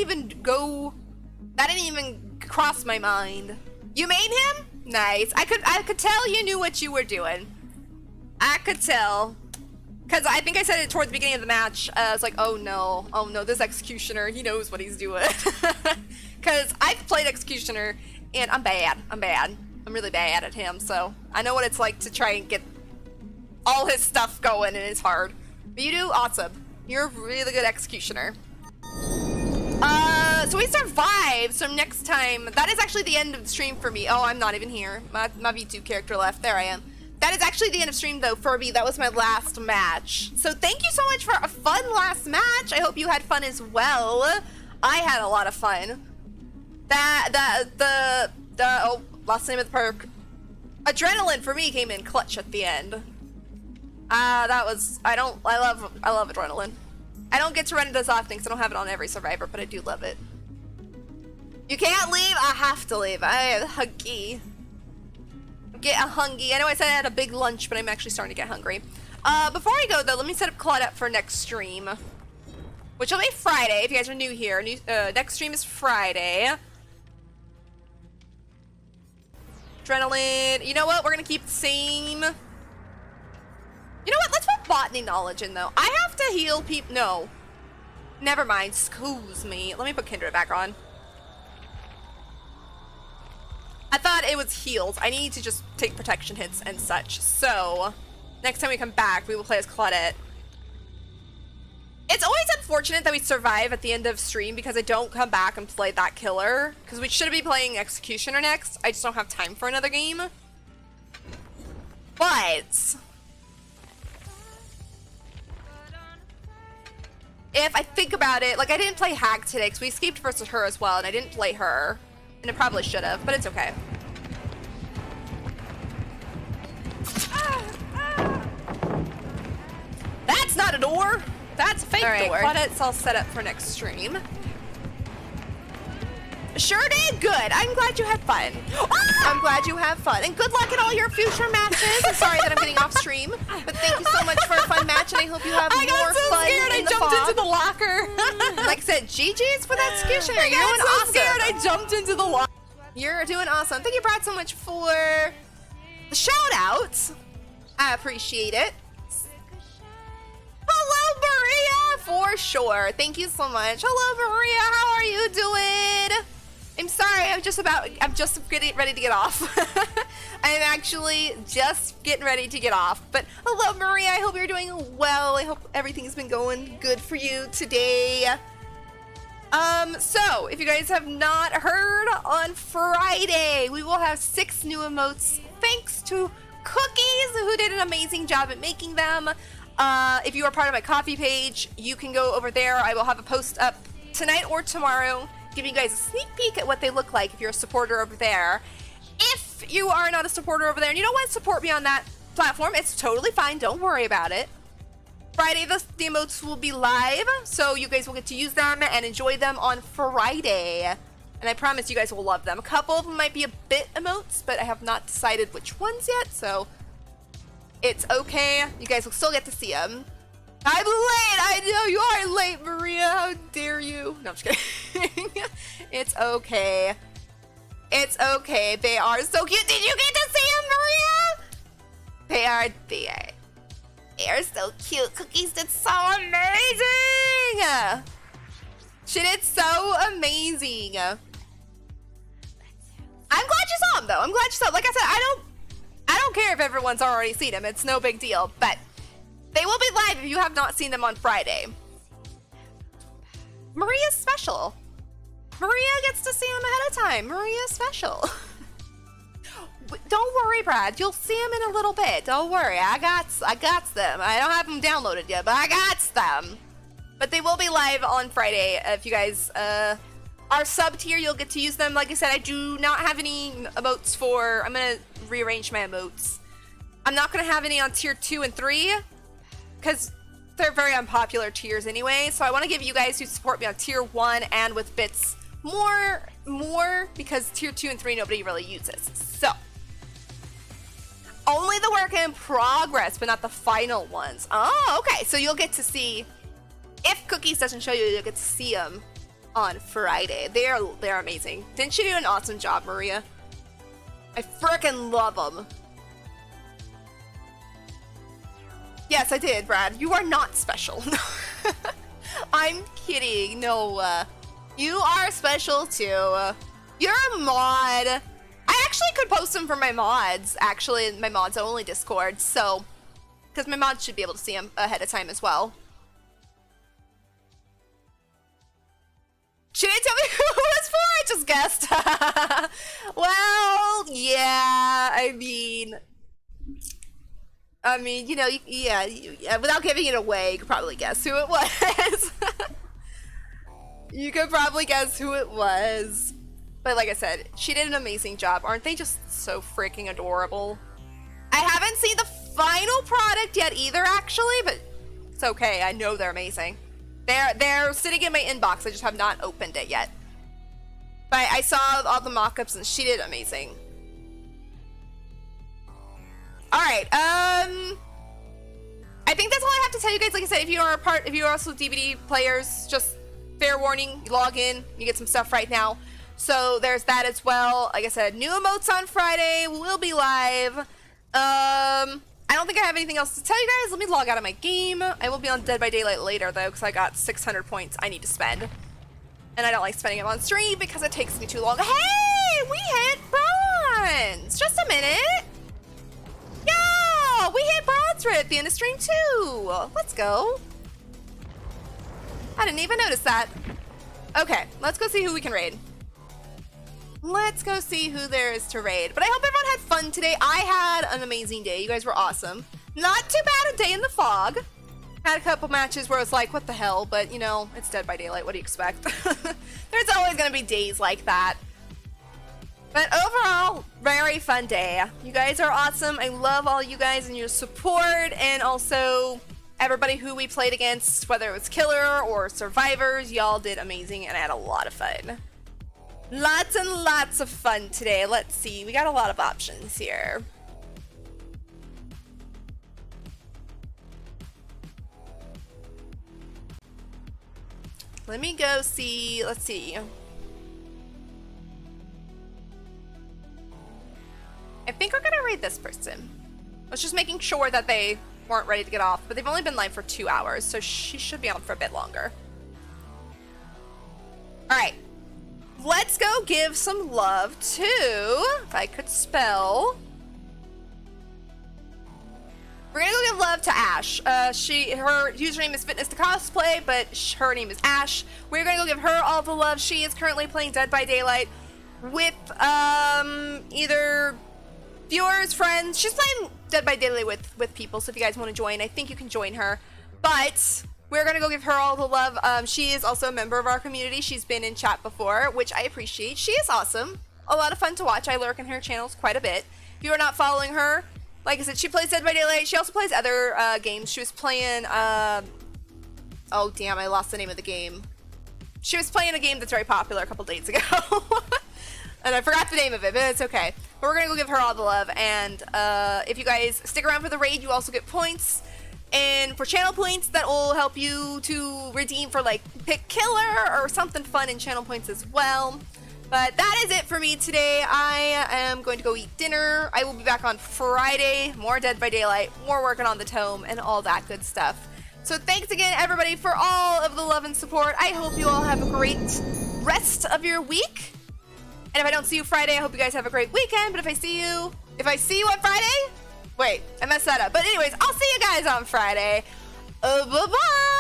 even cross my mind. You made him? Nice. I could tell you knew what you were doing. I could tell. Because I think I said it toward the beginning of the match. I was like, oh no, this Executioner, he knows what he's doing. Because I've played Executioner, and I'm bad. I'm really bad at him, so I know what it's like to try and get all his stuff going, and it's hard. But you do awesome. You're a really good Executioner. So we survived, so next time, that is actually the end of the stream for me. Oh, I'm not even here. My V2 character left. There I am. That is actually the end of stream though for me. That was my last match. So thank you so much for a fun last match. I hope you had fun as well. I had a lot of fun. Oh, last name of the perk. Adrenaline for me came in clutch at the end. I love adrenaline. I don't get to run it as often because I don't have it on every survivor, but I do love it. You can't leave? I have to leave. I am hungry. Get hungry. I know I said I had a big lunch, but I'm actually starting to get hungry. Before I go though, let me set up Claudette for next stream, which will be Friday. If you guys are new here, next stream is Friday. Adrenaline. You know what? We're gonna keep the same. You know what? Let's put botany knowledge in though. I have to heal people. No, never mind. Excuse me. Let me put Kindred back on. I thought it was healed. I need to just take protection hits and such. So, next time we come back, we will play as Claudette. It's always unfortunate that we survive at the end of stream because I don't come back and play that killer. Because we should be playing Executioner next. I just don't have time for another game. But if I think about it, like I didn't play Hag today because we escaped versus her as well, and I didn't play her. And it probably should have, but it's okay. not a door. That's a fake door. All right, Claudette's all set up for next stream. Sure did. Good. I'm glad you had fun. I'm glad you have fun. And good luck in all your future matches. I'm sorry that I'm getting off stream, but thank you so much for a fun match, and I hope you have more fun scared. in I the jumped fog. into the locker. Like I said, GG's for that skill share. I You're doing got so awesome. scared. I jumped into the locker. You're doing awesome. Thank you, Brad, so much for the shout outs. I appreciate it. Hello, Maria, for sure. Thank you so much. Hello, Maria. How are you doing? I'm sorry. I'm just getting ready to get off. I'm actually just getting ready to get off. But hello, Maria. I hope you're doing well. I hope everything's been going good for you today. So if you guys have not heard, on Friday we will have 6 new emotes thanks to Cookies, who did an amazing job at making them. If you are part of my coffee page, you can go over there. I will have a post up tonight or tomorrow giving you guys a sneak peek at what they look like if you're a supporter over there. If you are not a supporter over there and you don't want to support me on that platform, it's totally fine. Don't worry about it. Friday, the emotes will be live, so you guys will get to use them and enjoy them on Friday. And I promise you guys will love them. A couple of them might be a bit emotes, but I have not decided which ones yet, so it's okay. You guys will still get to see them. I'm late! I know you are late, Maria! How dare you? No, I'm just kidding. It's okay. It's okay. They are so cute. Did you get to see them, Maria? They are so cute. Cookies did so amazing! She did so amazing. I'm glad you saw them, though. I'm glad you saw them. Like I said, I don't care if everyone's already seen them. It's no big deal. But they will be live if you have not seen them on Friday. Maria's special. Maria gets to see them ahead of time. Maria's special. Don't worry, Brad. You'll see them in a little bit. Don't worry. I got them. I don't have them downloaded yet, but I got them. But they will be live on Friday. If you guys are sub tier, you'll get to use them. Like I said, I do not have any emotes for... I'm going to rearrange my emotes. I'm not going to have any on tier 2 and 3 because they're very unpopular tiers anyway. So I want to give you guys who support me on tier 1 and with bits more because tier 2 and 3 nobody really uses. So only the work in progress, but not the final ones. Oh, okay. So you'll get to see... If Cookies doesn't show you, you'll get to see them on Friday. They're amazing. Didn't she do an awesome job, Maria? I frickin' love them. Yes, I did, Brad. You are not special. I'm kidding. No, you are special too. You're a mod. I actually could post them for my mods, actually, in my mods only Discord, so... Because my mods should be able to see them ahead of time as well. She didn't tell me who it was for, I just guessed. Well, yeah, I mean, you know, yeah, without giving it away, you could probably guess who it was. You could probably guess who it was. But like I said, she did an amazing job. Aren't they just so freaking adorable? I haven't seen the final product yet either, actually, but it's okay. I know they're amazing. They're sitting in my inbox. I just have not opened it yet. But I saw all the mock-ups and she did amazing. Alright, I think that's all I have to tell you guys. Like I said, if you are also DVD players, just fair warning, you log in, you get some stuff right now. So there's that as well. Like I said, new emotes on Friday will be live. I don't think I have anything else to tell you guys. Let me log out of my game. I will be on Dead by Daylight later, though, because I got 600 points I need to spend. And I don't like spending them on stream because it takes me too long. Hey! We hit bronze! Just a minute! Yo! We hit bronze right at the end of stream, too! Let's go. I didn't even notice that. Okay, let's go see who we can raid. Let's go see who there is to raid. But I hope everyone had fun today. I had an amazing day. You guys were awesome. Not too bad a day in the fog. Had a couple matches where I was like, what the hell? But, you know, it's Dead by Daylight. What do you expect? There's always going to be days like that. But overall, very fun day. You guys are awesome. I love all you guys and your support. And also, everybody who we played against, whether it was killer or survivors. Y'all did amazing, and I had a lot of fun. Lots and lots of fun today. Let's see, we got a lot of options here. Let me go see, let's see. I think we're gonna raid this person. I was just making sure that they weren't ready to get off, but they've only been live for 2 hours, so she should be on for a bit longer. Alright. Let's go give some love to, if I could spell. We're gonna go give love to Ash. Her username is Fitness to Cosplay, but her name is Ash. We're gonna go give her all the love. She is currently playing Dead by Daylight with either viewers, friends. She's playing Dead by Daylight with people, so if you guys want to join, I think you can join her. But we're gonna go give her all the love. She is also a member of our community. She's been in chat before, which I appreciate. She is awesome. A lot of fun to watch. I lurk in her channels quite a bit. If you are not following her, like I said, she plays Dead by Daylight. She also plays other games. She was playing, oh damn, I lost the name of the game. She was playing a game that's very popular a couple days ago. And I forgot the name of it, but it's okay. But we're gonna go give her all the love, and if you guys stick around for the raid, you also get points. And for channel points, that will help you to redeem for like pick killer or something fun in channel points as well. But that is it for me today. I am going to go eat dinner. I will be back on Friday. More Dead by Daylight, more working on the tome, and all that good stuff. So thanks again, everybody, for all of the love and support. I hope you all have a great rest of your week. And if I don't see you Friday, I hope you guys have a great weekend. But if I see you on Friday? Wait, I messed that up. But anyways, I'll see you guys on Friday. Bye-bye.